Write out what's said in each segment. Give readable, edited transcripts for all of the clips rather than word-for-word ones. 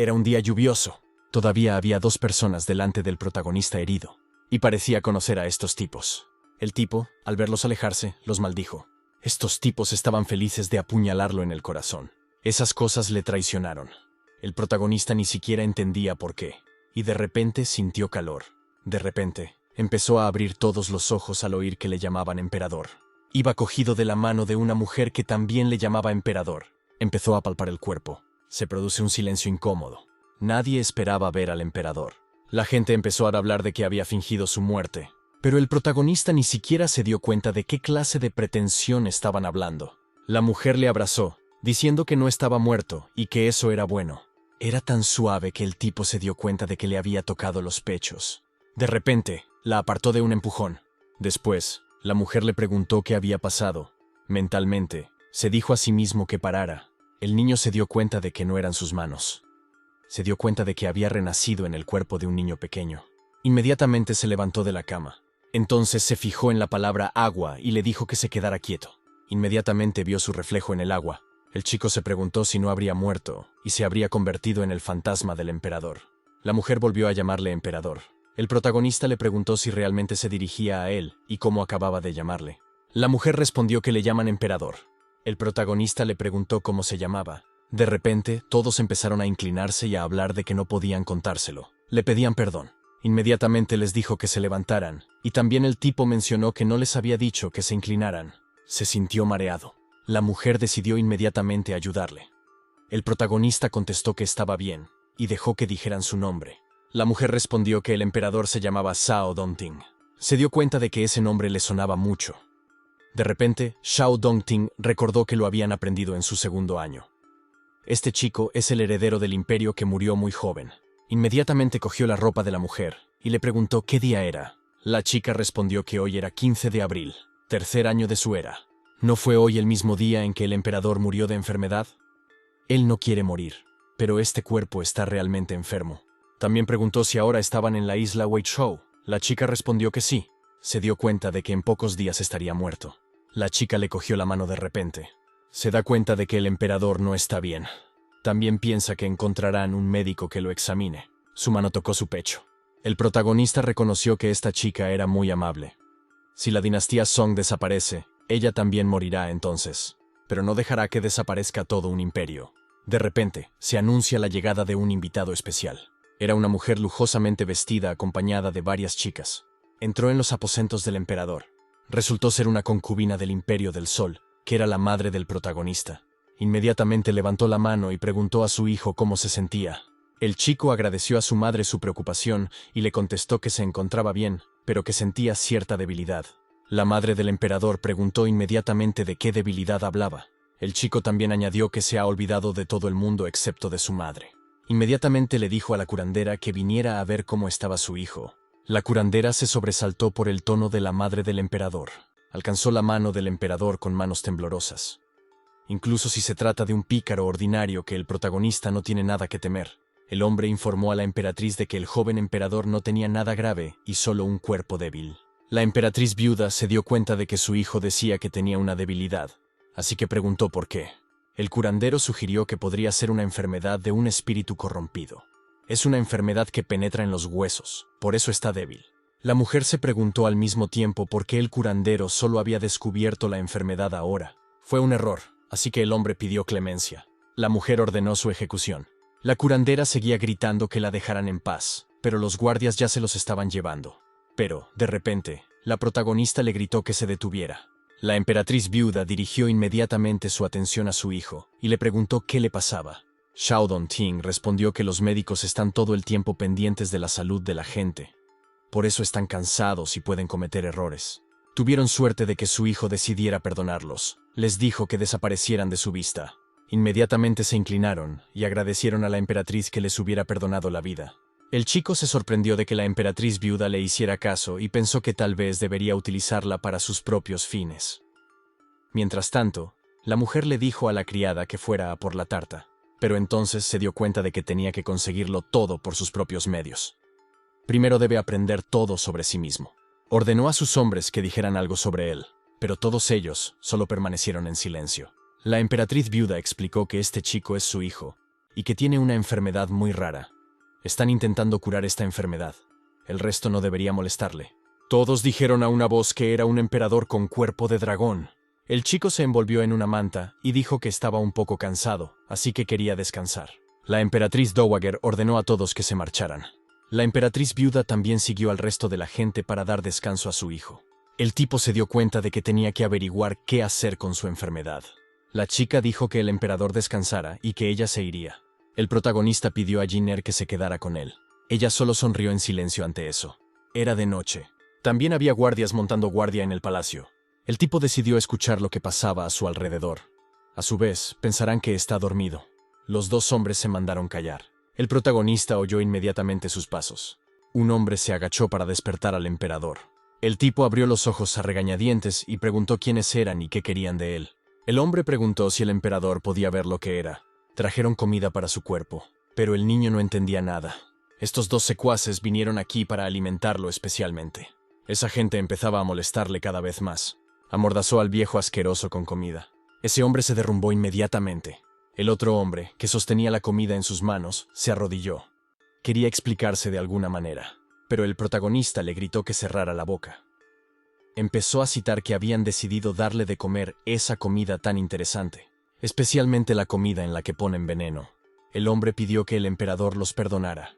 Era un día lluvioso. Todavía había 2 personas delante del protagonista herido, y parecía conocer a estos tipos. El tipo, al verlos alejarse, los maldijo. Estos tipos estaban felices de apuñalarlo en el corazón. Esas cosas le traicionaron. El protagonista ni siquiera entendía por qué, y de repente sintió calor. De repente, empezó a abrir todos los ojos al oír que le llamaban emperador. Iba cogido de la mano de una mujer que también le llamaba emperador. Empezó a palpar el cuerpo. Se produce un silencio incómodo. Nadie esperaba ver al emperador. La gente empezó a hablar de que había fingido su muerte, pero el protagonista ni siquiera se dio cuenta de qué clase de pretensión estaban hablando. La mujer le abrazó, diciendo que no estaba muerto y que eso era bueno. Era tan suave que el tipo se dio cuenta de que le había tocado los pechos. De repente, la apartó de un empujón. Después, la mujer le preguntó qué había pasado. Mentalmente, se dijo a sí mismo que parara. El niño se dio cuenta de que no eran sus manos. Se dio cuenta de que había renacido en el cuerpo de un niño pequeño. Inmediatamente se levantó de la cama. Entonces se fijó en la palabra agua y le dijo que se quedara quieto. Inmediatamente vio su reflejo en el agua. El chico se preguntó si no habría muerto y se habría convertido en el fantasma del emperador. La mujer volvió a llamarle emperador. El protagonista le preguntó si realmente se dirigía a él y cómo acababa de llamarle. La mujer respondió que le llaman emperador. El protagonista le preguntó cómo se llamaba. De repente, todos empezaron a inclinarse y a hablar de que no podían contárselo. Le pedían perdón. Inmediatamente les dijo que se levantaran, y también el tipo mencionó que no les había dicho que se inclinaran. Se sintió mareado. La mujer decidió inmediatamente ayudarle. El protagonista contestó que estaba bien, y dejó que dijeran su nombre. La mujer respondió que el emperador se llamaba Shao Dongting. Se dio cuenta de que ese nombre le sonaba mucho. De repente, Shao Dongting recordó que lo habían aprendido en su segundo año. Este chico es el heredero del imperio que murió muy joven. Inmediatamente cogió la ropa de la mujer y le preguntó qué día era. La chica respondió que hoy era 15 de abril, tercer año de su era. ¿No fue hoy el mismo día en que el emperador murió de enfermedad? Él no quiere morir, pero este cuerpo está realmente enfermo. También preguntó si ahora estaban en la isla Weizhou. La chica respondió que sí. Se dio cuenta de que en pocos días estaría muerto. La chica le cogió la mano de repente. Se da cuenta de que el emperador no está bien. También piensa que encontrarán un médico que lo examine. Su mano tocó su pecho. El protagonista reconoció que esta chica era muy amable. Si la dinastía Song desaparece, ella también morirá entonces. Pero no dejará que desaparezca todo un imperio. De repente, se anuncia la llegada de un invitado especial. Era una mujer lujosamente vestida acompañada de varias chicas. Entró en los aposentos del emperador. Resultó ser una concubina del Imperio del Sol, que era la madre del protagonista. Inmediatamente levantó la mano y preguntó a su hijo cómo se sentía. El chico agradeció a su madre su preocupación y le contestó que se encontraba bien, pero que sentía cierta debilidad. La madre del emperador preguntó inmediatamente de qué debilidad hablaba. El chico también añadió que se ha olvidado de todo el mundo excepto de su madre. Inmediatamente le dijo a la curandera que viniera a ver cómo estaba su hijo. La curandera se sobresaltó por el tono de la madre del emperador. Alcanzó la mano del emperador con manos temblorosas. Incluso si se trata de un pícaro ordinario que el protagonista no tiene nada que temer. El hombre informó a la emperatriz de que el joven emperador no tenía nada grave y solo un cuerpo débil. La emperatriz viuda se dio cuenta de que su hijo decía que tenía una debilidad, así que preguntó por qué. El curandero sugirió que podría ser una enfermedad de un espíritu corrompido. Es una enfermedad que penetra en los huesos, por eso está débil. La mujer se preguntó al mismo tiempo por qué el curandero solo había descubierto la enfermedad ahora. Fue un error, así que el hombre pidió clemencia. La mujer ordenó su ejecución. La curandera seguía gritando que la dejaran en paz, pero los guardias ya se los estaban llevando. Pero, de repente, la protagonista le gritó que se detuviera. La emperatriz viuda dirigió inmediatamente su atención a su hijo y le preguntó qué le pasaba. Shao Dongting respondió que los médicos están todo el tiempo pendientes de la salud de la gente. Por eso están cansados y pueden cometer errores. Tuvieron suerte de que su hijo decidiera perdonarlos. Les dijo que desaparecieran de su vista. Inmediatamente se inclinaron y agradecieron a la emperatriz que les hubiera perdonado la vida. El chico se sorprendió de que la emperatriz viuda le hiciera caso y pensó que tal vez debería utilizarla para sus propios fines. Mientras tanto, la mujer le dijo a la criada que fuera a por la tarta, pero entonces se dio cuenta de que tenía que conseguirlo todo por sus propios medios. Primero debe aprender todo sobre sí mismo. Ordenó a sus hombres que dijeran algo sobre él, pero todos ellos solo permanecieron en silencio. La emperatriz viuda explicó que este chico es su hijo, y que tiene una enfermedad muy rara. Están intentando curar esta enfermedad. El resto no debería molestarle. Todos dijeron a una voz que era un emperador con cuerpo de dragón. El chico se envolvió en una manta y dijo que estaba un poco cansado, así que quería descansar. La emperatriz Dowager ordenó a todos que se marcharan. La emperatriz viuda también siguió al resto de la gente para dar descanso a su hijo. El tipo se dio cuenta de que tenía que averiguar qué hacer con su enfermedad. La chica dijo que el emperador descansara y que ella se iría. El protagonista pidió a Jinner que se quedara con él. Ella solo sonrió en silencio ante eso. Era de noche. También había guardias montando guardia en el palacio. El tipo decidió escuchar lo que pasaba a su alrededor. A su vez, pensarán que está dormido. Los dos hombres se mandaron callar. El protagonista oyó inmediatamente sus pasos. Un hombre se agachó para despertar al emperador. El tipo abrió los ojos a regañadientes y preguntó quiénes eran y qué querían de él. El hombre preguntó si el emperador podía ver lo que era. Trajeron comida para su cuerpo, pero el niño no entendía nada. Estos dos secuaces vinieron aquí para alimentarlo especialmente. Esa gente empezaba a molestarle cada vez más. Amordazó al viejo asqueroso con comida. Ese hombre se derrumbó inmediatamente. El otro hombre, que sostenía la comida en sus manos, se arrodilló. Quería explicarse de alguna manera, pero el protagonista le gritó que cerrara la boca. Empezó a citar que habían decidido darle de comer esa comida tan interesante, especialmente la comida en la que ponen veneno. El hombre pidió que el emperador los perdonara.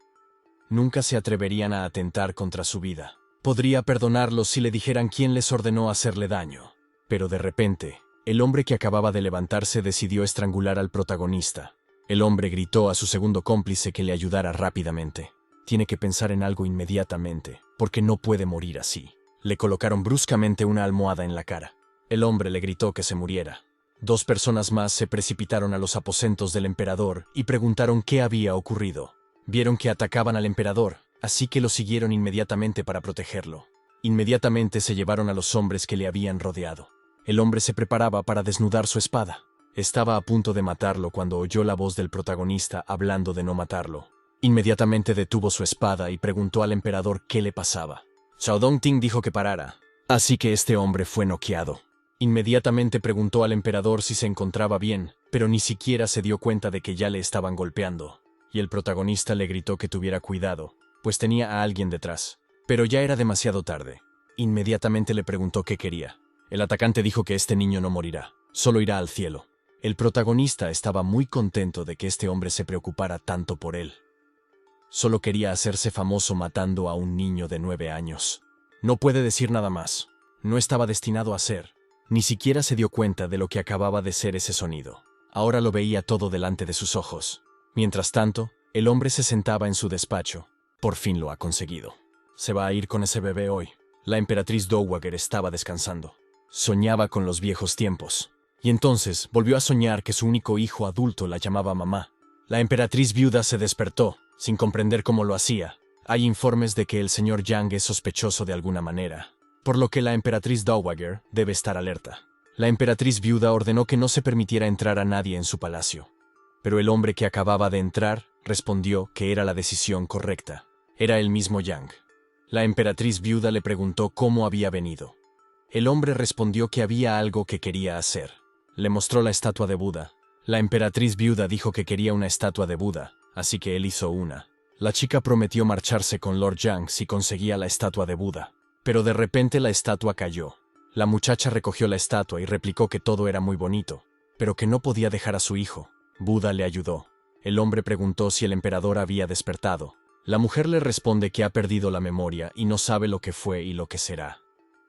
Nunca se atreverían a atentar contra su vida. Podría perdonarlos si le dijeran quién les ordenó hacerle daño. Pero de repente, el hombre que acababa de levantarse decidió estrangular al protagonista. El hombre gritó a su segundo cómplice que le ayudara rápidamente. Tiene que pensar en algo inmediatamente, porque no puede morir así. Le colocaron bruscamente una almohada en la cara. El hombre le gritó que se muriera. Dos personas más se precipitaron a los aposentos del emperador y preguntaron qué había ocurrido. Vieron que atacaban al emperador, así que lo siguieron inmediatamente para protegerlo. Inmediatamente se llevaron a los hombres que le habían rodeado. El hombre se preparaba para desnudar su espada. Estaba a punto de matarlo cuando oyó la voz del protagonista hablando de no matarlo. Inmediatamente detuvo su espada y preguntó al emperador qué le pasaba. Shao Dongting dijo que parara, así que este hombre fue noqueado. Inmediatamente preguntó al emperador si se encontraba bien, pero ni siquiera se dio cuenta de que ya le estaban golpeando. Y el protagonista le gritó que tuviera cuidado, pues tenía a alguien detrás. Pero ya era demasiado tarde. Inmediatamente le preguntó qué quería. El atacante dijo que este niño no morirá, solo irá al cielo. El protagonista estaba muy contento de que este hombre se preocupara tanto por él. Solo quería hacerse famoso matando a un niño de 9 años. No puede decir nada más. No estaba destinado a ser. Ni siquiera se dio cuenta de lo que acababa de ser ese sonido. Ahora lo veía todo delante de sus ojos. Mientras tanto, el hombre se sentaba en su despacho. Por fin lo ha conseguido. Se va a ir con ese bebé hoy. La emperatriz Dowager estaba descansando. Soñaba con los viejos tiempos. Y entonces volvió a soñar que su único hijo adulto la llamaba mamá. La emperatriz viuda se despertó, sin comprender cómo lo hacía. Hay informes de que el señor Yang es sospechoso de alguna manera, por lo que la emperatriz Dowager debe estar alerta. La emperatriz viuda ordenó que no se permitiera entrar a nadie en su palacio. Pero el hombre que acababa de entrar respondió que era la decisión correcta. Era el mismo Yang. La emperatriz viuda le preguntó cómo había venido. El hombre respondió que había algo que quería hacer. Le mostró la estatua de Buda. La emperatriz viuda dijo que quería una estatua de Buda, así que él hizo una. La chica prometió marcharse con Lord Yang si conseguía la estatua de Buda. Pero de repente la estatua cayó. La muchacha recogió la estatua y replicó que todo era muy bonito, pero que no podía dejar a su hijo. Buda le ayudó. El hombre preguntó si el emperador había despertado. La mujer le responde que ha perdido la memoria y no sabe lo que fue y lo que será.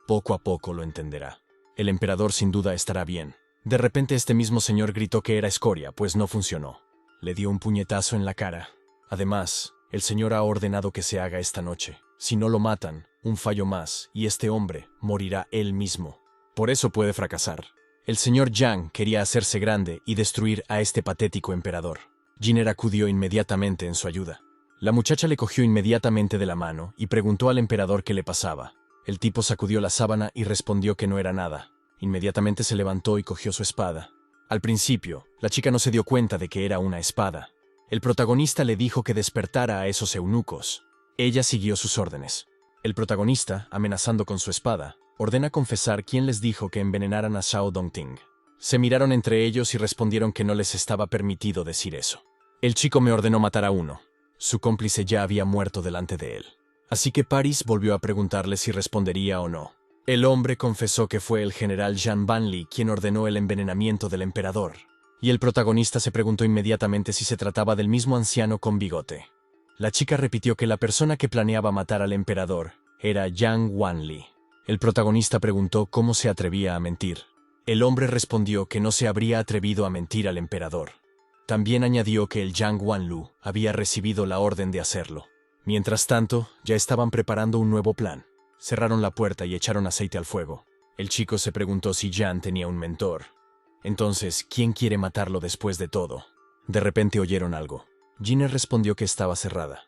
Poco a poco lo entenderá. El emperador sin duda estará bien. De repente este mismo señor gritó que era escoria, pues no funcionó. Le dio un puñetazo en la cara. Además, el señor ha ordenado que se haga esta noche. Si no lo matan, un fallo más, y este hombre morirá él mismo. Por eso puede fracasar. El señor Yang quería hacerse grande y destruir a este patético emperador. Jinner acudió inmediatamente en su ayuda. La muchacha le cogió inmediatamente de la mano y preguntó al emperador qué le pasaba. El tipo sacudió la sábana y respondió que no era nada. Inmediatamente se levantó y cogió su espada. Al principio, la chica no se dio cuenta de que era una espada. El protagonista le dijo que despertara a esos eunucos. Ella siguió sus órdenes. El protagonista, amenazando con su espada, ordena confesar quién les dijo que envenenaran a Shao Dongting. Se miraron entre ellos y respondieron que no les estaba permitido decir eso. El chico me ordenó matar a uno. Su cómplice ya había muerto delante de él. Así que Paris volvió a preguntarle si respondería o no. El hombre confesó que fue el general Jean Vanley quien ordenó el envenenamiento del emperador, y el protagonista se preguntó inmediatamente si se trataba del mismo anciano con bigote. La chica repitió que la persona que planeaba matar al emperador era Yang Wanli. El protagonista preguntó cómo se atrevía a mentir. El hombre respondió que no se habría atrevido a mentir al emperador. También añadió que el Yang Wanlu había recibido la orden de hacerlo. Mientras tanto, ya estaban preparando un nuevo plan. Cerraron la puerta y echaron aceite al fuego. El chico se preguntó si Jan tenía un mentor. Entonces, ¿quién quiere matarlo después de todo? De repente oyeron algo. Giner respondió que estaba cerrada,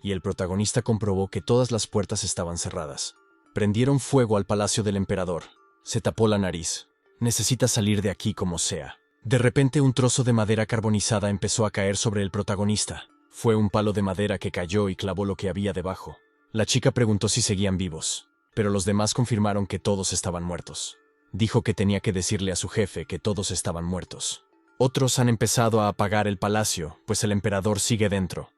y el protagonista comprobó que todas las puertas estaban cerradas. Prendieron fuego al palacio del emperador. Se tapó la nariz. Necesita salir de aquí como sea. De repente un trozo de madera carbonizada empezó a caer sobre el protagonista. Fue un palo de madera que cayó y clavó lo que había debajo. La chica preguntó si seguían vivos, pero los demás confirmaron que todos estaban muertos. Dijo que tenía que decirle a su jefe que todos estaban muertos. Otros han empezado a apagar el palacio, pues el emperador sigue dentro.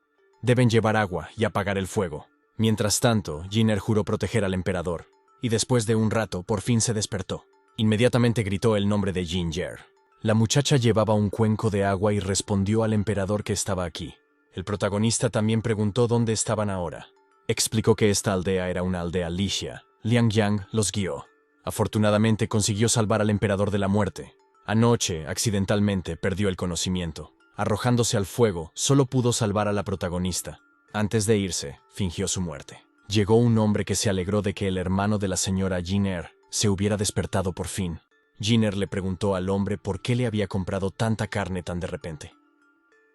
Deben llevar agua y apagar el fuego. Mientras tanto, Giner juró proteger al emperador, y después de un rato por fin se despertó. Inmediatamente gritó el nombre de Ginger. La muchacha llevaba un cuenco de agua y respondió al emperador que estaba aquí. El protagonista también preguntó dónde estaban ahora. Explicó que esta aldea era una aldea licia. Liang Yang los guió. Afortunadamente consiguió salvar al emperador de la muerte. Anoche, accidentalmente, perdió el conocimiento. Arrojándose al fuego, solo pudo salvar a la protagonista. Antes de irse, fingió su muerte. Llegó un hombre que se alegró de que el hermano de la señora Giner se hubiera despertado por fin. Giner le preguntó al hombre por qué le había comprado tanta carne tan de repente.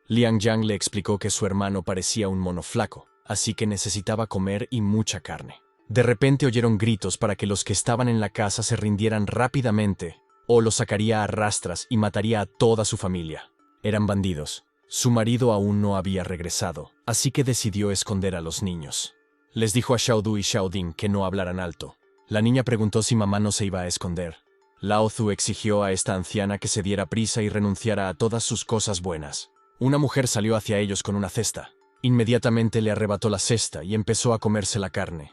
Liang Yang le explicó que su hermano parecía un mono flaco, así que necesitaba comer y mucha carne. De repente oyeron gritos para que los que estaban en la casa se rindieran rápidamente, o los sacaría a rastras y mataría a toda su familia. Eran bandidos. Su marido aún no había regresado, así que decidió esconder a los niños. Les dijo a Xiaodu y Xiaoding que no hablaran alto. La niña preguntó si mamá no se iba a esconder. Lao Zu exigió a esta anciana que se diera prisa y renunciara a todas sus cosas buenas. Una mujer salió hacia ellos con una cesta. Inmediatamente le arrebató la cesta y empezó a comerse la carne.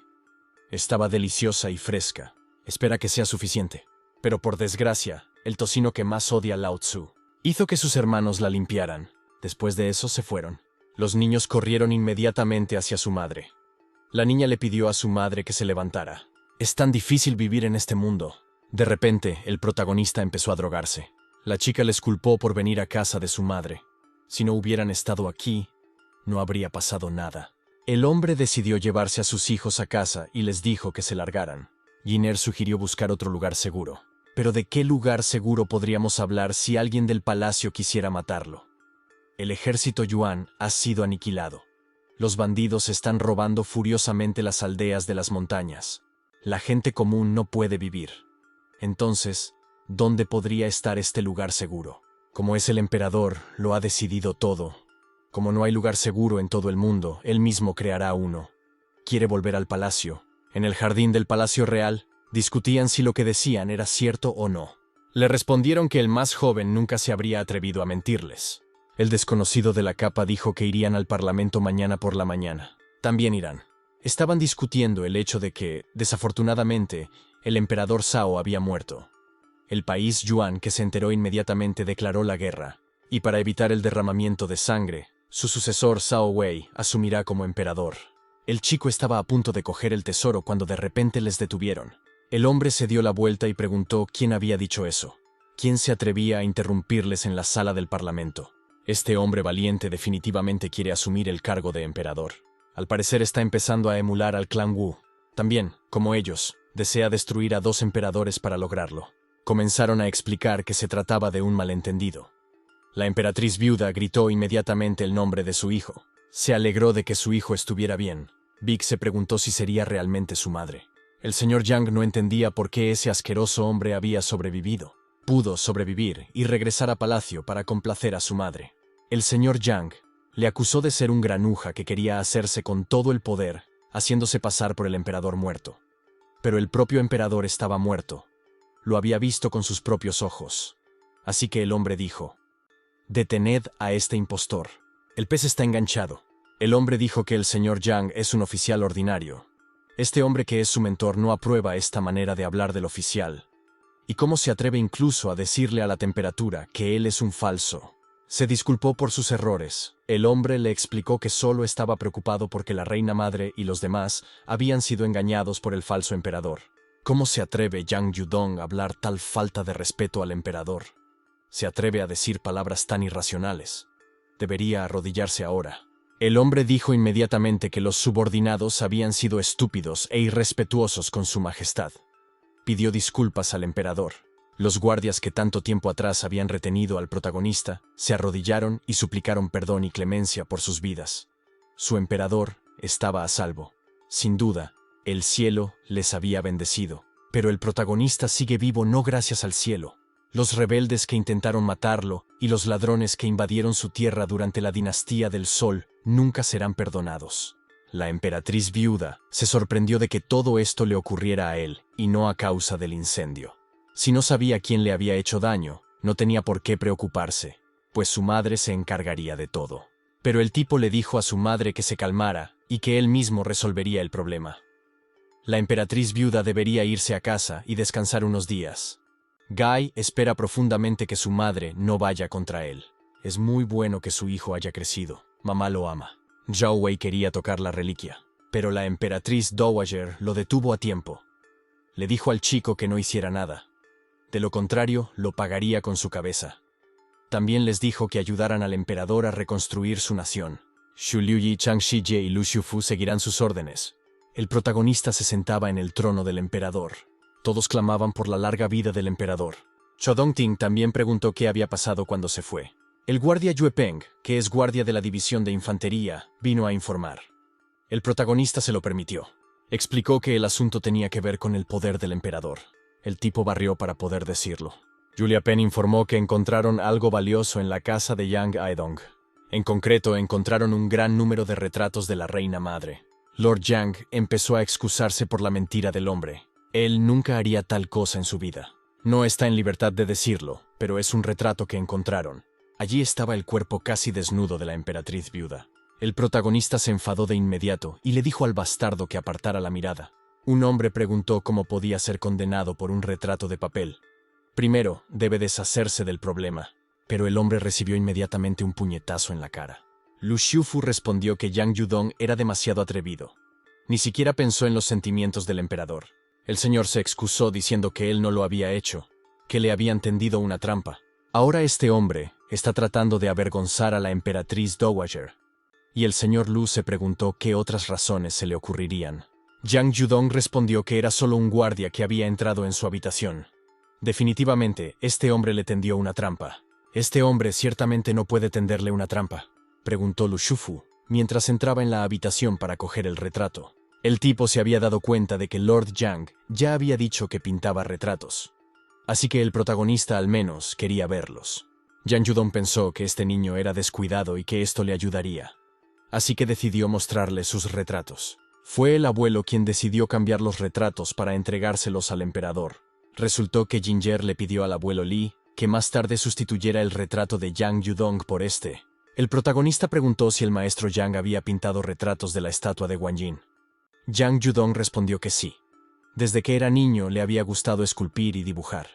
Estaba deliciosa y fresca. Espera que sea suficiente. Pero por desgracia, el tocino que más odia Lao Tzu hizo que sus hermanos la limpiaran. Después de eso se fueron. Los niños corrieron inmediatamente hacia su madre. La niña le pidió a su madre que se levantara. Es tan difícil vivir en este mundo. De repente, el protagonista empezó a drogarse. La chica les culpó por venir a casa de su madre. Si no hubieran estado aquí, no habría pasado nada. El hombre decidió llevarse a sus hijos a casa y les dijo que se largaran. Giner sugirió buscar otro lugar seguro. Pero ¿de qué lugar seguro podríamos hablar si alguien del palacio quisiera matarlo? El ejército Yuan ha sido aniquilado. Los bandidos están robando furiosamente las aldeas de las montañas. La gente común no puede vivir. Entonces, ¿dónde podría estar este lugar seguro? Como es el emperador, lo ha decidido todo. Como no hay lugar seguro en todo el mundo, él mismo creará uno. Quiere volver al palacio. En el jardín del Palacio Real, discutían si lo que decían era cierto o no. Le respondieron que el más joven nunca se habría atrevido a mentirles. El desconocido de la capa dijo que irían al Parlamento mañana por la mañana. También irán. Estaban discutiendo el hecho de que, desafortunadamente, el emperador Zhao había muerto. El país Yuan, que se enteró inmediatamente, declaró la guerra, y para evitar el derramamiento de sangre, su sucesor Zhao Wei asumirá como emperador. El chico estaba a punto de coger el tesoro cuando de repente les detuvieron. El hombre se dio la vuelta y preguntó quién había dicho eso. ¿Quién se atrevía a interrumpirles en la sala del Parlamento? Este hombre valiente definitivamente quiere asumir el cargo de emperador. Al parecer está empezando a emular al clan Wu. También, como ellos, desea destruir a 2 emperadores para lograrlo. Comenzaron a explicar que se trataba de un malentendido. La emperatriz viuda gritó inmediatamente el nombre de su hijo. Se alegró de que su hijo estuviera bien. Vic se preguntó si sería realmente su madre. El señor Yang no entendía por qué ese asqueroso hombre había sobrevivido. Pudo sobrevivir y regresar a palacio para complacer a su madre. El señor Yang le acusó de ser un granuja que quería hacerse con todo el poder, haciéndose pasar por el emperador muerto. Pero el propio emperador estaba muerto. Lo había visto con sus propios ojos. Así que el hombre dijo: «Detened a este impostor». El pez está enganchado. El hombre dijo que el señor Yang es un oficial ordinario. Este hombre que es su mentor no aprueba esta manera de hablar del oficial. ¿Y cómo se atreve incluso a decirle a la temperatura que él es un falso? Se disculpó por sus errores. El hombre le explicó que solo estaba preocupado porque la reina madre y los demás habían sido engañados por el falso emperador. ¿Cómo se atreve Yang Yudong a hablar tal falta de respeto al emperador? Se atreve a decir palabras tan irracionales. Debería arrodillarse ahora. El hombre dijo inmediatamente que los subordinados habían sido estúpidos e irrespetuosos con su majestad. Pidió disculpas al emperador. Los guardias que tanto tiempo atrás habían retenido al protagonista se arrodillaron y suplicaron perdón y clemencia por sus vidas. Su emperador estaba a salvo. Sin duda, el cielo les había bendecido, pero el protagonista sigue vivo no gracias al cielo. Los rebeldes que intentaron matarlo y los ladrones que invadieron su tierra durante la dinastía del Sol nunca serán perdonados. La emperatriz viuda se sorprendió de que todo esto le ocurriera a él y no a causa del incendio. Si no sabía quién le había hecho daño, no tenía por qué preocuparse, pues su madre se encargaría de todo. Pero el tipo le dijo a su madre que se calmara y que él mismo resolvería el problema. La emperatriz viuda debería irse a casa y descansar unos días. Guy espera profundamente que su madre no vaya contra él. Es muy bueno que su hijo haya crecido. Mamá lo ama. Zhao Wei quería tocar la reliquia, pero la emperatriz Dowager lo detuvo a tiempo. Le dijo al chico que no hiciera nada. De lo contrario, lo pagaría con su cabeza. También les dijo que ayudaran al emperador a reconstruir su nación. Xu Liuyi, Chang Shijie y Lu Xiufu seguirán sus órdenes. El protagonista se sentaba en el trono del emperador. Todos clamaban por la larga vida del emperador. Chodongting también preguntó qué había pasado cuando se fue. El guardia Yue Peng, que es guardia de la división de infantería, vino a informar. El protagonista se lo permitió. Explicó que el asunto tenía que ver con el poder del emperador. El tipo barrió para poder decirlo. Julia Penn informó que encontraron algo valioso en la casa de Yang Aedong. En concreto, encontraron un gran número de retratos de la reina madre. Lord Yang empezó a excusarse por la mentira del hombre. Él nunca haría tal cosa en su vida. No está en libertad de decirlo, pero es un retrato que encontraron. Allí estaba el cuerpo casi desnudo de la emperatriz viuda. El protagonista se enfadó de inmediato y le dijo al bastardo que apartara la mirada. Un hombre preguntó cómo podía ser condenado por un retrato de papel. Primero, debe deshacerse del problema, pero el hombre recibió inmediatamente un puñetazo en la cara. Lu Xiufu respondió que Yang Yudong era demasiado atrevido. Ni siquiera pensó en los sentimientos del emperador. El señor se excusó diciendo que él no lo había hecho, que le habían tendido una trampa. Ahora este hombre está tratando de avergonzar a la emperatriz Dowager. Y el señor Lu se preguntó qué otras razones se le ocurrirían. Yang Yudong respondió que era solo un guardia que había entrado en su habitación. Definitivamente, este hombre le tendió una trampa. «¿Este hombre ciertamente no puede tenderle una trampa?», preguntó Lu Xiufu, mientras entraba en la habitación para coger el retrato. El tipo se había dado cuenta de que Lord Yang ya había dicho que pintaba retratos. Así que el protagonista al menos quería verlos. Yang Yudong pensó que este niño era descuidado y que esto le ayudaría. Así que decidió mostrarle sus retratos. Fue el abuelo quien decidió cambiar los retratos para entregárselos al emperador. Resultó que Ginger le pidió al abuelo Li que más tarde sustituyera el retrato de Yang Yudong por este. El protagonista preguntó si el maestro Yang había pintado retratos de la estatua de Guanyin. Yang Yudong respondió que sí. Desde que era niño le había gustado esculpir y dibujar.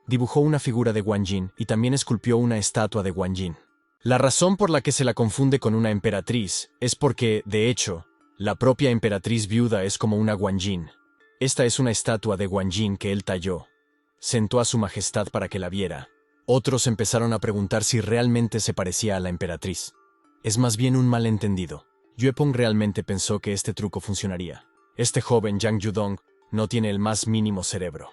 Dibujó una figura de Guanyin y también esculpió una estatua de Guanyin. La razón por la que se la confunde con una emperatriz es porque, de hecho, la propia emperatriz viuda es como una Guanyin. Esta es una estatua de Guanyin que él talló. Sentó a su majestad para que la viera. Otros empezaron a preguntar si realmente se parecía a la emperatriz. Es más bien un malentendido. Yue Peng realmente pensó que este truco funcionaría. Este joven Yang Yudong no tiene el más mínimo cerebro,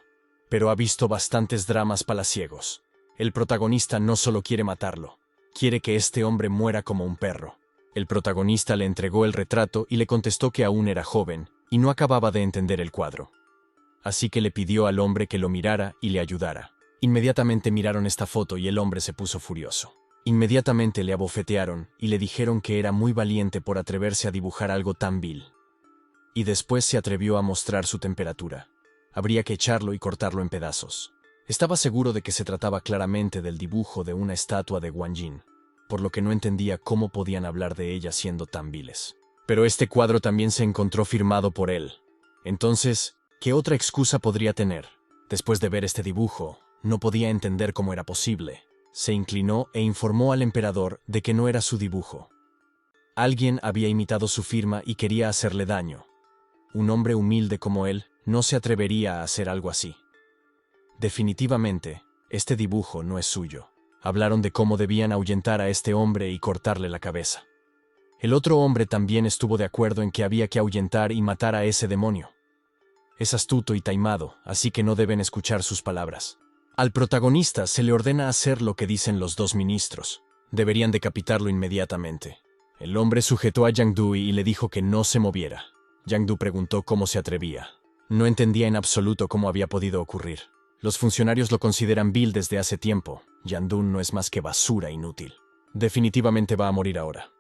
pero ha visto bastantes dramas palaciegos. El protagonista no solo quiere matarlo, quiere que este hombre muera como un perro. El protagonista le entregó el retrato y le contestó que aún era joven y no acababa de entender el cuadro. Así que le pidió al hombre que lo mirara y le ayudara. Inmediatamente miraron esta foto y el hombre se puso furioso. Inmediatamente le abofetearon y le dijeron que era muy valiente por atreverse a dibujar algo tan vil. Y después se atrevió a mostrar su temperatura. Habría que echarlo y cortarlo en pedazos. Estaba seguro de que se trataba claramente del dibujo de una estatua de Guanyin. por lo que no entendía cómo podían hablar de ella siendo tan viles. Pero este cuadro también se encontró firmado por él. Entonces, ¿qué otra excusa podría tener? Después de ver este dibujo, no podía entender cómo era posible. Se inclinó e informó al emperador de que no era su dibujo. Alguien había imitado su firma y quería hacerle daño. Un hombre humilde como él no se atrevería a hacer algo así. Definitivamente, este dibujo no es suyo. Hablaron de cómo debían ahuyentar a este hombre y cortarle la cabeza. El otro hombre también estuvo de acuerdo en que había que ahuyentar y matar a ese demonio. Es astuto y taimado, así que no deben escuchar sus palabras. Al protagonista se le ordena hacer lo que dicen los dos ministros. Deberían decapitarlo inmediatamente. El hombre sujetó a Yang Du y le dijo que no se moviera. Yang Du preguntó cómo se atrevía. No entendía en absoluto cómo había podido ocurrir. Los funcionarios lo consideran vil desde hace tiempo. Yang Du no es más que basura inútil. Definitivamente va a morir ahora.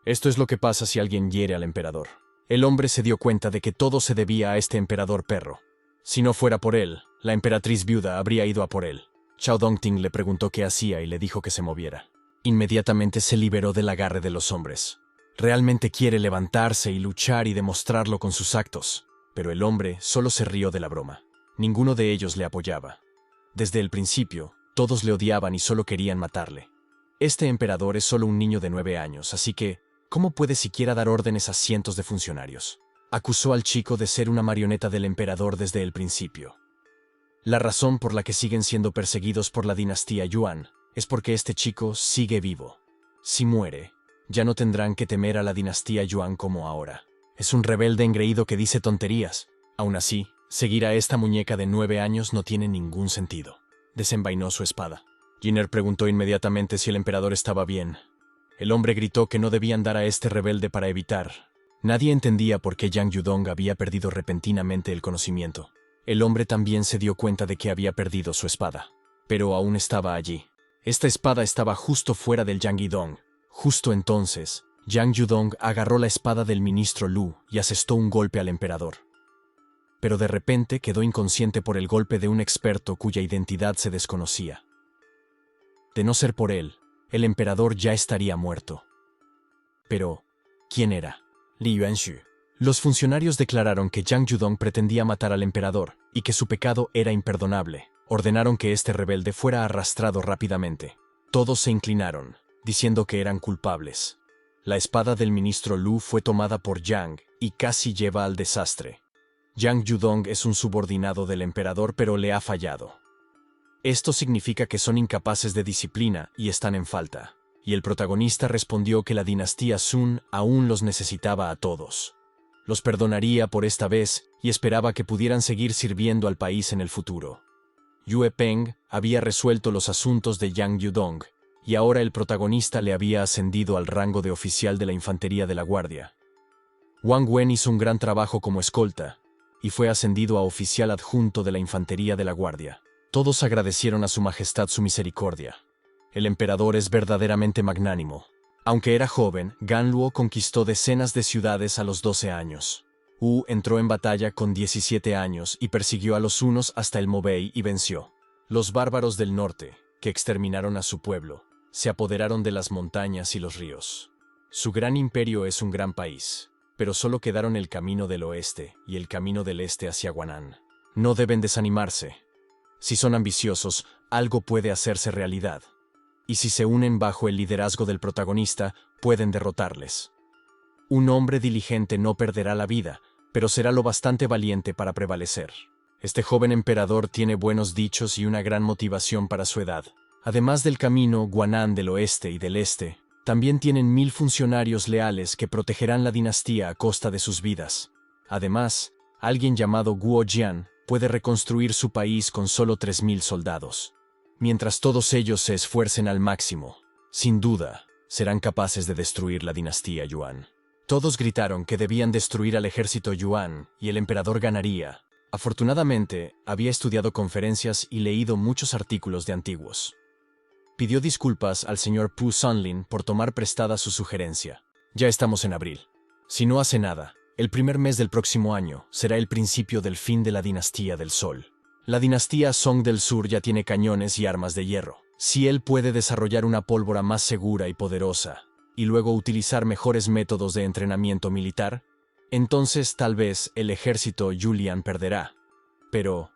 Esto es lo que pasa si alguien hiere al emperador. El hombre se dio cuenta de que todo se debía a este emperador perro. Si no fuera por él, la emperatriz viuda habría ido a por él. Chao Dongting le preguntó qué hacía y le dijo que se moviera. Inmediatamente se liberó del agarre de los hombres. Realmente quiere levantarse y luchar y demostrarlo con sus actos, pero el hombre solo se rió de la broma. Ninguno de ellos le apoyaba. Desde el principio, todos le odiaban y solo querían matarle. Este emperador es solo un niño de 9 años, así que, ¿cómo puede siquiera dar órdenes a cientos de funcionarios? Acusó al chico de ser una marioneta del emperador desde el principio. La razón por la que siguen siendo perseguidos por la dinastía Yuan es porque este chico sigue vivo. Si muere, ya no tendrán que temer a la dinastía Yuan como ahora. Es un rebelde engreído que dice tonterías. Aún así, seguir a esta muñeca de 9 años no tiene ningún sentido. Desenvainó su espada. Jinner preguntó inmediatamente si el emperador estaba bien. El hombre gritó que no debían dar a este rebelde para evitar. Nadie entendía por qué Yang Yudong había perdido repentinamente el conocimiento. El hombre también se dio cuenta de que había perdido su espada. Pero aún estaba allí. Esta espada estaba justo fuera del Yang Yudong. Justo entonces, Yang Yudong agarró la espada del ministro Lu y asestó un golpe al emperador. Pero de repente quedó inconsciente por el golpe de un experto cuya identidad se desconocía. De no ser por él, el emperador ya estaría muerto. Pero, ¿quién era? Li Yuanshu. Los funcionarios declararon que Yang Yudong pretendía matar al emperador y que su pecado era imperdonable. Ordenaron que este rebelde fuera arrastrado rápidamente. Todos se inclinaron, diciendo que eran culpables. La espada del ministro Lu fue tomada por Yang y casi lleva al desastre. Yang Yudong es un subordinado del emperador, pero le ha fallado. Esto significa que son incapaces de disciplina y están en falta. Y el protagonista respondió que la dinastía Sun aún los necesitaba a todos. Los perdonaría por esta vez y esperaba que pudieran seguir sirviendo al país en el futuro. Yue Peng había resuelto los asuntos de Yang Yudong, y ahora el protagonista le había ascendido al rango de oficial de la infantería de la guardia. Wang Wen hizo un gran trabajo como escolta, y fue ascendido a oficial adjunto de la infantería de la guardia. Todos agradecieron a su majestad su misericordia. El emperador es verdaderamente magnánimo. Aunque era joven, Ganluo conquistó decenas de ciudades a los 12 años. Wu entró en batalla con 17 años y persiguió a los hunos hasta el Mobei y venció. Los bárbaros del norte, que exterminaron a su pueblo, se apoderaron de las montañas y los ríos. Su gran imperio es un gran país, pero solo quedaron el camino del oeste y el camino del este hacia Guanan. No deben desanimarse. Si son ambiciosos, algo puede hacerse realidad. Y si se unen bajo el liderazgo del protagonista, pueden derrotarles. Un hombre diligente no perderá la vida, pero será lo bastante valiente para prevalecer. Este joven emperador tiene buenos dichos y una gran motivación para su edad. Además del camino Guanan del oeste y del este, también tienen 1000 funcionarios leales que protegerán la dinastía a costa de sus vidas. Además, alguien llamado Guo Jian puede reconstruir su país con solo 3000 soldados. Mientras todos ellos se esfuercen al máximo, sin duda, serán capaces de destruir la dinastía Yuan. Todos gritaron que debían destruir al ejército Yuan y el emperador ganaría. Afortunadamente, había estudiado conferencias y leído muchos artículos de antiguos. Pidió disculpas al señor Pu Sunlin por tomar prestada su sugerencia. Ya estamos en abril. Si no hace nada, el primer mes del próximo año será el principio del fin de la dinastía del Sol. La dinastía Song del Sur ya tiene cañones y armas de hierro. Si él puede desarrollar una pólvora más segura y poderosa, y luego utilizar mejores métodos de entrenamiento militar, entonces tal vez el ejército Julian perderá. Pero,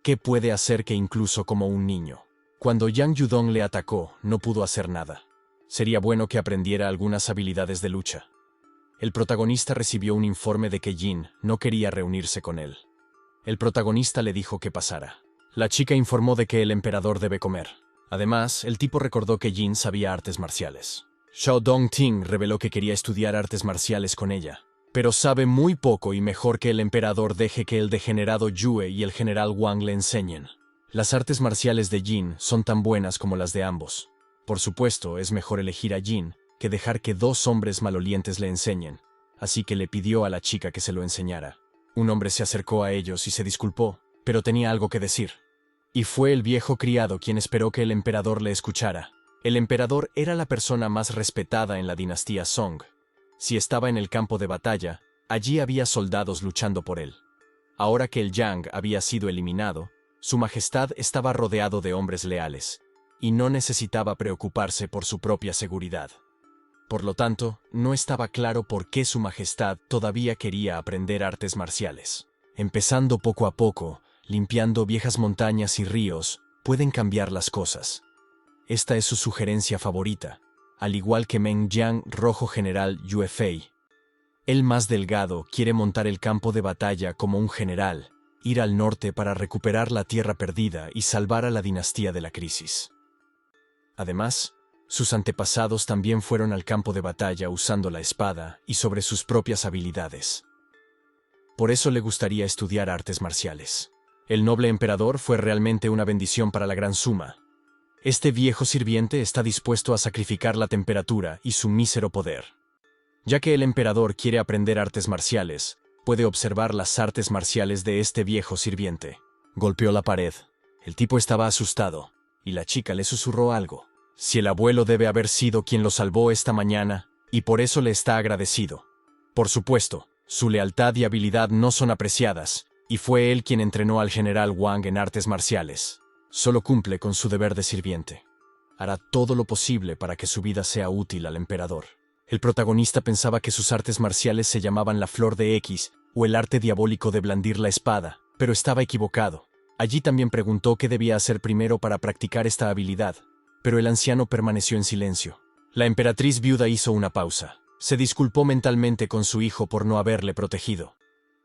¿qué puede hacer que incluso como un niño? Cuando Yang Yudong le atacó, no pudo hacer nada. Sería bueno que aprendiera algunas habilidades de lucha. El protagonista recibió un informe de que Jin no quería reunirse con él. El protagonista le dijo que pasara. La chica informó de que el emperador debe comer. Además, el tipo recordó que Jin sabía artes marciales. Xiao Dongting reveló que quería estudiar artes marciales con ella, pero sabe muy poco y mejor que el emperador deje que el degenerado Yue y el general Wang le enseñen. Las artes marciales de Jin son tan buenas como las de ambos. Por supuesto, es mejor elegir a Jin que dejar que dos hombres malolientes le enseñen, así que le pidió a la chica que se lo enseñara. Un hombre se acercó a ellos y se disculpó, pero tenía algo que decir. Y fue el viejo criado quien esperó que el emperador le escuchara. El emperador era la persona más respetada en la dinastía Song. Si estaba en el campo de batalla, allí había soldados luchando por él. Ahora que el Yang había sido eliminado, su majestad estaba rodeado de hombres leales, y no necesitaba preocuparse por su propia seguridad. Por lo tanto, no estaba claro por qué su majestad todavía quería aprender artes marciales. Empezando poco a poco, limpiando viejas montañas y ríos, pueden cambiar las cosas. Esta es su sugerencia favorita, al igual que Meng Jiang, rojo general Yue Fei. El más delgado quiere montar el campo de batalla como un general, ir al norte para recuperar la tierra perdida y salvar a la dinastía de la crisis. Además, sus antepasados también fueron al campo de batalla usando la espada y sobre sus propias habilidades. Por eso le gustaría estudiar artes marciales. El noble emperador fue realmente una bendición para la Gran Suma. Este viejo sirviente está dispuesto a sacrificar la temperatura y su mísero poder. Ya que el emperador quiere aprender artes marciales, puede observar las artes marciales de este viejo sirviente. Golpeó la pared. El tipo estaba asustado, y la chica le susurró algo. Si el abuelo debe haber sido quien lo salvó esta mañana, y por eso le está agradecido. Por supuesto, su lealtad y habilidad no son apreciadas, y fue él quien entrenó al general Wang en artes marciales. Solo cumple con su deber de sirviente. Hará todo lo posible para que su vida sea útil al emperador. El protagonista pensaba que sus artes marciales se llamaban la flor de X o el arte diabólico de blandir la espada, pero estaba equivocado. Allí también preguntó qué debía hacer primero para practicar esta habilidad, pero el anciano permaneció en silencio. La emperatriz viuda hizo una pausa. Se disculpó mentalmente con su hijo por no haberle protegido.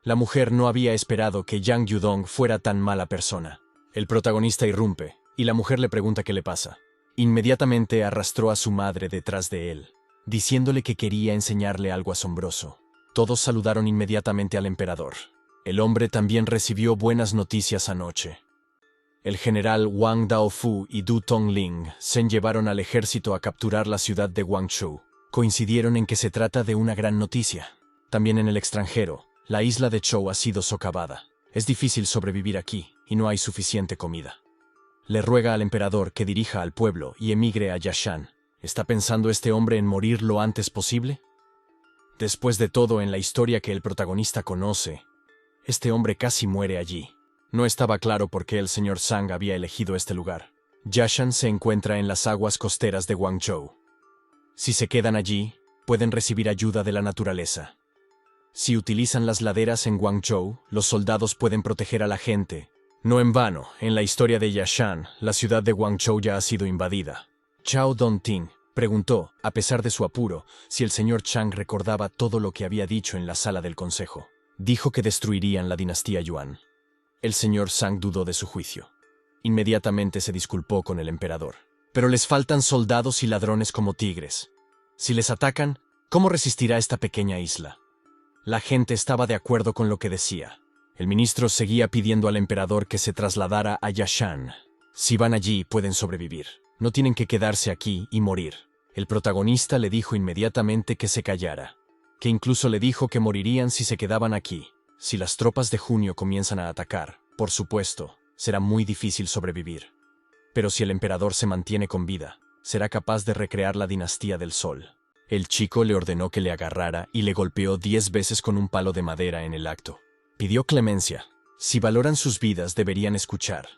La mujer no había esperado que Yang Yudong fuera tan mala persona. El protagonista irrumpe, y la mujer le pregunta qué le pasa. Inmediatamente arrastró a su madre detrás de él, diciéndole que quería enseñarle algo asombroso. Todos saludaron inmediatamente al emperador. El hombre también recibió buenas noticias anoche. El general Wang Daofu y Du Tongling se llevaron al ejército a capturar la ciudad de Guangzhou. Coincidieron en que se trata de una gran noticia. También en el extranjero, la isla de Zhou ha sido socavada. Es difícil sobrevivir aquí, y no hay suficiente comida. Le ruega al emperador que dirija al pueblo y emigre a Yashan. ¿Está pensando este hombre en morir lo antes posible? Después de todo, en la historia que el protagonista conoce, este hombre casi muere allí. No estaba claro por qué el señor Zhang había elegido este lugar. Yashan se encuentra en las aguas costeras de Guangzhou. Si se quedan allí, pueden recibir ayuda de la naturaleza. Si utilizan las laderas en Guangzhou, los soldados pueden proteger a la gente. No en vano, en la historia de Yashan, la ciudad de Guangzhou ya ha sido invadida. Chao Dongting preguntó, a pesar de su apuro, si el señor Chang recordaba todo lo que había dicho en la sala del consejo. Dijo que destruirían la dinastía Yuan. El señor Zhang dudó de su juicio. Inmediatamente se disculpó con el emperador. Pero les faltan soldados y ladrones como tigres. Si les atacan, ¿cómo resistirá esta pequeña isla? La gente estaba de acuerdo con lo que decía. El ministro seguía pidiendo al emperador que se trasladara a Yashan. Si van allí, pueden sobrevivir. No tienen que quedarse aquí y morir. El protagonista le dijo inmediatamente que se callara, que incluso le dijo que morirían si se quedaban aquí. Si las tropas de Junio comienzan a atacar, por supuesto, será muy difícil sobrevivir. Pero si el emperador se mantiene con vida, será capaz de recrear la dinastía del Sol. El chico le ordenó que le agarrara y le golpeó 10 veces con un palo de madera en el acto. Pidió clemencia. Si valoran sus vidas, deberían escuchar.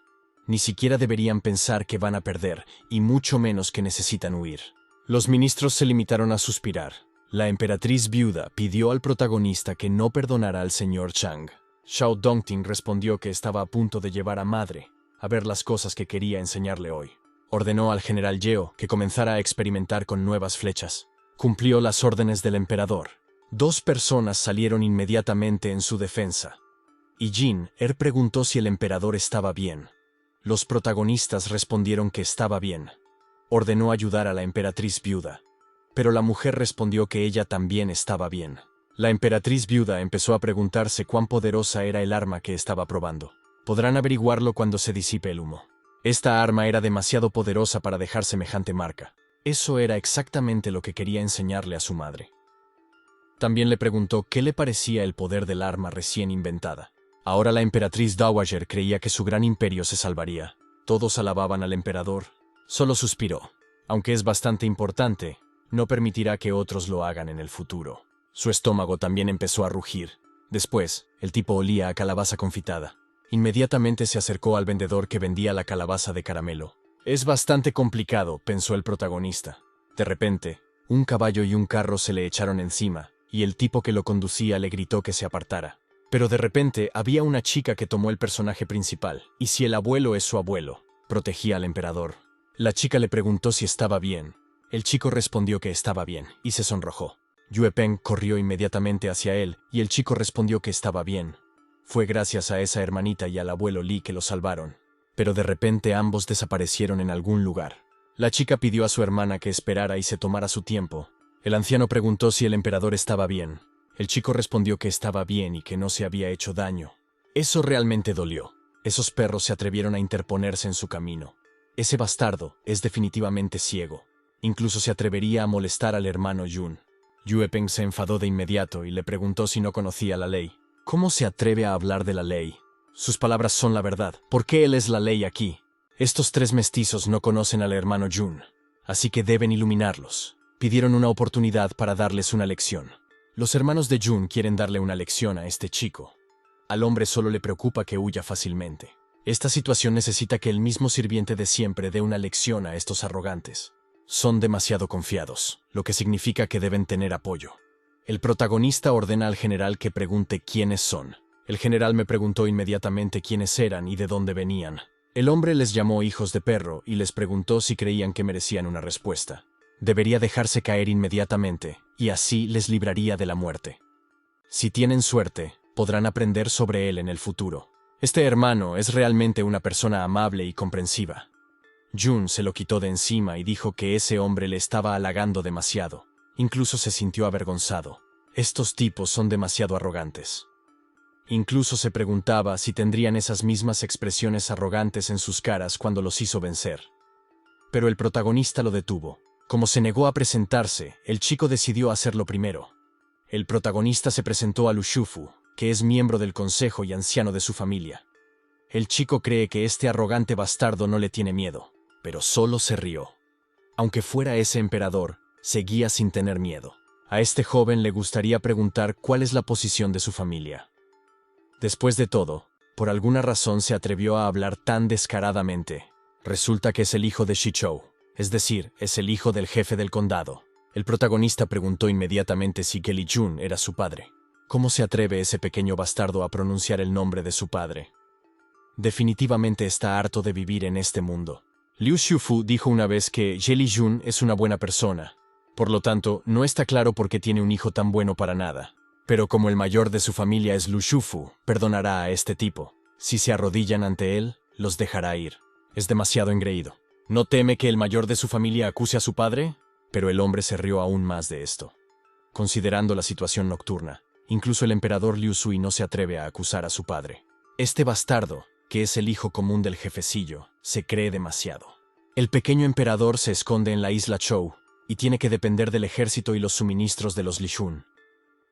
Ni siquiera deberían pensar que van a perder, y mucho menos que necesitan huir. Los ministros se limitaron a suspirar. La emperatriz viuda pidió al protagonista que no perdonara al señor Chang. Xiao Dongting respondió que estaba a punto de llevar a madre a ver las cosas que quería enseñarle hoy. Ordenó al general Yeo que comenzara a experimentar con nuevas flechas. Cumplió las órdenes del emperador. 2 personas salieron inmediatamente en su defensa. Y Jin preguntó si el emperador estaba bien. Los protagonistas respondieron que estaba bien. Ordenó ayudar a la emperatriz viuda. Pero la mujer respondió que ella también estaba bien. La emperatriz viuda empezó a preguntarse cuán poderosa era el arma que estaba probando. Podrán averiguarlo cuando se disipe el humo. Esta arma era demasiado poderosa para dejar semejante marca. Eso era exactamente lo que quería enseñarle a su madre. También le preguntó qué le parecía el poder del arma recién inventada. Ahora la emperatriz Dowager creía que su gran imperio se salvaría. Todos alababan al emperador. Solo suspiró. Aunque es bastante importante, no permitirá que otros lo hagan en el futuro. Su estómago también empezó a rugir. Después, el tipo olía a calabaza confitada. Inmediatamente se acercó al vendedor que vendía la calabaza de caramelo. Es bastante complicado, pensó el protagonista. De repente, un caballo y un carro se le echaron encima, y el tipo que lo conducía le gritó que se apartara. Pero de repente había una chica que tomó el personaje principal, y si el abuelo es su abuelo, protegía al emperador. La chica le preguntó si estaba bien. El chico respondió que estaba bien, y se sonrojó. Yue Peng corrió inmediatamente hacia él, y el chico respondió que estaba bien. Fue gracias a esa hermanita y al abuelo Li que lo salvaron. Pero de repente ambos desaparecieron en algún lugar. La chica pidió a su hermana que esperara y se tomara su tiempo. El anciano preguntó si el emperador estaba bien. El chico respondió que estaba bien y que no se había hecho daño. Eso realmente dolió. Esos perros se atrevieron a interponerse en su camino. Ese bastardo es definitivamente ciego. Incluso se atrevería a molestar al hermano Yun. Yue Peng se enfadó de inmediato y le preguntó si no conocía la ley. ¿Cómo se atreve a hablar de la ley? Sus palabras son la verdad. ¿Por qué él es la ley aquí? Estos 3 mestizos no conocen al hermano Yun, así que deben iluminarlos. Pidieron una oportunidad para darles una lección. Los hermanos de Yun quieren darle una lección a este chico. Al hombre solo le preocupa que huya fácilmente. Esta situación necesita que el mismo sirviente de siempre dé una lección a estos arrogantes. Son demasiado confiados, lo que significa que deben tener apoyo. El protagonista ordena al general que pregunte quiénes son. El general me preguntó inmediatamente quiénes eran y de dónde venían. El hombre les llamó hijos de perro y les preguntó si creían que merecían una respuesta. Debería dejarse caer inmediatamente, y así les libraría de la muerte. Si tienen suerte, podrán aprender sobre él en el futuro. Este hermano es realmente una persona amable y comprensiva. Jun se lo quitó de encima y dijo que ese hombre le estaba halagando demasiado. Incluso se sintió avergonzado. Estos tipos son demasiado arrogantes. Incluso se preguntaba si tendrían esas mismas expresiones arrogantes en sus caras cuando los hizo vencer. Pero el protagonista lo detuvo. Como se negó a presentarse, el chico decidió hacerlo primero. El protagonista se presentó a Lu Shufu, que es miembro del consejo y anciano de su familia. El chico cree que este arrogante bastardo no le tiene miedo, pero solo se rió. Aunque fuera ese emperador, seguía sin tener miedo. A este joven le gustaría preguntar cuál es la posición de su familia. Después de todo, por alguna razón se atrevió a hablar tan descaradamente. Resulta que es el hijo de Shichou, es decir, es el hijo del jefe del condado. El protagonista preguntó inmediatamente si Kelly Jun era su padre. ¿Cómo se atreve ese pequeño bastardo a pronunciar el nombre de su padre? Definitivamente está harto de vivir en este mundo. Liu Xiufu dijo una vez que Kelly Jun es una buena persona. Por lo tanto, no está claro por qué tiene un hijo tan bueno para nada. Pero como el mayor de su familia es Lu Shufu, perdonará a este tipo. Si se arrodillan ante él, los dejará ir. Es demasiado engreído. ¿No teme que el mayor de su familia acuse a su padre? Pero el hombre se rió aún más de esto. Considerando la situación nocturna, incluso el emperador Liu Sui no se atreve a acusar a su padre. Este bastardo, que es el hijo común del jefecillo, se cree demasiado. El pequeño emperador se esconde en la isla Chou y tiene que depender del ejército y los suministros de los Lishun.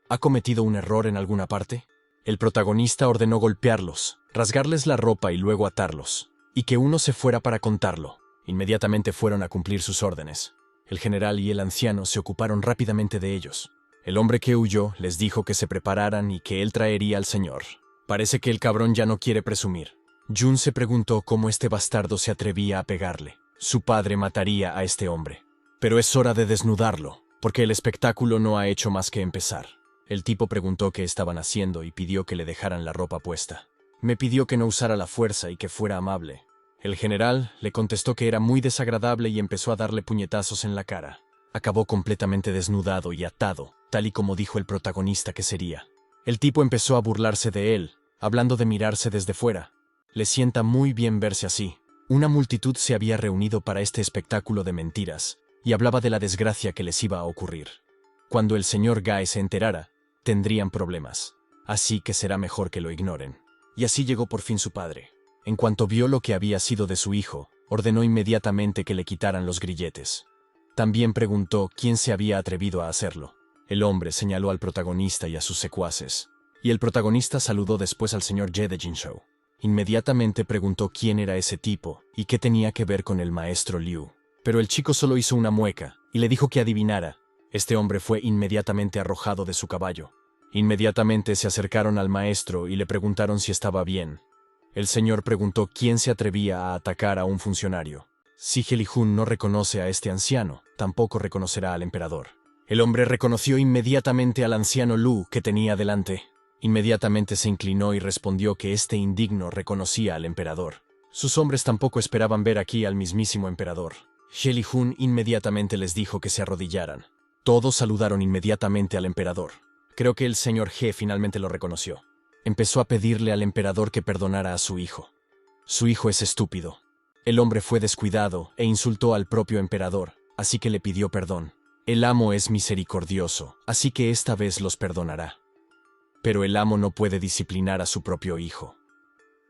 ¿Ha cometido un error en alguna parte? El protagonista ordenó golpearlos, rasgarles la ropa y luego atarlos, y que uno se fuera para contarlo. Inmediatamente fueron a cumplir sus órdenes. El general y el anciano se ocuparon rápidamente de ellos. El hombre que huyó les dijo que se prepararan y que él traería al señor. Parece que el cabrón ya no quiere presumir. Jun se preguntó cómo este bastardo se atrevía a pegarle. Su padre mataría a este hombre. Pero es hora de desnudarlo, porque el espectáculo no ha hecho más que empezar. El tipo preguntó qué estaban haciendo y pidió que le dejaran la ropa puesta. Me pidió que no usara la fuerza y que fuera amable. El general le contestó que era muy desagradable y empezó a darle puñetazos en la cara. Acabó completamente desnudado y atado, tal y como dijo el protagonista que sería. El tipo empezó a burlarse de él, hablando de mirarse desde fuera. Le sienta muy bien verse así. Una multitud se había reunido para este espectáculo de mentiras, y hablaba de la desgracia que les iba a ocurrir. Cuando el señor Guy se enterara, tendrían problemas. Así que será mejor que lo ignoren. Y así llegó por fin su padre. En cuanto vio lo que había sido de su hijo, ordenó inmediatamente que le quitaran los grilletes. También preguntó quién se había atrevido a hacerlo. El hombre señaló al protagonista y a sus secuaces, y el protagonista saludó después al señor Ye de Jinshow. Inmediatamente preguntó quién era ese tipo y qué tenía que ver con el maestro Liu. Pero el chico solo hizo una mueca y le dijo que adivinara. Este hombre fue inmediatamente arrojado de su caballo. Inmediatamente se acercaron al maestro y le preguntaron si estaba bien. El señor preguntó quién se atrevía a atacar a un funcionario. Si Heli-Jun no reconoce a este anciano, tampoco reconocerá al emperador. El hombre reconoció inmediatamente al anciano Lu que tenía delante. Inmediatamente se inclinó y respondió que este indigno reconocía al emperador. Sus hombres tampoco esperaban ver aquí al mismísimo emperador. Heli-Jun inmediatamente les dijo que se arrodillaran. Todos saludaron inmediatamente al emperador. Creo que el señor He finalmente lo reconoció. Empezó a pedirle al emperador que perdonara a su hijo. Su hijo es estúpido. El hombre fue descuidado e insultó al propio emperador, así que le pidió perdón. El amo es misericordioso, así que esta vez los perdonará. Pero el amo no puede disciplinar a su propio hijo.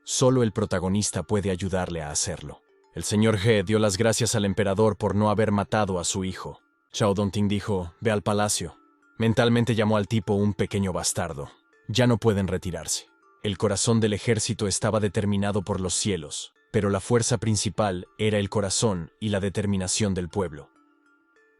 Solo el protagonista puede ayudarle a hacerlo. El señor He dio las gracias al emperador por no haber matado a su hijo. Chao Dongting dijo, ve al palacio. Mentalmente llamó al tipo un pequeño bastardo. Ya no pueden retirarse. El corazón del ejército estaba determinado por los cielos, pero la fuerza principal era el corazón y la determinación del pueblo.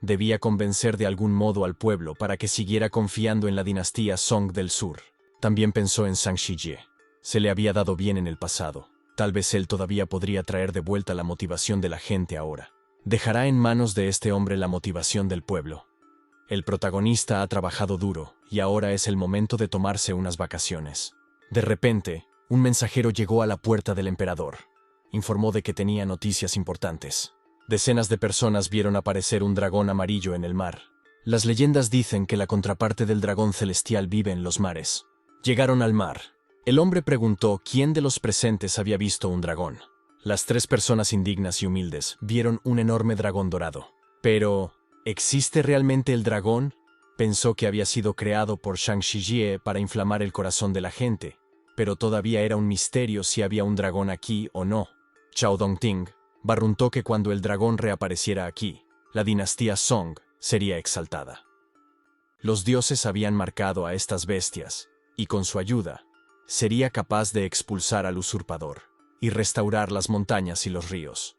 Debía convencer de algún modo al pueblo para que siguiera confiando en la dinastía Song del Sur. También pensó en Zhang Shijie. Se le había dado bien en el pasado. Tal vez él todavía podría traer de vuelta la motivación de la gente ahora. Dejará en manos de este hombre la motivación del pueblo. El protagonista ha trabajado duro y ahora es el momento de tomarse unas vacaciones. De repente, un mensajero llegó a la puerta del emperador. Informó de que tenía noticias importantes. Decenas de personas vieron aparecer un dragón amarillo en el mar. Las leyendas dicen que la contraparte del dragón celestial vive en los mares. Llegaron al mar. El hombre preguntó quién de los presentes había visto un dragón. Las 3 personas indignas y humildes vieron un enorme dragón dorado. Pero, ¿existe realmente el dragón? Pensó que había sido creado por Zhang Shijie para inflamar el corazón de la gente, pero todavía era un misterio si había un dragón aquí o no. Chao Dongting barruntó que cuando el dragón reapareciera aquí, la dinastía Song sería exaltada. Los dioses habían marcado a estas bestias, y con su ayuda, sería capaz de expulsar al usurpador y restaurar las montañas y los ríos.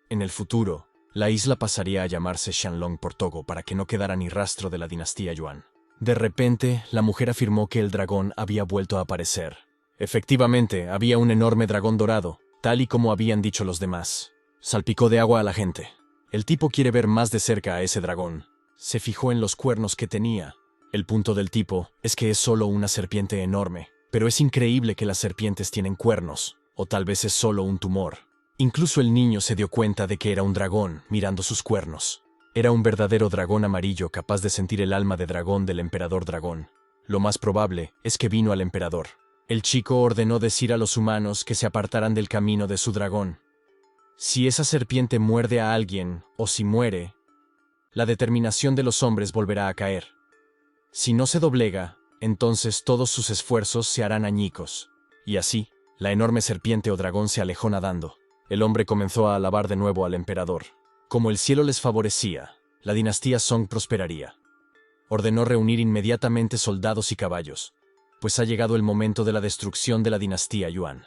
En el futuro, la isla pasaría a llamarse Shanlong por Togo para que no quedara ni rastro de la dinastía Yuan. De repente, la mujer afirmó que el dragón había vuelto a aparecer. Efectivamente, había un enorme dragón dorado, tal y como habían dicho los demás. Salpicó de agua a la gente. El tipo quiere ver más de cerca a ese dragón. Se fijó en los cuernos que tenía. El punto del tipo es que es solo una serpiente enorme, pero es increíble que las serpientes tienen cuernos, o tal vez es solo un tumor. Incluso el niño se dio cuenta de que era un dragón mirando sus cuernos. Era un verdadero dragón amarillo capaz de sentir el alma de dragón del emperador dragón. Lo más probable es que vino al emperador. El chico ordenó decir a los humanos que se apartaran del camino de su dragón. Si esa serpiente muerde a alguien, o si muere, la determinación de los hombres volverá a caer. Si no se doblega, entonces todos sus esfuerzos se harán añicos. Y así, la enorme serpiente o dragón se alejó nadando. El hombre comenzó a alabar de nuevo al emperador. Como el cielo les favorecía, la dinastía Song prosperaría. Ordenó reunir inmediatamente soldados y caballos, pues ha llegado el momento de la destrucción de la dinastía Yuan.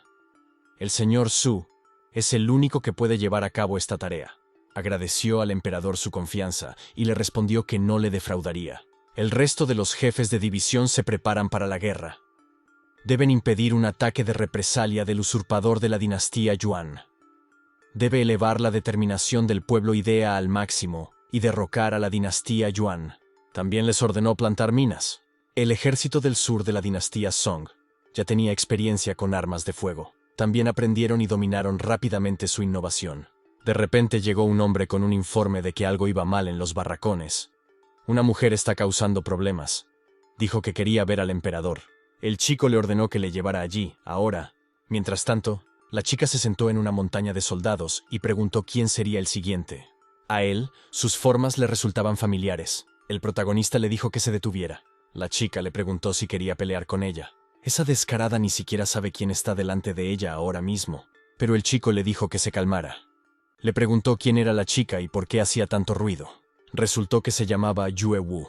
El señor Su es el único que puede llevar a cabo esta tarea. Agradeció al emperador su confianza y le respondió que no le defraudaría. El resto de los jefes de división se preparan para la guerra. Deben impedir un ataque de represalia del usurpador de la dinastía Yuan. Debe elevar la determinación del pueblo Idea al máximo y derrocar a la dinastía Yuan. También les ordenó plantar minas. El ejército del sur de la dinastía Song ya tenía experiencia con armas de fuego. También aprendieron y dominaron rápidamente su innovación. De repente llegó un hombre con un informe de que algo iba mal en los barracones. Una mujer está causando problemas. Dijo que quería ver al emperador. El chico le ordenó que le llevara allí, ahora. Mientras tanto, la chica se sentó en una montaña de soldados y preguntó quién sería el siguiente. A él, sus formas le resultaban familiares. El protagonista le dijo que se detuviera. La chica le preguntó si quería pelear con ella. Esa descarada ni siquiera sabe quién está delante de ella ahora mismo. Pero el chico le dijo que se calmara. Le preguntó quién era la chica y por qué hacía tanto ruido. Resultó que se llamaba Yue Wu.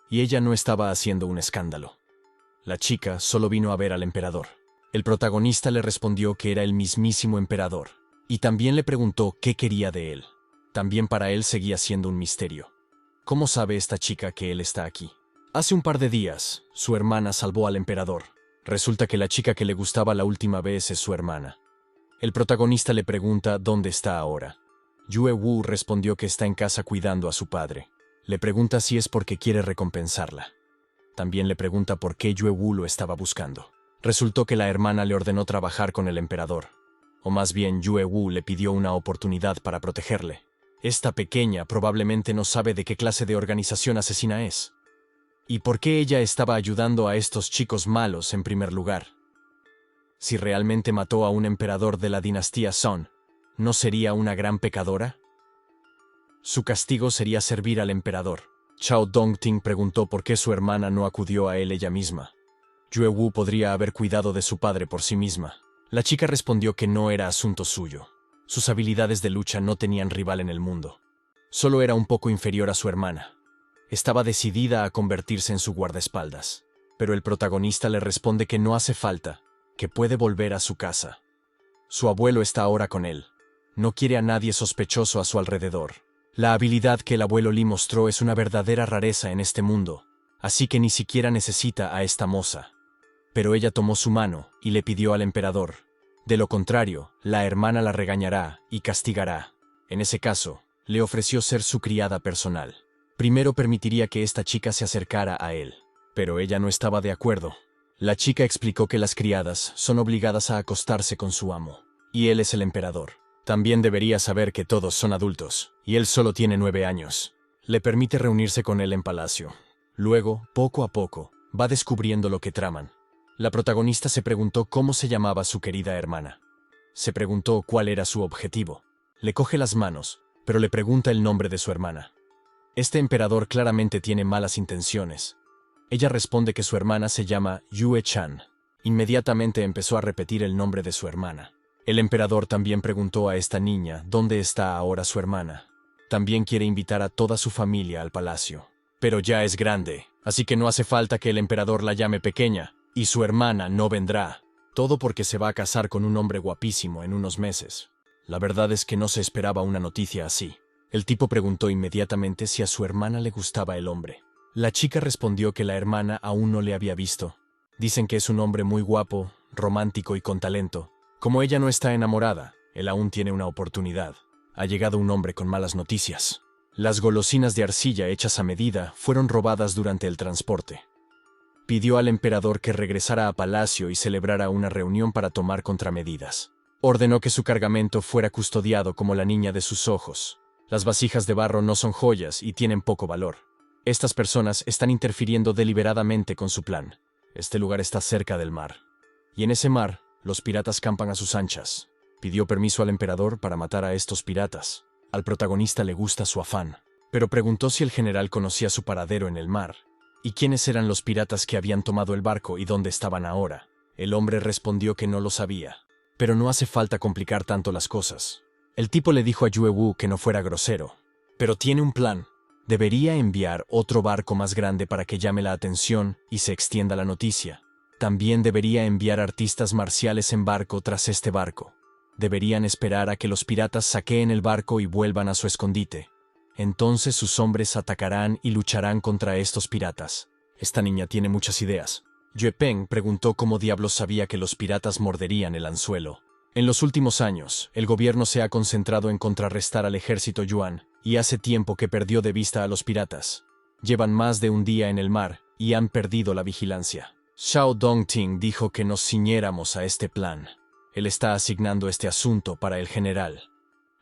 Y ella no estaba haciendo un escándalo. La chica solo vino a ver al emperador. El protagonista le respondió que era el mismísimo emperador. Y también le preguntó qué quería de él. También para él seguía siendo un misterio. ¿Cómo sabe esta chica que él está aquí? Hace un par de días, su hermana salvó al emperador. Resulta que la chica que le gustaba la última vez es su hermana. El protagonista le pregunta dónde está ahora. Yue Wu respondió que está en casa cuidando a su padre. Le pregunta si es porque quiere recompensarla. También le pregunta por qué Yue Wu lo estaba buscando. Resultó que la hermana le ordenó trabajar con el emperador. O más bien, Yue Wu le pidió una oportunidad para protegerle. Esta pequeña probablemente no sabe de qué clase de organización asesina es. ¿Y por qué ella estaba ayudando a estos chicos malos en primer lugar? Si realmente mató a un emperador de la dinastía Song, ¿no sería una gran pecadora? Su castigo sería servir al emperador. Chao Dongting preguntó por qué su hermana no acudió a él ella misma. Yue Wu podría haber cuidado de su padre por sí misma. La chica respondió que no era asunto suyo. Sus habilidades de lucha no tenían rival en el mundo. Solo era un poco inferior a su hermana. Estaba decidida a convertirse en su guardaespaldas. Pero el protagonista le responde que no hace falta, que puede volver a su casa. Su abuelo está ahora con él. No quiere a nadie sospechoso a su alrededor. La habilidad que el abuelo Li mostró es una verdadera rareza en este mundo, así que ni siquiera necesita a esta moza. Pero ella tomó su mano y le pidió al emperador. De lo contrario, la hermana la regañará y castigará. En ese caso, le ofreció ser su criada personal. Primero permitiría que esta chica se acercara a él, pero ella no estaba de acuerdo. La chica explicó que las criadas son obligadas a acostarse con su amo, y él es el emperador. También debería saber que todos son adultos, y él solo tiene 9 años. Le permite reunirse con él en palacio. Luego, poco a poco, va descubriendo lo que traman. La protagonista se preguntó cómo se llamaba su querida hermana. Se preguntó cuál era su objetivo. Le coge las manos, pero le pregunta el nombre de su hermana. Este emperador claramente tiene malas intenciones. Ella responde que su hermana se llama Yue Chan. Inmediatamente empezó a repetir el nombre de su hermana. El emperador también preguntó a esta niña dónde está ahora su hermana. También quiere invitar a toda su familia al palacio. Pero ya es grande, así que no hace falta que el emperador la llame pequeña, y su hermana no vendrá. Todo porque se va a casar con un hombre guapísimo en unos meses. La verdad es que no se esperaba una noticia así. El tipo preguntó inmediatamente si a su hermana le gustaba el hombre. La chica respondió que la hermana aún no le había visto. Dicen que es un hombre muy guapo, romántico y con talento. Como ella no está enamorada, él aún tiene una oportunidad. Ha llegado un hombre con malas noticias. Las golosinas de arcilla hechas a medida fueron robadas durante el transporte. Pidió al emperador que regresara a palacio y celebrara una reunión para tomar contramedidas. Ordenó que su cargamento fuera custodiado como la niña de sus ojos. Las vasijas de barro no son joyas y tienen poco valor. Estas personas están interfiriendo deliberadamente con su plan. Este lugar está cerca del mar. Y en ese mar, los piratas campan a sus anchas. Pidió permiso al emperador para matar a estos piratas. Al protagonista le gusta su afán, pero preguntó si el general conocía su paradero en el mar. ¿Y quiénes eran los piratas que habían tomado el barco y dónde estaban ahora? El hombre respondió que no lo sabía. Pero no hace falta complicar tanto las cosas. El tipo le dijo a Yue Wu que no fuera grosero. Pero tiene un plan. Debería enviar otro barco más grande para que llame la atención y se extienda la noticia. También debería enviar artistas marciales en barco tras este barco. Deberían esperar a que los piratas saqueen el barco y vuelvan a su escondite. Entonces sus hombres atacarán y lucharán contra estos piratas. Esta niña tiene muchas ideas. Yue Peng preguntó cómo diablos sabía que los piratas morderían el anzuelo. En los últimos años, el gobierno se ha concentrado en contrarrestar al ejército Yuan, y hace tiempo que perdió de vista a los piratas. Llevan más de un día en el mar, y han perdido la vigilancia. Xiao Dongting dijo que nos ciñéramos a este plan. Él está asignando este asunto para el general.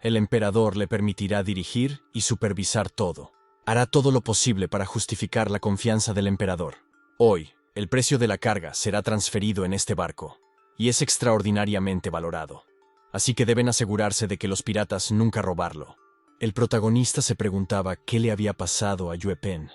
El emperador le permitirá dirigir y supervisar todo. Hará todo lo posible para justificar la confianza del emperador. Hoy, el precio de la carga será transferido en este barco, y es extraordinariamente valorado. Así que deben asegurarse de que los piratas nunca robarlo. El protagonista se preguntaba qué le había pasado a Yue Peng.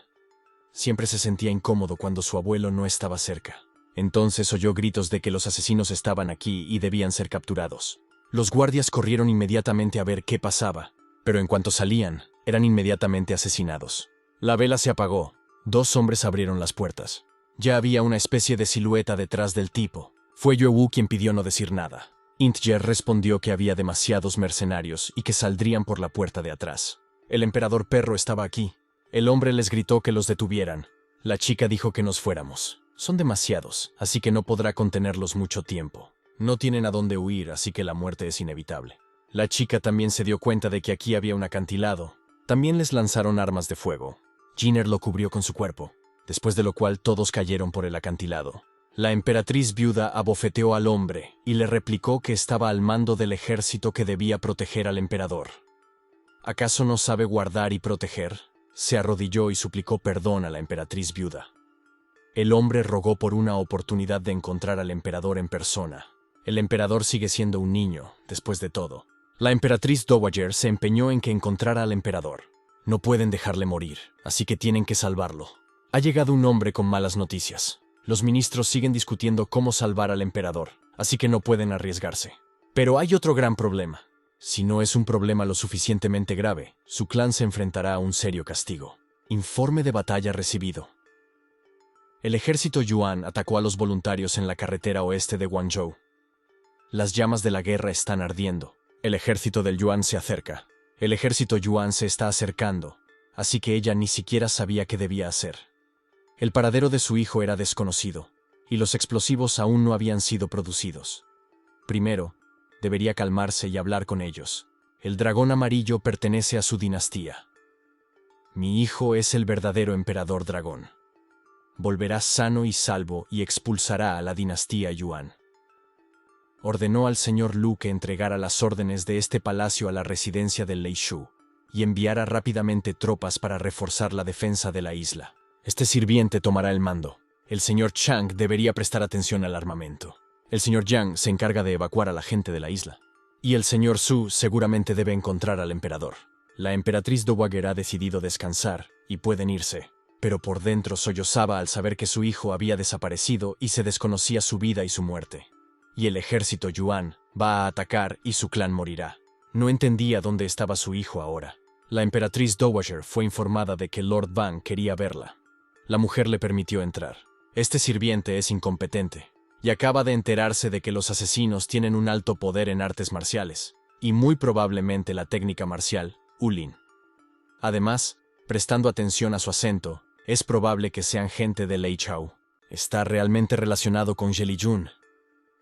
Siempre se sentía incómodo cuando su abuelo no estaba cerca. Entonces oyó gritos de que los asesinos estaban aquí y debían ser capturados. Los guardias corrieron inmediatamente a ver qué pasaba, pero en cuanto salían, eran inmediatamente asesinados. La vela se apagó. 2 hombres abrieron las puertas. Ya había una especie de silueta detrás del tipo. Fue Yue Wu quien pidió no decir nada. Intjer respondió que había demasiados mercenarios y que saldrían por la puerta de atrás. El emperador perro estaba aquí. El hombre les gritó que los detuvieran. La chica dijo que nos fuéramos. Son demasiados, así que no podrá contenerlos mucho tiempo. No tienen a dónde huir, así que la muerte es inevitable. La chica también se dio cuenta de que aquí había un acantilado. También les lanzaron armas de fuego. Jinner lo cubrió con su cuerpo, después de lo cual todos cayeron por el acantilado. La emperatriz viuda abofeteó al hombre y le replicó que estaba al mando del ejército que debía proteger al emperador. ¿Acaso no sabe guardar y proteger? Se arrodilló y suplicó perdón a la emperatriz viuda. El hombre rogó por una oportunidad de encontrar al emperador en persona. El emperador sigue siendo un niño, después de todo. La emperatriz Dowager se empeñó en que encontrara al emperador. No pueden dejarle morir, así que tienen que salvarlo. Ha llegado un hombre con malas noticias. Los ministros siguen discutiendo cómo salvar al emperador, así que no pueden arriesgarse. Pero hay otro gran problema. Si no es un problema lo suficientemente grave, su clan se enfrentará a un serio castigo. Informe de batalla recibido. El ejército Yuan atacó a los voluntarios en la carretera oeste de Guangzhou. Las llamas de la guerra están ardiendo. El ejército del Yuan se acerca. El ejército Yuan se está acercando, así que ella ni siquiera sabía qué debía hacer. El paradero de su hijo era desconocido, y los explosivos aún no habían sido producidos. Primero, debería calmarse y hablar con ellos. El dragón amarillo pertenece a su dinastía. Mi hijo es el verdadero emperador dragón. Volverá sano y salvo y expulsará a la dinastía Yuan. Ordenó al señor Lu que entregara las órdenes de este palacio a la residencia del Lei Shu y enviara rápidamente tropas para reforzar la defensa de la isla. Este sirviente tomará el mando. El señor Chang debería prestar atención al armamento. El señor Yang se encarga de evacuar a la gente de la isla. Y el señor Su seguramente debe encontrar al emperador. La emperatriz Dowager ha decidido descansar y pueden irse, pero por dentro sollozaba al saber que su hijo había desaparecido y se desconocía su vida y su muerte. Y el ejército Yuan va a atacar y su clan morirá. No entendía dónde estaba su hijo ahora. La emperatriz Dowager fue informada de que Lord Ban quería verla. La mujer le permitió entrar. Este sirviente es incompetente y acaba de enterarse de que los asesinos tienen un alto poder en artes marciales y muy probablemente la técnica marcial, Ulin. Además, prestando atención a su acento, es probable que sean gente de Lei Chao. Está realmente relacionado con Zheliyun.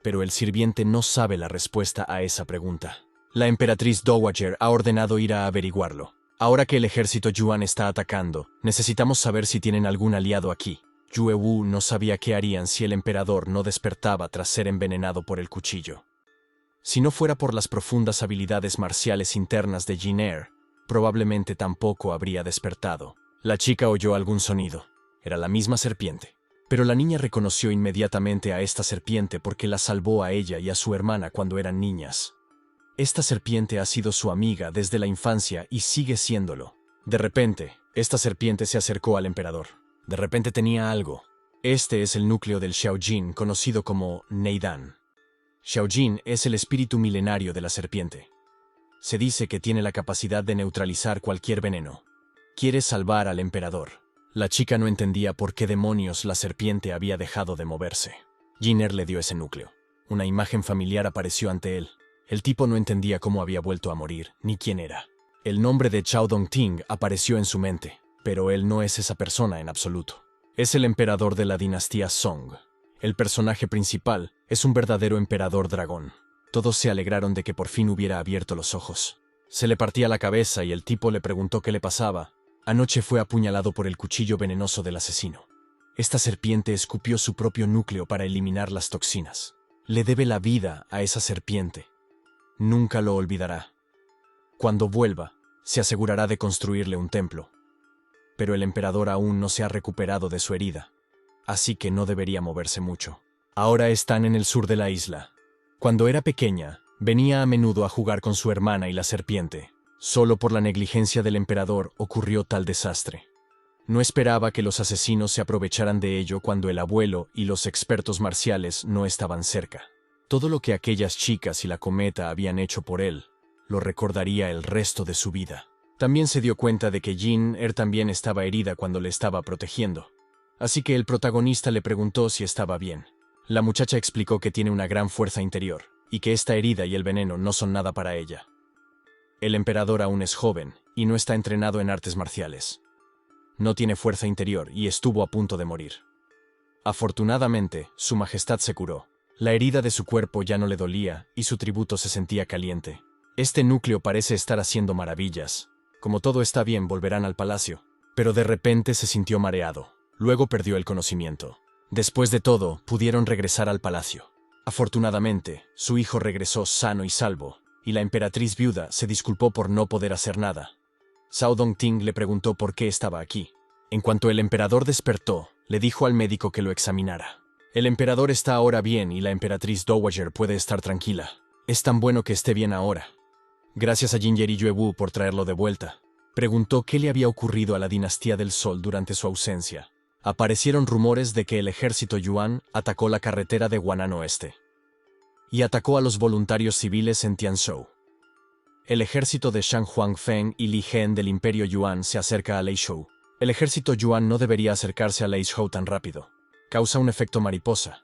Pero el sirviente no sabe la respuesta a esa pregunta. La emperatriz Dowager ha ordenado ir a averiguarlo. Ahora que el ejército Yuan está atacando, necesitamos saber si tienen algún aliado aquí. Yue Wu no sabía qué harían si el emperador no despertaba tras ser envenenado por el cuchillo. Si no fuera por las profundas habilidades marciales internas de Jinner, probablemente tampoco habría despertado. La chica oyó algún sonido. Era la misma serpiente. Pero la niña reconoció inmediatamente a esta serpiente porque la salvó a ella y a su hermana cuando eran niñas. Esta serpiente ha sido su amiga desde la infancia y sigue siéndolo. De repente, esta serpiente se acercó al emperador. De repente tenía algo. Este es el núcleo del Xiaojin, conocido como Neidan. Xiaojin es el espíritu milenario de la serpiente. Se dice que tiene la capacidad de neutralizar cualquier veneno. Quiere salvar al emperador. La chica no entendía por qué demonios la serpiente había dejado de moverse. Jinner le dio ese núcleo. Una imagen familiar apareció ante él. El tipo no entendía cómo había vuelto a morir, ni quién era. El nombre de Xiao Dongting apareció en su mente, pero él no es esa persona en absoluto. Es el emperador de la dinastía Song. El personaje principal es un verdadero emperador dragón. Todos se alegraron de que por fin hubiera abierto los ojos. Se le partía la cabeza y el tipo le preguntó qué le pasaba. Anoche fue apuñalado por el cuchillo venenoso del asesino. Esta serpiente escupió su propio núcleo para eliminar las toxinas. Le debe la vida a esa serpiente. Nunca lo olvidará. Cuando vuelva, se asegurará de construirle un templo. Pero el emperador aún no se ha recuperado de su herida, así que no debería moverse mucho. Ahora están en el sur de la isla. Cuando era pequeña, venía a menudo a jugar con su hermana y la serpiente. Solo por la negligencia del emperador ocurrió tal desastre. No esperaba que los asesinos se aprovecharan de ello cuando el abuelo y los expertos marciales no estaban cerca. Todo lo que aquellas chicas y la cometa habían hecho por él, lo recordaría el resto de su vida. También se dio cuenta de que Jin también estaba herida cuando le estaba protegiendo. Así que el protagonista le preguntó si estaba bien. La muchacha explicó que tiene una gran fuerza interior, y que esta herida y el veneno no son nada para ella. El emperador aún es joven, y no está entrenado en artes marciales. No tiene fuerza interior y estuvo a punto de morir. Afortunadamente, su majestad se curó. La herida de su cuerpo ya no le dolía, y su tributo se sentía caliente. Este núcleo parece estar haciendo maravillas. Como todo está bien, volverán al palacio. Pero de repente se sintió mareado. Luego perdió el conocimiento. Después de todo, pudieron regresar al palacio. Afortunadamente, su hijo regresó sano y salvo, y la emperatriz viuda se disculpó por no poder hacer nada. Zhao Dongting le preguntó por qué estaba aquí. En cuanto el emperador despertó, le dijo al médico que lo examinara. El emperador está ahora bien y la emperatriz Dowager puede estar tranquila. Es tan bueno que esté bien ahora. Gracias a Jinjer y Yuewu por traerlo de vuelta. Preguntó qué le había ocurrido a la dinastía del Sol durante su ausencia. Aparecieron rumores de que el ejército Yuan atacó la carretera de Guanan Oeste y atacó a los voluntarios civiles en Tianzhou. El ejército de Shang Huangfeng y Li Gen del Imperio Yuan se acerca a Leizhou. El ejército Yuan no debería acercarse a Leizhou tan rápido. Causa un efecto mariposa.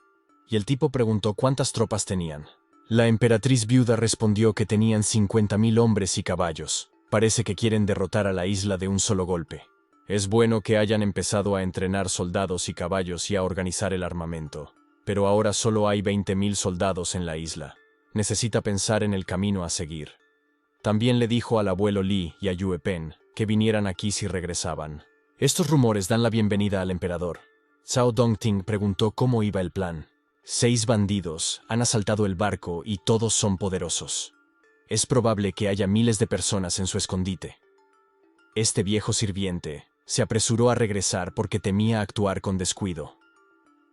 Y el tipo preguntó cuántas tropas tenían. La emperatriz viuda respondió que tenían 50.000 hombres y caballos. Parece que quieren derrotar a la isla de un solo golpe. Es bueno que hayan empezado a entrenar soldados y caballos y a organizar el armamento. Pero ahora solo hay 20.000 soldados en la isla. Necesita pensar en el camino a seguir. También le dijo al abuelo Li y a Yue Pen que vinieran aquí si regresaban. Estos rumores dan la bienvenida al emperador. Zhao Dongting preguntó cómo iba el plan. 6 bandidos han asaltado el barco y todos son poderosos. Es probable que haya miles de personas en su escondite. Este viejo sirviente se apresuró a regresar porque temía actuar con descuido.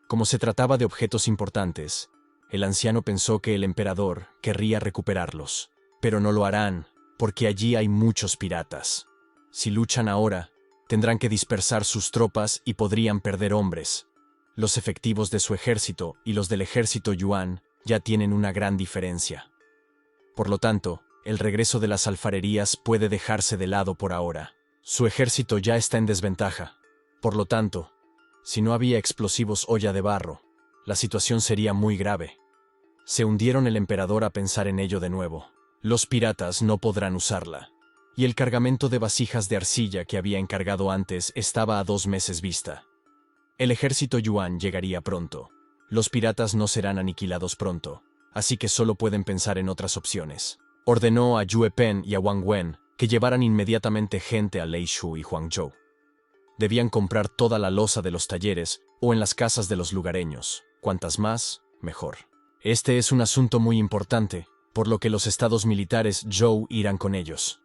Como se trataba de objetos importantes, el anciano pensó que el emperador querría recuperarlos. Pero no lo harán, porque allí hay muchos piratas. Si luchan ahora, tendrán que dispersar sus tropas y podrían perder hombres. Los efectivos de su ejército y los del ejército Yuan ya tienen una gran diferencia. Por lo tanto, el regreso de las alfarerías puede dejarse de lado por ahora. Su ejército ya está en desventaja. Por lo tanto, si no había explosivos olla de barro, la situación sería muy grave. Se hundieron el emperador a pensar en ello de nuevo. Los piratas no podrán usarla. Y el cargamento de vasijas de arcilla que había encargado antes estaba a 2 meses vista. El ejército Yuan llegaría pronto. Los piratas no serán aniquilados pronto, así que solo pueden pensar en otras opciones. Ordenó a Yue Pen y a Wang Wen que llevaran inmediatamente gente a Leizhou y Huangzhou. Debían comprar toda la loza de los talleres o en las casas de los lugareños. Cuantas más, mejor. Este es un asunto muy importante, por lo que los estados militares Zhou irán con ellos.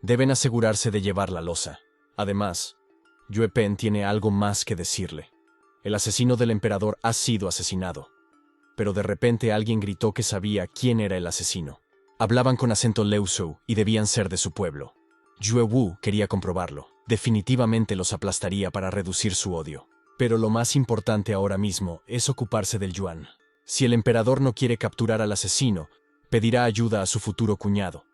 Deben asegurarse de llevar la loza. Además, Yue Pen tiene algo más que decirle. El asesino del emperador ha sido asesinado. Pero de repente alguien gritó que sabía quién era el asesino. Hablaban con acento Leuzhou y debían ser de su pueblo. Yue Wu quería comprobarlo. Definitivamente los aplastaría para reducir su odio. Pero lo más importante ahora mismo es ocuparse del Yuan. Si el emperador no quiere capturar al asesino, pedirá ayuda a su futuro cuñado.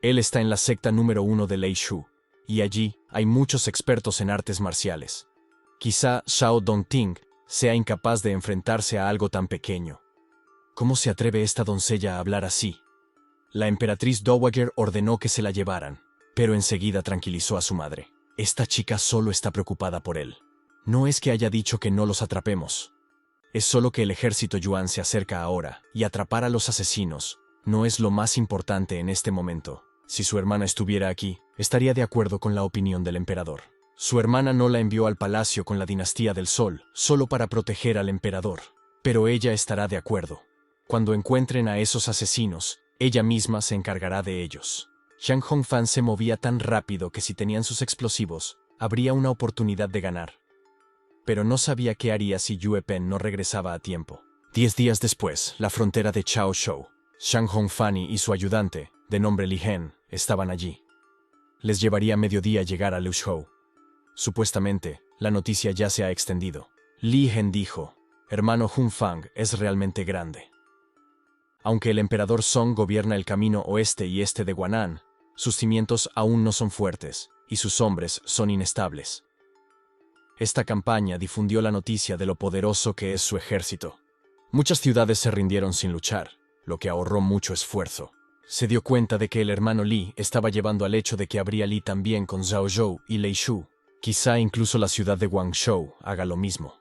Él está en la secta número 1 de Leizhou, y allí hay muchos expertos en artes marciales. Quizá Zhao Dongting sea incapaz de enfrentarse a algo tan pequeño. ¿Cómo se atreve esta doncella a hablar así? La emperatriz Dowager ordenó que se la llevaran, pero enseguida tranquilizó a su madre. Esta chica solo está preocupada por él. No es que haya dicho que no los atrapemos. Es solo que el ejército Yuan se acerca ahora, y atrapar a los asesinos no es lo más importante en este momento. Si su hermana estuviera aquí, estaría de acuerdo con la opinión del emperador. Su hermana no la envió al palacio con la dinastía del Sol, solo para proteger al emperador. Pero ella estará de acuerdo. Cuando encuentren a esos asesinos, ella misma se encargará de ellos. Shang Hongfan se movía tan rápido que si tenían sus explosivos, habría una oportunidad de ganar. Pero no sabía qué haría si Yue Pen no regresaba a tiempo. 10 días después, la frontera de Chaozhou. Shang Hongfan y su ayudante, de nombre Li Hen, estaban allí. Les llevaría mediodía llegar a Liuzhou. Supuestamente, la noticia ya se ha extendido. Li Hen dijo: hermano Hunfang es realmente grande. Aunque el emperador Song gobierna el camino oeste y este de Guanan, sus cimientos aún no son fuertes, y sus hombres son inestables. Esta campaña difundió la noticia de lo poderoso que es su ejército. Muchas ciudades se rindieron sin luchar, lo que ahorró mucho esfuerzo. Se dio cuenta de que el hermano Li estaba llevando al hecho de que habría Li también con Zhao Zhou y Lei Shu. Quizá incluso la ciudad de Guangzhou haga lo mismo.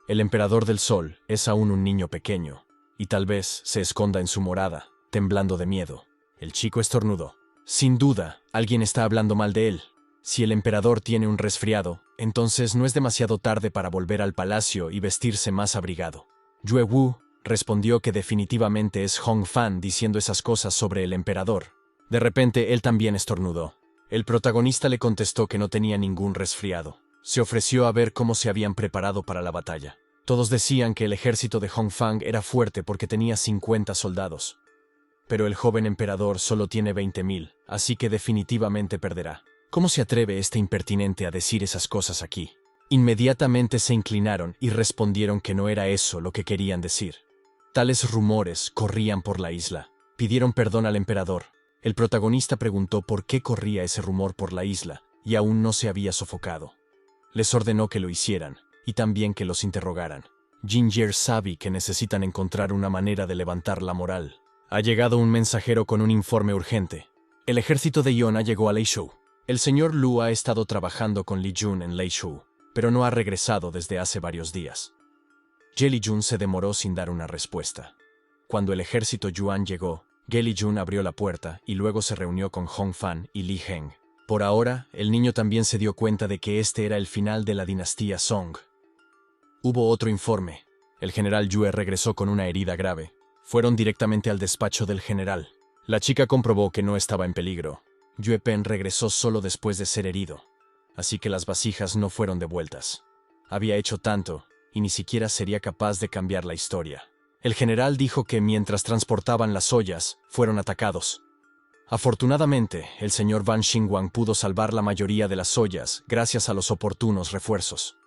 El emperador del sol es aún un niño pequeño, y tal vez se esconda en su morada, temblando de miedo. El chico estornudó. Sin duda, alguien está hablando mal de él. Si el emperador tiene un resfriado, entonces no es demasiado tarde para volver al palacio y vestirse más abrigado. Yue Wu respondió que definitivamente es Hong Fan diciendo esas cosas sobre el emperador. De repente, él también estornudó. El protagonista le contestó que no tenía ningún resfriado. Se ofreció a ver cómo se habían preparado para la batalla. Todos decían que el ejército de Hong Fang era fuerte porque tenía 50 soldados. Pero el joven emperador solo tiene 20.000, así que definitivamente perderá. ¿Cómo se atreve este impertinente a decir esas cosas aquí? Inmediatamente se inclinaron y respondieron que no era eso lo que querían decir. Tales rumores corrían por la isla. Pidieron perdón al emperador. El protagonista preguntó por qué corría ese rumor por la isla, y aún no se había sofocado. Les ordenó que lo hicieran, y también que los interrogaran. Ginger sabe que necesitan encontrar una manera de levantar la moral. Ha llegado un mensajero con un informe urgente. El ejército de Yona llegó a Leishu. El señor Lu ha estado trabajando con Li Jun en Leishu, pero no ha regresado desde hace varios días. Li Jun se demoró sin dar una respuesta. Cuando el ejército Yuan llegó, Li Jun abrió la puerta y luego se reunió con Hong Fan y Li Heng. Por ahora, el niño también se dio cuenta de que este era el final de la dinastía Song. Hubo otro informe. El general Yue regresó con una herida grave. Fueron directamente al despacho del general. La chica comprobó que no estaba en peligro. Yue Pen regresó solo después de ser herido, así que las vasijas no fueron devueltas. Había hecho tanto, y ni siquiera sería capaz de cambiar la historia. El general dijo que mientras transportaban las ollas, fueron atacados. Afortunadamente, el señor Van Xinguang pudo salvar la mayoría de las ollas gracias a los oportunos refuerzos.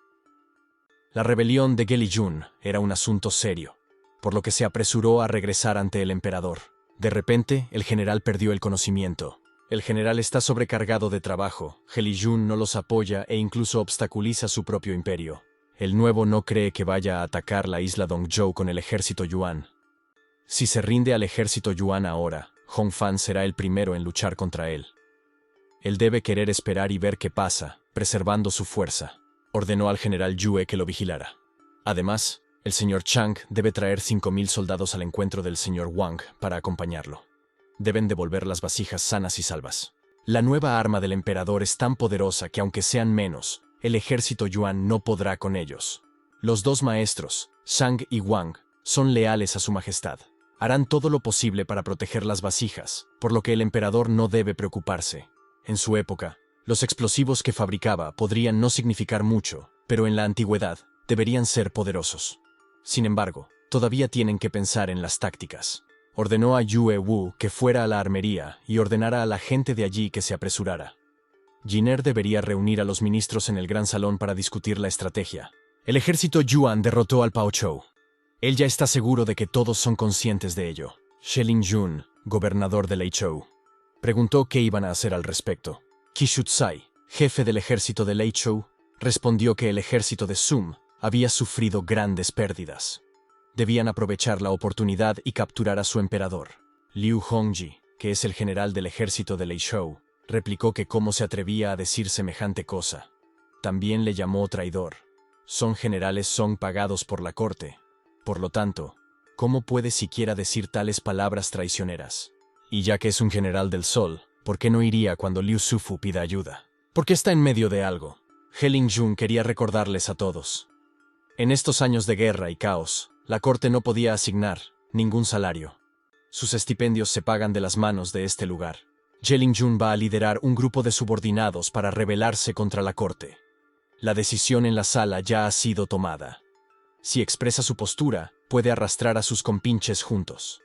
La rebelión de Li Jun era un asunto serio, por lo que se apresuró a regresar ante el emperador. De repente, el general perdió el conocimiento. El general está sobrecargado de trabajo, Li Jun no los apoya e incluso obstaculiza su propio imperio. El nuevo no cree que vaya a atacar la isla Dongzhou con el ejército Yuan. Si se rinde al ejército Yuan ahora, Hong Fan será el primero en luchar contra él. Él debe querer esperar y ver qué pasa, preservando su fuerza. Ordenó al general Yue que lo vigilara. Además, el señor Chang debe traer 5.000 soldados al encuentro del señor Wang para acompañarlo. Deben devolver las vasijas sanas y salvas. La nueva arma del emperador es tan poderosa que aunque sean menos, el ejército Yuan no podrá con ellos. Los dos maestros, Shang y Wang, son leales a su majestad. Harán todo lo posible para proteger las vasijas, por lo que el emperador no debe preocuparse. En su época, los explosivos que fabricaba podrían no significar mucho, pero en la antigüedad deberían ser poderosos. Sin embargo, todavía tienen que pensar en las tácticas. Ordenó a Yue Wu que fuera a la armería y ordenara a la gente de allí que se apresurara. Jiner debería reunir a los ministros en el gran salón para discutir la estrategia. El ejército Yuan derrotó al Pao Chou. Él ya está seguro de que todos son conscientes de ello. Shelin Jun, gobernador de Leizhou, preguntó qué iban a hacer al respecto. Qishu Tsai, jefe del ejército de Leizhou, respondió que el ejército de Sum había sufrido grandes pérdidas. Debían aprovechar la oportunidad y capturar a su emperador. Liu Hongji, que es el general del ejército de Leizhou, replicó que cómo se atrevía a decir semejante cosa. También le llamó traidor. Son generales Song pagados por la corte. Por lo tanto, ¿cómo puede siquiera decir tales palabras traicioneras? Y ya que es un general del Sol, ¿por qué no iría cuando Liu Sufu pida ayuda? Porque está en medio de algo. He Ling-jun quería recordarles a todos. En estos años de guerra y caos, la corte no podía asignar ningún salario. Sus estipendios se pagan de las manos de este lugar. He Ling-jun va a liderar un grupo de subordinados para rebelarse contra la corte. La decisión en la sala ya ha sido tomada. Si expresa su postura, puede arrastrar a sus compinches juntos.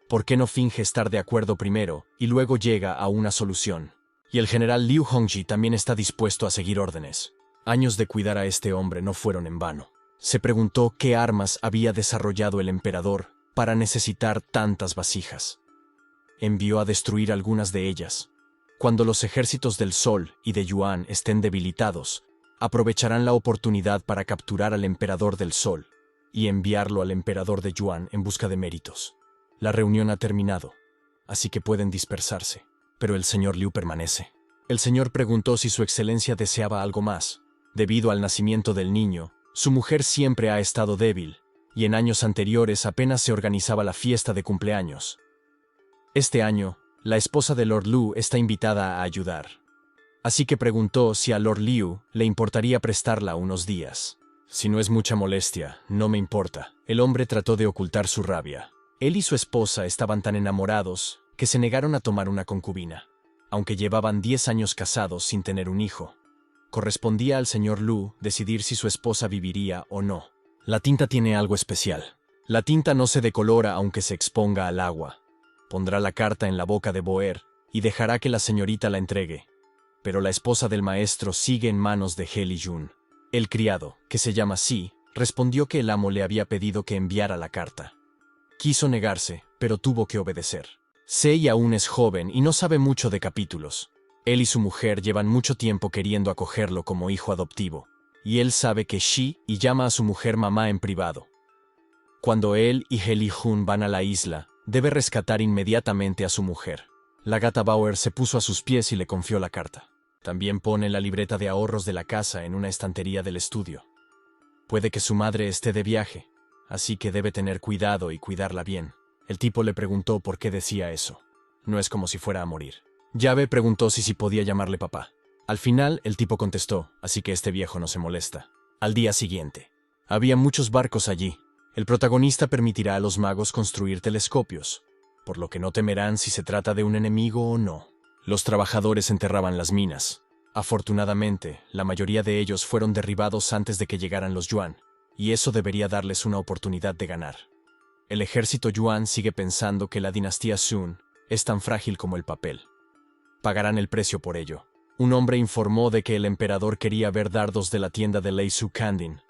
¿Por qué no finge estar de acuerdo primero y luego llega a una solución? Y el general Liu Hongji también está dispuesto a seguir órdenes. Años de cuidar a este hombre no fueron en vano. Se preguntó qué armas había desarrollado el emperador para necesitar tantas vasijas. Envió a destruir algunas de ellas. Cuando los ejércitos del Sol y de Yuan estén debilitados, aprovecharán la oportunidad para capturar al emperador del Sol y enviarlo al emperador de Yuan en busca de méritos. La reunión ha terminado, así que pueden dispersarse, pero el señor Liu permanece. El señor preguntó si su excelencia deseaba algo más. Debido al nacimiento del niño, su mujer siempre ha estado débil, y en años anteriores apenas se organizaba la fiesta de cumpleaños. Este año, la esposa de Lord Liu está invitada a ayudar. Así que preguntó si a Lord Liu le importaría prestarla unos días. Si no es mucha molestia, no me importa. El hombre trató de ocultar su rabia. Él y su esposa estaban tan enamorados que se negaron a tomar una concubina, aunque llevaban 10 años casados sin tener un hijo. Correspondía al señor Liu decidir si su esposa viviría o no. La tinta tiene algo especial. La tinta no se decolora aunque se exponga al agua. Pondrá la carta en la boca de Boer y dejará que la señorita la entregue. Pero la esposa del maestro sigue en manos de He Ling-jun. El criado, que se llama Si, respondió que el amo le había pedido que enviara la carta. Quiso negarse, pero tuvo que obedecer. Sei aún es joven y no sabe mucho de capítulos. Él y su mujer llevan mucho tiempo queriendo acogerlo como hijo adoptivo, y él sabe que Shi y llama a su mujer mamá en privado. Cuando él y He Ling-jun van a la isla, debe rescatar inmediatamente a su mujer. La gata Bauer se puso a sus pies y le confió la carta. También pone la libreta de ahorros de la casa en una estantería del estudio. Puede que su madre esté de viaje, así que debe tener cuidado y cuidarla bien. El tipo le preguntó por qué decía eso. No es como si fuera a morir. Yabe preguntó si podía llamarle papá. Al final, el tipo contestó, así que este viejo no se molesta. Al día siguiente, había muchos barcos allí. El protagonista permitirá a los magos construir telescopios, por lo que no temerán si se trata de un enemigo o no. Los trabajadores enterraban las minas. Afortunadamente, la mayoría de ellos fueron derribados antes de que llegaran los Yuan, y eso debería darles una oportunidad de ganar. El ejército Yuan sigue pensando que la dinastía Sun es tan frágil como el papel. Pagarán el precio por ello. Un hombre informó de que el emperador quería ver dardos de la tienda de Lei Su Kandin.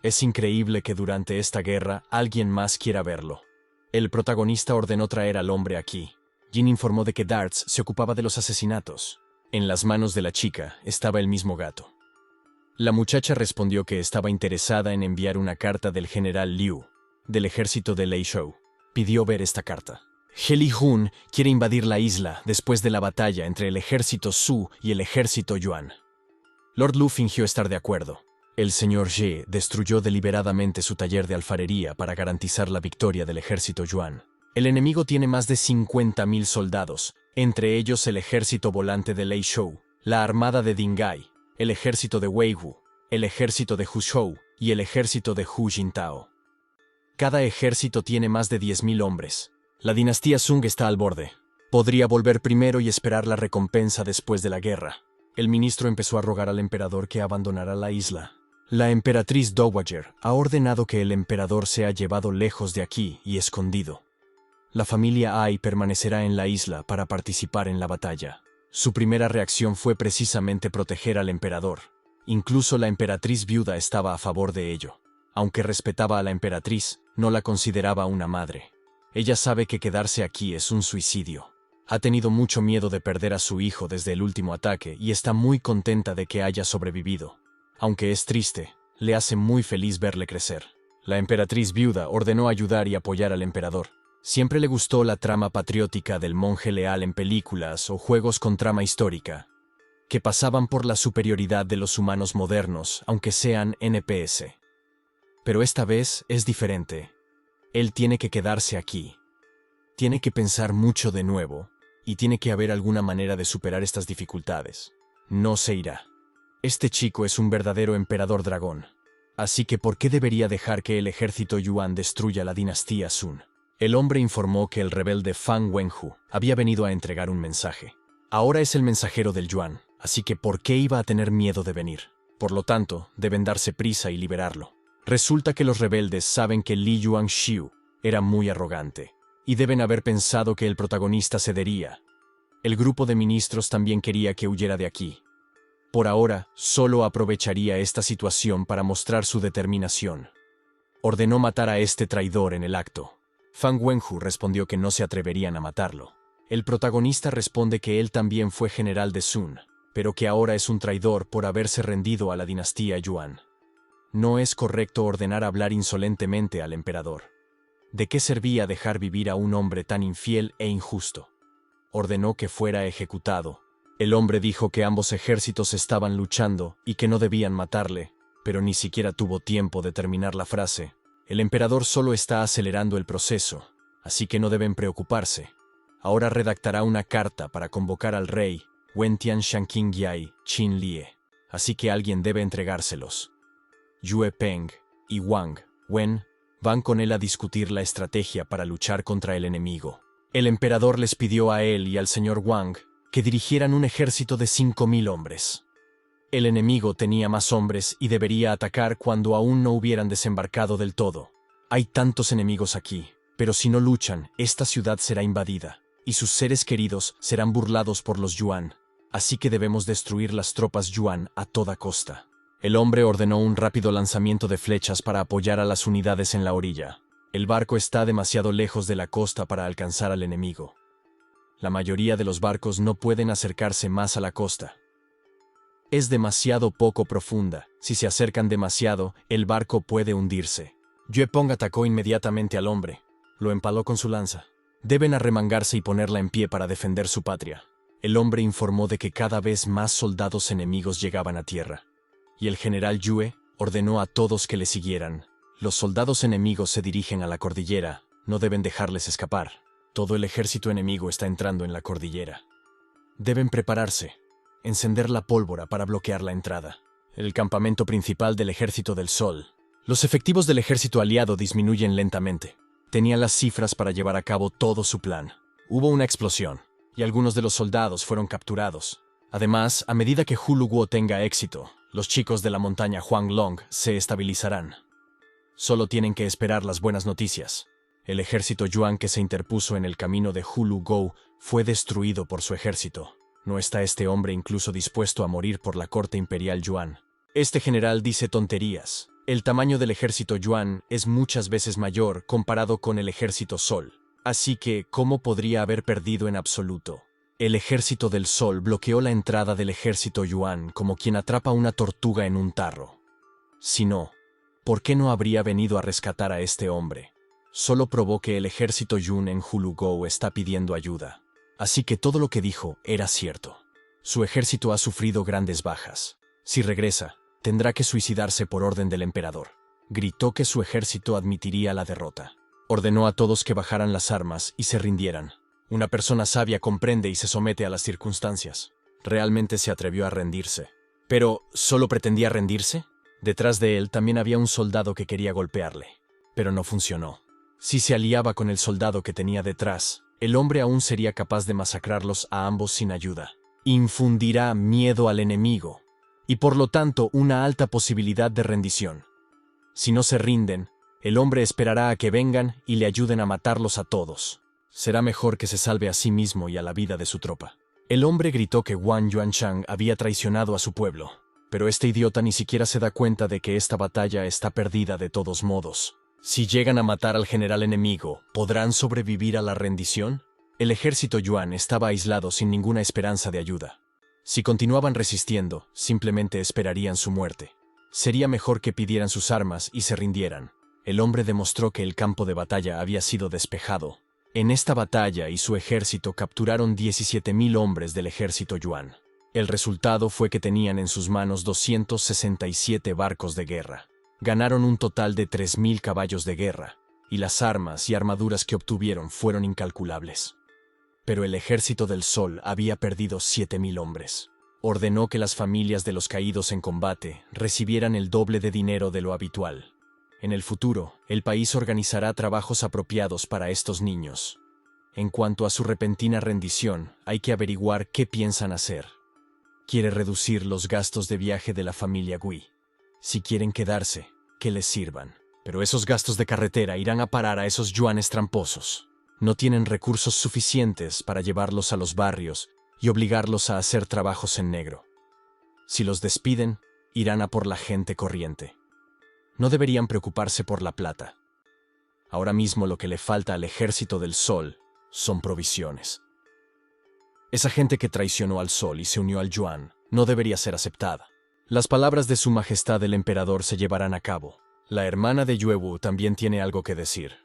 Es increíble que durante esta guerra alguien más quiera verlo. El protagonista ordenó traer al hombre aquí. Jin informó de que Darts se ocupaba de los asesinatos. En las manos de la chica estaba el mismo gato. La muchacha respondió que estaba interesada en enviar una carta del general Liu, del ejército de Lei Shou. Pidió ver esta carta. He Ling-jun quiere invadir la isla después de la batalla entre el ejército Su y el ejército Yuan. Lord Liu fingió estar de acuerdo. El señor Ye destruyó deliberadamente su taller de alfarería para garantizar la victoria del ejército Yuan. El enemigo tiene más de 50.000 soldados, entre ellos el ejército volante de Lei Shou, la armada de Dingai, el ejército de Weiwu, el ejército de Hushou y el ejército de Hu Jintao. Cada ejército tiene más de 10.000 hombres. La dinastía Sung está al borde. Podría volver primero y esperar la recompensa después de la guerra. El ministro empezó a rogar al emperador que abandonara la isla. La emperatriz Dowager ha ordenado que el emperador sea llevado lejos de aquí y escondido. La familia Ai permanecerá en la isla para participar en la batalla. Su primera reacción fue precisamente proteger al emperador. Incluso la emperatriz viuda estaba a favor de ello. Aunque respetaba a la emperatriz, no la consideraba una madre. Ella sabe que quedarse aquí es un suicidio. Ha tenido mucho miedo de perder a su hijo desde el último ataque y está muy contenta de que haya sobrevivido. Aunque es triste, le hace muy feliz verle crecer. La emperatriz viuda ordenó ayudar y apoyar al emperador. Siempre le gustó la trama patriótica del monje leal en películas o juegos con trama histórica, que pasaban por la superioridad de los humanos modernos, aunque sean NPS. Pero esta vez es diferente. Él tiene que quedarse aquí. Tiene que pensar mucho de nuevo, y tiene que haber alguna manera de superar estas dificultades. No se irá. Este chico es un verdadero emperador dragón. Así que ¿por qué debería dejar que el ejército Yuan destruya la dinastía Sun? El hombre informó que el rebelde Fang Wenhu había venido a entregar un mensaje. Ahora es el mensajero del Yuan, así que ¿por qué iba a tener miedo de venir? Por lo tanto, deben darse prisa y liberarlo. Resulta que los rebeldes saben que Li Yuanxiu era muy arrogante, y deben haber pensado que el protagonista cedería. El grupo de ministros también quería que huyera de aquí. Por ahora, solo aprovecharía esta situación para mostrar su determinación. Ordenó matar a este traidor en el acto. Fang Wenhu respondió que no se atreverían a matarlo. El protagonista responde que él también fue general de Sun, pero que ahora es un traidor por haberse rendido a la dinastía Yuan. No es correcto ordenar hablar insolentemente al emperador. ¿De qué servía dejar vivir a un hombre tan infiel e injusto? Ordenó que fuera ejecutado. El hombre dijo que ambos ejércitos estaban luchando y que no debían matarle, pero ni siquiera tuvo tiempo de terminar la frase. El emperador solo está acelerando el proceso, así que no deben preocuparse. Ahora redactará una carta para convocar al rey Wentian Shanqing Yai Qin Lie, así que alguien debe entregárselos. Yue Peng y Wang Wen van con él a discutir la estrategia para luchar contra el enemigo. El emperador les pidió a él y al señor Wang que dirigieran un ejército de 5,000 hombres. El enemigo tenía más hombres y debería atacar cuando aún no hubieran desembarcado del todo. Hay tantos enemigos aquí, pero si no luchan, esta ciudad será invadida, y sus seres queridos serán burlados por los Yuan, así que debemos destruir las tropas Yuan a toda costa. El hombre ordenó un rápido lanzamiento de flechas para apoyar a las unidades en la orilla. El barco está demasiado lejos de la costa para alcanzar al enemigo. La mayoría de los barcos no pueden acercarse más a la costa. Es demasiado poco profunda. Si se acercan demasiado, el barco puede hundirse. Yue Peng atacó inmediatamente al hombre. Lo empaló con su lanza. Deben arremangarse y ponerla en pie para defender su patria. El hombre informó de que cada vez más soldados enemigos llegaban a tierra. Y el general Yue ordenó a todos que le siguieran. Los soldados enemigos se dirigen a la cordillera. No deben dejarles escapar. Todo el ejército enemigo está entrando en la cordillera. Deben prepararse. Encender la pólvora para bloquear la entrada. El campamento principal del Ejército del Sol. Los efectivos del ejército aliado disminuyen lentamente. Tenían las cifras para llevar a cabo todo su plan. Hubo una explosión, y algunos de los soldados fueron capturados. Además, a medida que Hulu Guo tenga éxito, los chicos de la montaña Huanglong se estabilizarán. Solo tienen que esperar las buenas noticias. El ejército Yuan que se interpuso en el camino de Hulu Guo fue destruido por su ejército. ¿No está este hombre incluso dispuesto a morir por la corte imperial Yuan? Este general dice tonterías. El tamaño del ejército Yuan es muchas veces mayor comparado con el ejército Sol. Así que, ¿cómo podría haber perdido en absoluto? El ejército del Sol bloqueó la entrada del ejército Yuan como quien atrapa una tortuga en un tarro. Si no, ¿por qué no habría venido a rescatar a este hombre? Solo probó que el ejército Yun en Hulu Guo está pidiendo ayuda. Así que todo lo que dijo era cierto. Su ejército ha sufrido grandes bajas. Si regresa, tendrá que suicidarse por orden del emperador. Gritó que su ejército admitiría la derrota. Ordenó a todos que bajaran las armas y se rindieran. Una persona sabia comprende y se somete a las circunstancias. Realmente se atrevió a rendirse. Pero, ¿solo pretendía rendirse? Detrás de él también había un soldado que quería golpearle. Pero no funcionó. Si se aliaba con el soldado que tenía detrás, el hombre aún sería capaz de masacrarlos a ambos sin ayuda. Infundirá miedo al enemigo, y por lo tanto una alta posibilidad de rendición. Si no se rinden, el hombre esperará a que vengan y le ayuden a matarlos a todos. Será mejor que se salve a sí mismo y a la vida de su tropa. El hombre gritó que Wang Yuanchang había traicionado a su pueblo, pero este idiota ni siquiera se da cuenta de que esta batalla está perdida de todos modos. Si llegan a matar al general enemigo, ¿podrán sobrevivir a la rendición? El ejército Yuan estaba aislado sin ninguna esperanza de ayuda. Si continuaban resistiendo, simplemente esperarían su muerte. Sería mejor que pidieran sus armas y se rindieran. El hombre demostró que el campo de batalla había sido despejado. En esta batalla y su ejército capturaron 17,000 hombres del ejército Yuan. El resultado fue que tenían en sus manos 267 barcos de guerra. Ganaron un total de 3,000 caballos de guerra y las armas y armaduras que obtuvieron fueron incalculables. Pero el ejército del Sol había perdido 7.000 hombres. Ordenó que las familias de los caídos en combate recibieran el doble de dinero de lo habitual. En el futuro, el país organizará trabajos apropiados para estos niños. En cuanto a su repentina rendición, hay que averiguar qué piensan hacer. Quiere reducir los gastos de viaje de la familia Gui. Si quieren quedarse, que les sirvan. Pero esos gastos de carretera irán a parar a esos yuanes tramposos. No tienen recursos suficientes para llevarlos a los barrios y obligarlos a hacer trabajos en negro. Si los despiden, irán a por la gente corriente. No deberían preocuparse por la plata. Ahora mismo lo que le falta al ejército del Sol son provisiones. Esa gente que traicionó al Sol y se unió al Yuan no debería ser aceptada. Las palabras de Su Majestad el Emperador se llevarán a cabo. La hermana de Yuewu también tiene algo que decir.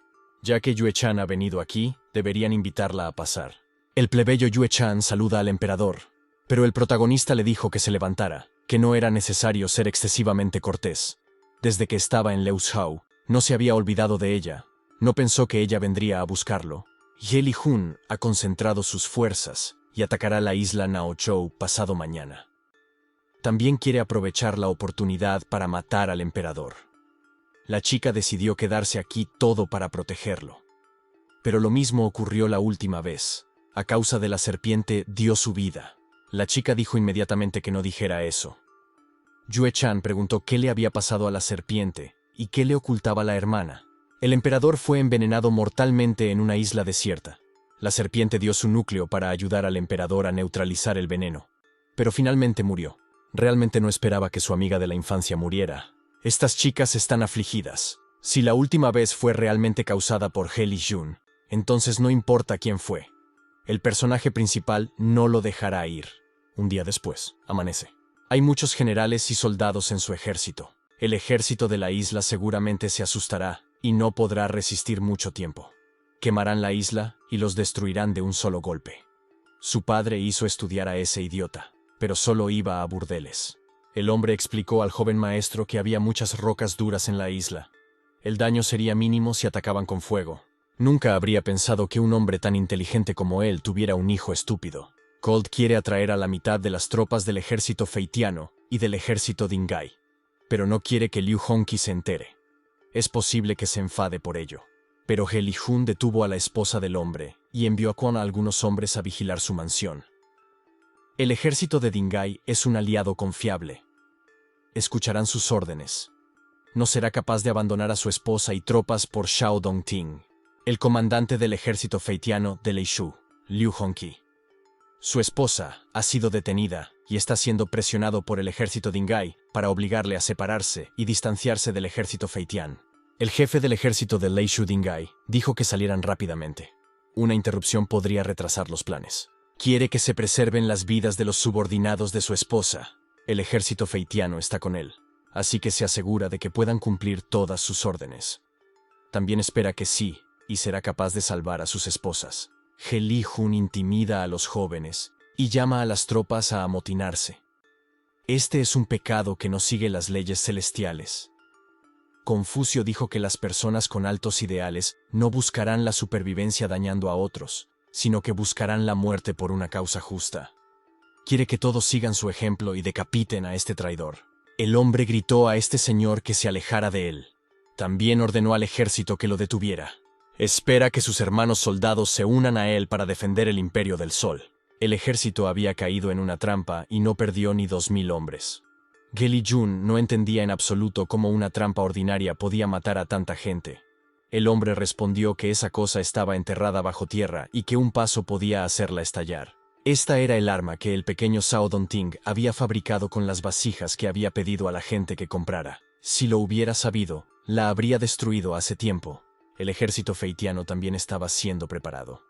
Ya que Yue Chan ha venido aquí, deberían invitarla a pasar. El plebeyo Yue Chan saluda al emperador, pero el protagonista le dijo que se levantara, que no era necesario ser excesivamente cortés. Desde que estaba en Liuzhou, no se había olvidado de ella. No pensó que ella vendría a buscarlo. Ye Li-hun ha concentrado sus fuerzas y atacará la isla Naochou pasado mañana. También quiere aprovechar la oportunidad para matar al emperador. La chica decidió quedarse aquí todo para protegerlo. Pero lo mismo ocurrió la última vez. A causa de la serpiente dio su vida. La chica dijo inmediatamente que no dijera eso. Yue Chan preguntó qué le había pasado a la serpiente y qué le ocultaba la hermana. El emperador fue envenenado mortalmente en una isla desierta. La serpiente dio su núcleo para ayudar al emperador a neutralizar el veneno. Pero finalmente murió. Realmente no esperaba que su amiga de la infancia muriera. Estas chicas están afligidas. Si la última vez fue realmente causada por He Li-jun, entonces no importa quién fue. El personaje principal no lo dejará ir. Un día después, amanece. Hay muchos generales y soldados en su ejército. El ejército de la isla seguramente se asustará y no podrá resistir mucho tiempo. Quemarán la isla y los destruirán de un solo golpe. Su padre hizo estudiar a ese idiota, pero solo iba a burdeles. El hombre explicó al joven maestro que había muchas rocas duras en la isla. El daño sería mínimo si atacaban con fuego. Nunca habría pensado que un hombre tan inteligente como él tuviera un hijo estúpido. Colt quiere atraer a la mitad de las tropas del ejército feitiano y del ejército Dingai, pero no quiere que Liu Hongqi se entere. Es posible que se enfade por ello. Pero He Li-jun detuvo a la esposa del hombre y envió a algunos hombres a vigilar su mansión. El ejército de Dingai es un aliado confiable. Escucharán sus órdenes. No será capaz de abandonar a su esposa y tropas por Shao Dongting, el comandante del ejército feitiano de Leishu, Liu Hongqi. Su esposa ha sido detenida y está siendo presionado por el ejército Dingai para obligarle a separarse y distanciarse del ejército feitian. El jefe del ejército de Leishu Dingai dijo que salieran rápidamente. Una interrupción podría retrasar los planes. Quiere que se preserven las vidas de los subordinados de su esposa. El ejército feitiano está con él, así que se asegura de que puedan cumplir todas sus órdenes. También espera que sí, y será capaz de salvar a sus esposas. He Li-jun intimida a los jóvenes y llama a las tropas a amotinarse. Este es un pecado que no sigue las leyes celestiales. Confucio dijo que las personas con altos ideales no buscarán la supervivencia dañando a otros, sino que buscarán la muerte por una causa justa. Quiere que todos sigan su ejemplo y decapiten a este traidor. El hombre gritó a este señor que se alejara de él. También ordenó al ejército que lo detuviera. Espera que sus hermanos soldados se unan a él para defender el Imperio del Sol. El ejército había caído en una trampa y no perdió ni 2.000 hombres. Ge Li-jun no entendía en absoluto cómo una trampa ordinaria podía matar a tanta gente. El hombre respondió que esa cosa estaba enterrada bajo tierra y que un paso podía hacerla estallar. Esta era el arma que el pequeño Shao Dongting había fabricado con las vasijas que había pedido a la gente que comprara. Si lo hubiera sabido, la habría destruido hace tiempo. El ejército feitiano también estaba siendo preparado.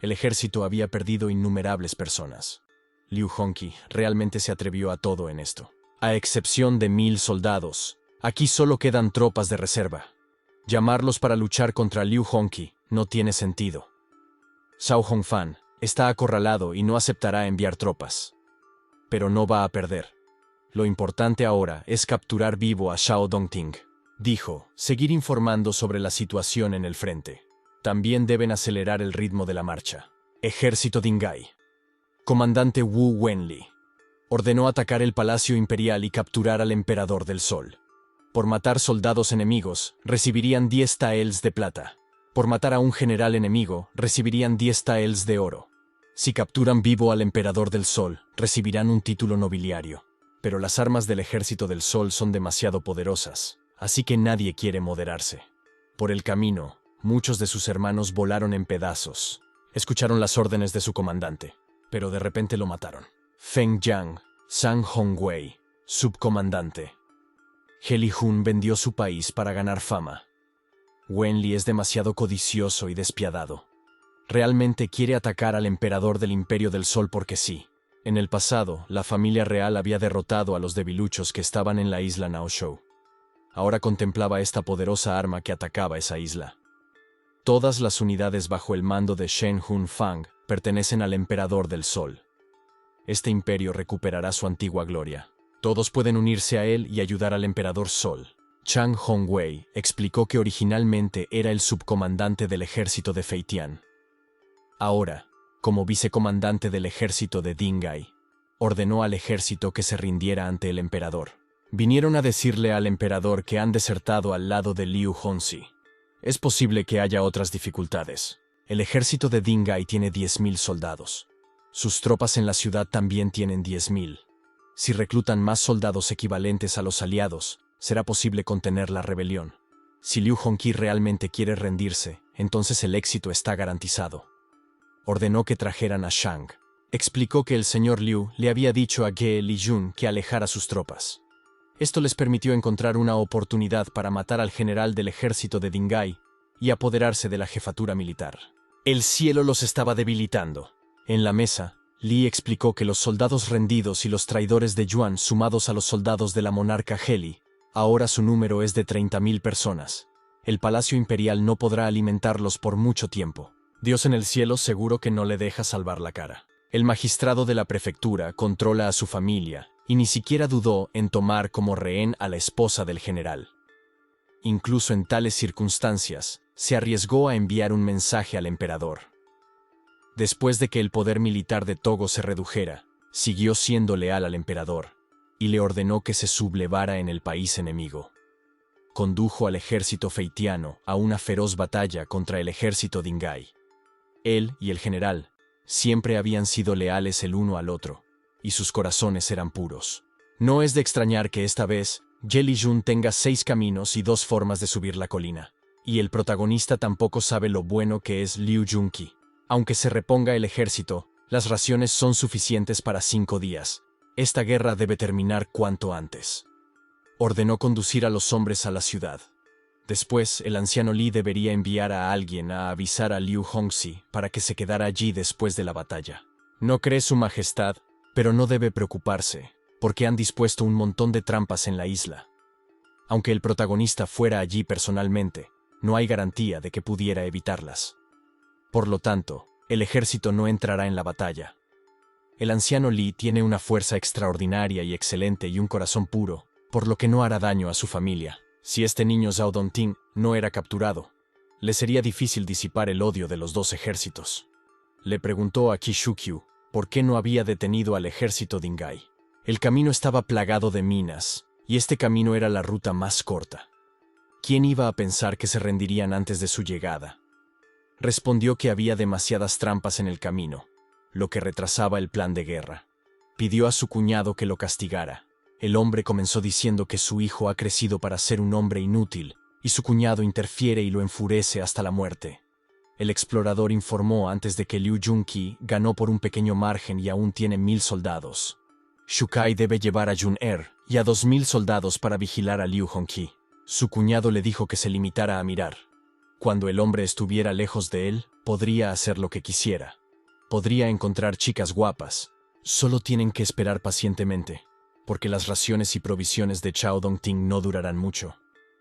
El ejército había perdido innumerables personas. Liu Hongqi realmente se atrevió a todo en esto. A excepción de 1.000 soldados, aquí solo quedan tropas de reserva. Llamarlos para luchar contra Liu Hongqi no tiene sentido. Shao Hongfan está acorralado y no aceptará enviar tropas. Pero no va a perder. Lo importante ahora es capturar vivo a Shao Dongting. Dijo, seguir informando sobre la situación en el frente. También deben acelerar el ritmo de la marcha. Ejército Dingai. Comandante Wu Wenli ordenó atacar el Palacio Imperial y capturar al Emperador del Sol. Por matar soldados enemigos, recibirían 10 taels de plata. Por matar a un general enemigo, recibirían 10 taels de oro. Si capturan vivo al Emperador del Sol, recibirán un título nobiliario. Pero las armas del Ejército del Sol son demasiado poderosas, así que nadie quiere moderarse. Por el camino, muchos de sus hermanos volaron en pedazos. Escucharon las órdenes de su comandante, pero de repente lo mataron. Feng Yang, Zhang Hongwei, subcomandante. He Lijun vendió su país para ganar fama. Wenli es demasiado codicioso y despiadado. Realmente quiere atacar al emperador del Imperio del Sol porque sí. En el pasado, la familia real había derrotado a los debiluchos que estaban en la isla Naoshou. Ahora contemplaba esta poderosa arma que atacaba esa isla. Todas las unidades bajo el mando de Shen Hunfang pertenecen al Emperador del Sol. Este imperio recuperará su antigua gloria. Todos pueden unirse a él y ayudar al Emperador Sol. Zhang Hongwei explicó que originalmente era el subcomandante del ejército de Feitian. Ahora, como vicecomandante del ejército de Dingai, ordenó al ejército que se rindiera ante el emperador. Vinieron a decirle al emperador que han desertado al lado de Liu Hongxi. Es posible que haya otras dificultades. El ejército de Dingai tiene 10.000 soldados. Sus tropas en la ciudad también tienen 10.000. Si reclutan más soldados equivalentes a los aliados, será posible contener la rebelión. Si Liu Hongqi realmente quiere rendirse, entonces el éxito está garantizado. Ordenó que trajeran a Shang. Explicó que el señor Liu le había dicho a Ge Lijun que alejara sus tropas. Esto les permitió encontrar una oportunidad para matar al general del ejército de Dingai y apoderarse de la jefatura militar. El cielo los estaba debilitando. En la mesa, Li explicó que los soldados rendidos y los traidores de Yuan sumados a los soldados de la monarca Heli, ahora su número es de 30.000 personas. El Palacio Imperial no podrá alimentarlos por mucho tiempo. Dios en el cielo seguro que no le deja salvar la cara. El magistrado de la prefectura controla a su familia y ni siquiera dudó en tomar como rehén a la esposa del general. Incluso en tales circunstancias, se arriesgó a enviar un mensaje al emperador. Después de que el poder militar de Togo se redujera, siguió siendo leal al emperador y le ordenó que se sublevara en el país enemigo. Condujo al ejército feitiano a una feroz batalla contra el ejército Dingai. Él y el general siempre habían sido leales el uno al otro, y sus corazones eran puros. No es de extrañar que esta vez Ge Lijun tenga 6 caminos y 2 formas de subir la colina, y el protagonista tampoco sabe lo bueno que es Liu Junqi. Aunque se reponga el ejército, las raciones son suficientes para 5 días. Esta guerra debe terminar cuanto antes. Ordenó conducir a los hombres a la ciudad. Después, el anciano Li debería enviar a alguien a avisar a Liu Hongxi para que se quedara allí después de la batalla. No cree su majestad, pero no debe preocuparse, porque han dispuesto un montón de trampas en la isla. Aunque el protagonista fuera allí personalmente, no hay garantía de que pudiera evitarlas. Por lo tanto, el ejército no entrará en la batalla. El anciano Li tiene una fuerza extraordinaria y excelente y un corazón puro, por lo que no hará daño a su familia. Si este niño Zhao Dongting no era capturado, le sería difícil disipar el odio de los 2 ejércitos. Le preguntó a Qi Shukyu por qué no había detenido al ejército Dingai. El camino estaba plagado de minas, y este camino era la ruta más corta. ¿Quién iba a pensar que se rendirían antes de su llegada? Respondió que había demasiadas trampas en el camino, lo que retrasaba el plan de guerra. Pidió a su cuñado que lo castigara. El hombre comenzó diciendo que su hijo ha crecido para ser un hombre inútil, y su cuñado interfiere y lo enfurece hasta la muerte. El explorador informó antes de que Liu Junqi ganó por un pequeño margen y aún tiene 1.000 soldados. Shukai debe llevar a Jun-Er y a 2.000 soldados para vigilar a Liu Hongqi. Su cuñado le dijo que se limitara a mirar. Cuando el hombre estuviera lejos de él, podría hacer lo que quisiera. Podría encontrar chicas guapas. Solo tienen que esperar pacientemente, porque las raciones y provisiones de Zhao Dongting no durarán mucho.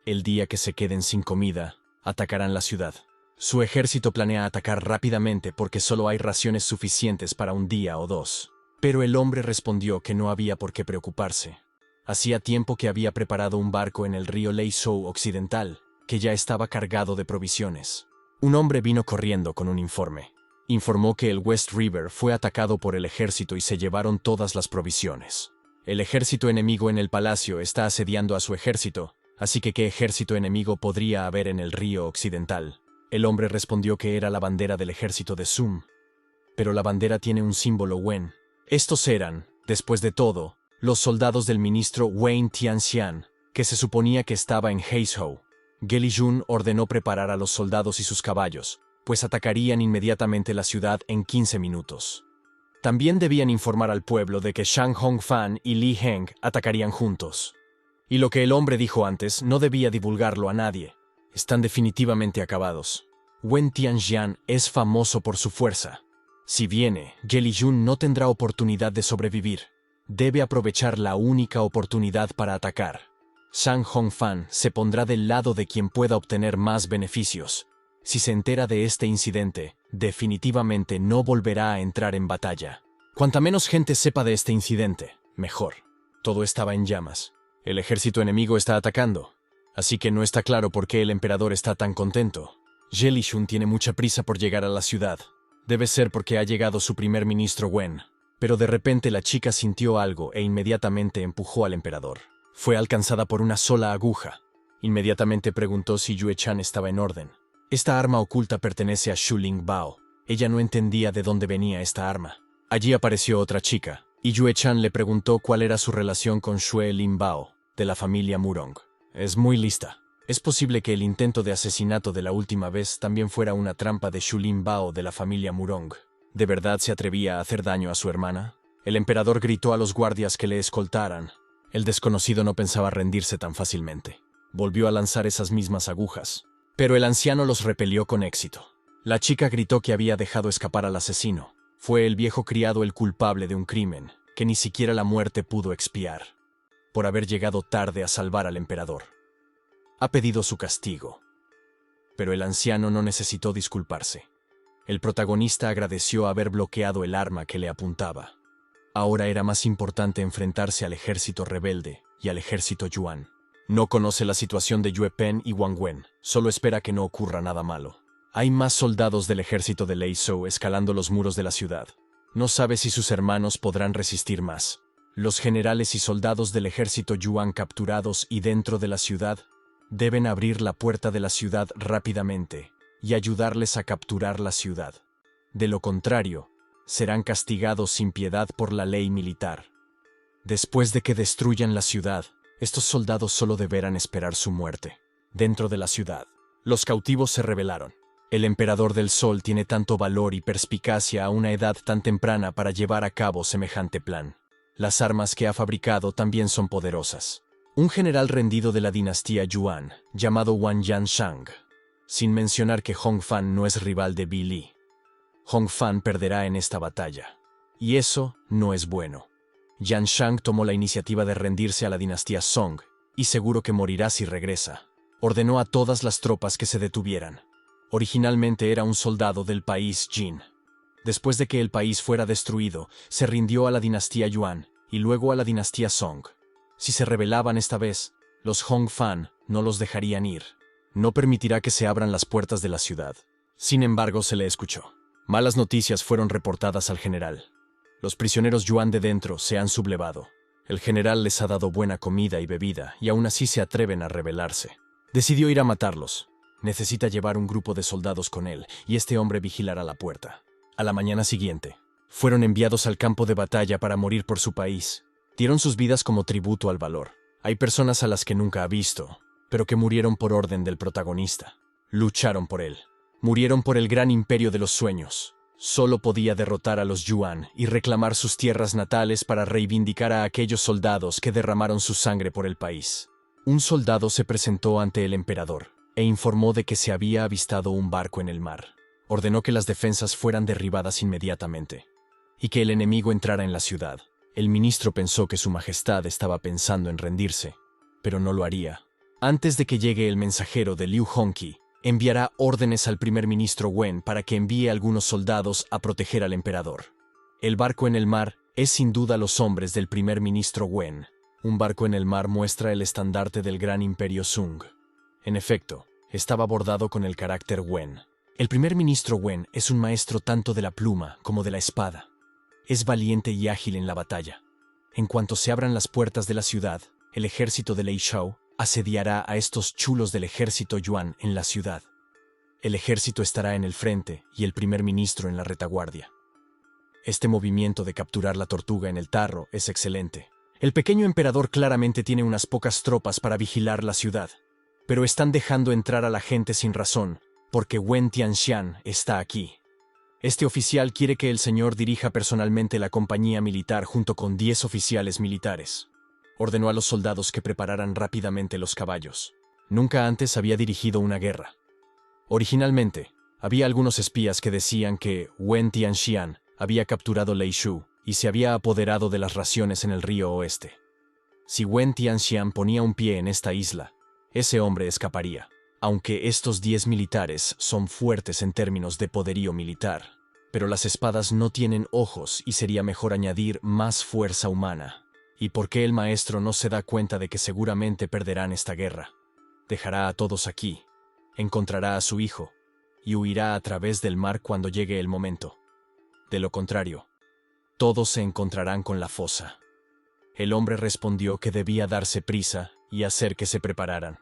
El día que se queden sin comida, atacarán la ciudad. Su ejército planea atacar rápidamente porque solo hay raciones suficientes para un día o 2. Pero el hombre respondió que no había por qué preocuparse. Hacía tiempo que había preparado un barco en el río Leizhou occidental, que ya estaba cargado de provisiones. Un hombre vino corriendo con un informe. Informó que el West River fue atacado por el ejército y se llevaron todas las provisiones. El ejército enemigo en el palacio está asediando a su ejército, así que ¿qué ejército enemigo podría haber en el río occidental? El hombre respondió que era la bandera del ejército de Sum. Pero la bandera tiene un símbolo Wen. Estos eran, después de todo, los soldados del ministro Wayne Tianxian, que se suponía que estaba en Heizhou. Ge Jun ordenó preparar a los soldados y sus caballos, pues atacarían inmediatamente la ciudad en 15 minutos. También debían informar al pueblo de que Shang Hongfan y Li Heng atacarían juntos. Y lo que el hombre dijo antes no debía divulgarlo a nadie. Están definitivamente acabados. Wen Tianxian es famoso por su fuerza. Si viene, Ge Jun no tendrá oportunidad de sobrevivir. Debe aprovechar la única oportunidad para atacar. Shang Hongfan se pondrá del lado de quien pueda obtener más beneficios. Si se entera de este incidente, definitivamente no volverá a entrar en batalla. Cuanta menos gente sepa de este incidente, mejor. Todo estaba en llamas. El ejército enemigo está atacando, así que no está claro por qué el emperador está tan contento. Ge Lishun tiene mucha prisa por llegar a la ciudad. Debe ser porque ha llegado su primer ministro Wen. Pero de repente la chica sintió algo e inmediatamente empujó al emperador. Fue alcanzada por una sola aguja. Inmediatamente preguntó si Yue Chan estaba en orden. Esta arma oculta pertenece a Shu Ling Bao. Ella no entendía de dónde venía esta arma. Allí apareció otra chica, y Yue Chan le preguntó cuál era su relación con Xue Lin Bao, de la familia Murong. Es muy lista. Es posible que el intento de asesinato de la última vez también fuera una trampa de Shu Lin Bao de la familia Murong. ¿De verdad se atrevía a hacer daño a su hermana? El emperador gritó a los guardias que le escoltaran. El desconocido no pensaba rendirse tan fácilmente. Volvió a lanzar esas mismas agujas, pero el anciano los repelió con éxito. La chica gritó que había dejado escapar al asesino. Fue el viejo criado el culpable de un crimen que ni siquiera la muerte pudo expiar, por haber llegado tarde a salvar al emperador. Ha pedido su castigo. Pero el anciano no necesitó disculparse. El protagonista agradeció haber bloqueado el arma que le apuntaba. Ahora era más importante enfrentarse al ejército rebelde y al ejército Yuan. No conoce la situación de Yue Pen y Wang Wen, solo espera que no ocurra nada malo. Hay más soldados del ejército de Lei Zhou escalando los muros de la ciudad. No sabe si sus hermanos podrán resistir más. Los generales y soldados del ejército Yuan capturados y dentro de la ciudad deben abrir la puerta de la ciudad rápidamente y ayudarles a capturar la ciudad. De lo contrario, serán castigados sin piedad por la ley militar. Después de que destruyan la ciudad, estos soldados solo deberán esperar su muerte. Dentro de la ciudad, los cautivos se rebelaron. El emperador del sol tiene tanto valor y perspicacia a una edad tan temprana para llevar a cabo semejante plan. Las armas que ha fabricado también son poderosas. Un general rendido de la dinastía Yuan, llamado Wang Yanshang, sin mencionar que Hong Fan no es rival de Bi Li. Hong Fan perderá en esta batalla. Y eso no es bueno. Yanshang tomó la iniciativa de rendirse a la dinastía Song, y seguro que morirá si regresa. Ordenó a todas las tropas que se detuvieran. Originalmente era un soldado del país Jin. Después de que el país fuera destruido, se rindió a la dinastía Yuan y luego a la dinastía Song. Si se rebelaban esta vez, los Hong Fan no los dejarían ir. No permitirá que se abran las puertas de la ciudad. Sin embargo, se le escuchó. Malas noticias fueron reportadas al general. Los prisioneros Yuan de dentro se han sublevado. El general les ha dado buena comida y bebida, y aún así se atreven a rebelarse. Decidió ir a matarlos. Necesita llevar un grupo de soldados con él, y este hombre vigilará la puerta. A la mañana siguiente, fueron enviados al campo de batalla para morir por su país. Dieron sus vidas como tributo al valor. Hay personas a las que nunca ha visto, pero que murieron por orden del protagonista. Lucharon por él. Murieron por el gran imperio de los sueños. Solo podía derrotar a los Yuan y reclamar sus tierras natales para reivindicar a aquellos soldados que derramaron su sangre por el país. Un soldado se presentó ante el emperador e informó de que se había avistado un barco en el mar. Ordenó que las defensas fueran derribadas inmediatamente y que el enemigo entrara en la ciudad. El ministro pensó que su majestad estaba pensando en rendirse, pero no lo haría. Antes de que llegue el mensajero de Liu Hongqi, enviará órdenes al primer ministro Wen para que envíe algunos soldados a proteger al emperador. El barco en el mar es sin duda los hombres del primer ministro Wen. Un barco en el mar muestra el estandarte del gran imperio Sung. En efecto, estaba bordado con el carácter Wen. El primer ministro Wen es un maestro tanto de la pluma como de la espada. Es valiente y ágil en la batalla. En cuanto se abran las puertas de la ciudad, el ejército de Lei Shao asediará a estos chulos del ejército Yuan en la ciudad. El ejército estará en el frente y el primer ministro en la retaguardia. Este movimiento de capturar la tortuga en el tarro es excelente. El pequeño emperador claramente tiene unas pocas tropas para vigilar la ciudad, pero están dejando entrar a la gente sin razón, porque Wen Tianxian está aquí. Este oficial quiere que el señor dirija personalmente la compañía militar junto con 10 oficiales militares. Ordenó a los soldados que prepararan rápidamente los caballos. Nunca antes había dirigido una guerra. Originalmente, había algunos espías que decían que Wen Tianxian había capturado Lei Shu y se había apoderado de las raciones en el río oeste. Si Wen Tianxian ponía un pie en esta isla, ese hombre escaparía. Aunque estos 10 militares son fuertes en términos de poderío militar, pero las espadas no tienen ojos y sería mejor añadir más fuerza humana. ¿Y por qué el maestro no se da cuenta de que seguramente perderán esta guerra? Dejará a todos aquí, encontrará a su hijo y huirá a través del mar cuando llegue el momento. De lo contrario, todos se encontrarán con la fosa. El hombre respondió que debía darse prisa y hacer que se prepararan.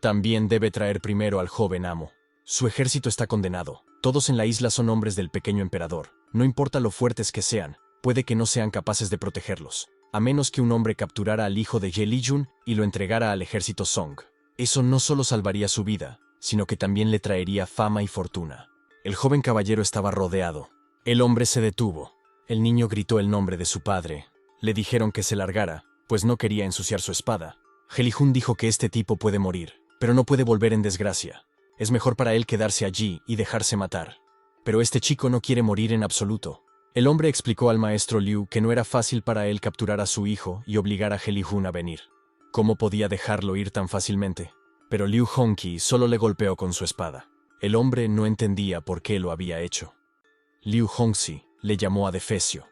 También debe traer primero al joven amo. Su ejército está condenado. Todos en la isla son hombres del pequeño emperador. No importa lo fuertes que sean, puede que no sean capaces de protegerlos, a menos que un hombre capturara al hijo de Ye Lijun y lo entregara al ejército Song. Eso no solo salvaría su vida, sino que también le traería fama y fortuna. El joven caballero estaba rodeado. El hombre se detuvo. El niño gritó el nombre de su padre. Le dijeron que se largara, pues no quería ensuciar su espada. Ye Lijun dijo que este tipo puede morir, pero no puede volver en desgracia. Es mejor para él quedarse allí y dejarse matar. Pero este chico no quiere morir en absoluto. El hombre explicó al maestro Liu que no era fácil para él capturar a su hijo y obligar a Ye Lijun a venir. ¿Cómo podía dejarlo ir tan fácilmente? Pero Liu Hongqi solo le golpeó con su espada. El hombre no entendía por qué lo había hecho. Liu Hongxi le llamó adefesio.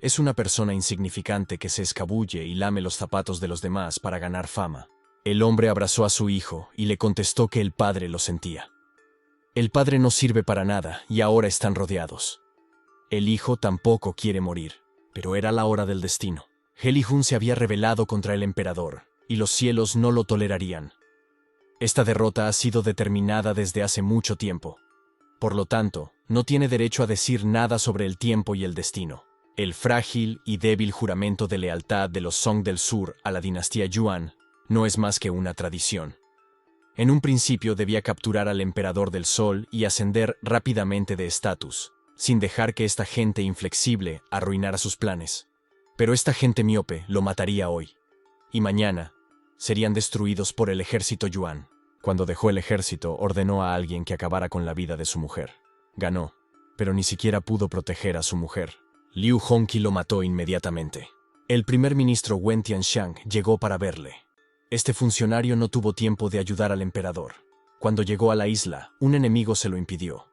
Es una persona insignificante que se escabulle y lame los zapatos de los demás para ganar fama. El hombre abrazó a su hijo y le contestó que el padre lo sentía. El padre no sirve para nada y ahora están rodeados. El hijo tampoco quiere morir, pero era la hora del destino. Ye Lijun se había rebelado contra el emperador y los cielos no lo tolerarían. Esta derrota ha sido determinada desde hace mucho tiempo. Por lo tanto, no tiene derecho a decir nada sobre el tiempo y el destino. El frágil y débil juramento de lealtad de los Song del Sur a la dinastía Yuan no es más que una tradición. En un principio debía capturar al emperador del Sol y ascender rápidamente de estatus, sin dejar que esta gente inflexible arruinara sus planes. Pero esta gente miope lo mataría hoy, y mañana serían destruidos por el ejército Yuan. Cuando dejó el ejército, ordenó a alguien que acabara con la vida de su mujer. Ganó, pero ni siquiera pudo proteger a su mujer. Liu Hongqi lo mató inmediatamente. El primer ministro Wen Tianxiang llegó para verle. Este funcionario no tuvo tiempo de ayudar al emperador. Cuando llegó a la isla, un enemigo se lo impidió.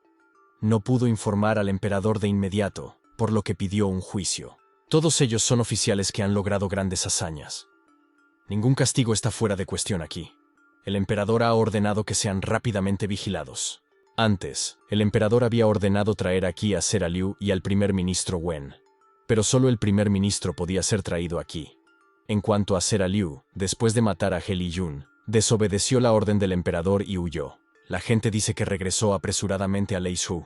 No pudo informar al emperador de inmediato, por lo que pidió un juicio. Todos ellos son oficiales que han logrado grandes hazañas. Ningún castigo está fuera de cuestión aquí. El emperador ha ordenado que sean rápidamente vigilados. Antes, el emperador había ordenado traer aquí a Sera Liu y al primer ministro Wen. Pero solo el primer ministro podía ser traído aquí. En cuanto a Sera Liu, después de matar a Ye Lijun, desobedeció la orden del emperador y huyó. La gente dice que regresó apresuradamente a Lei Shu.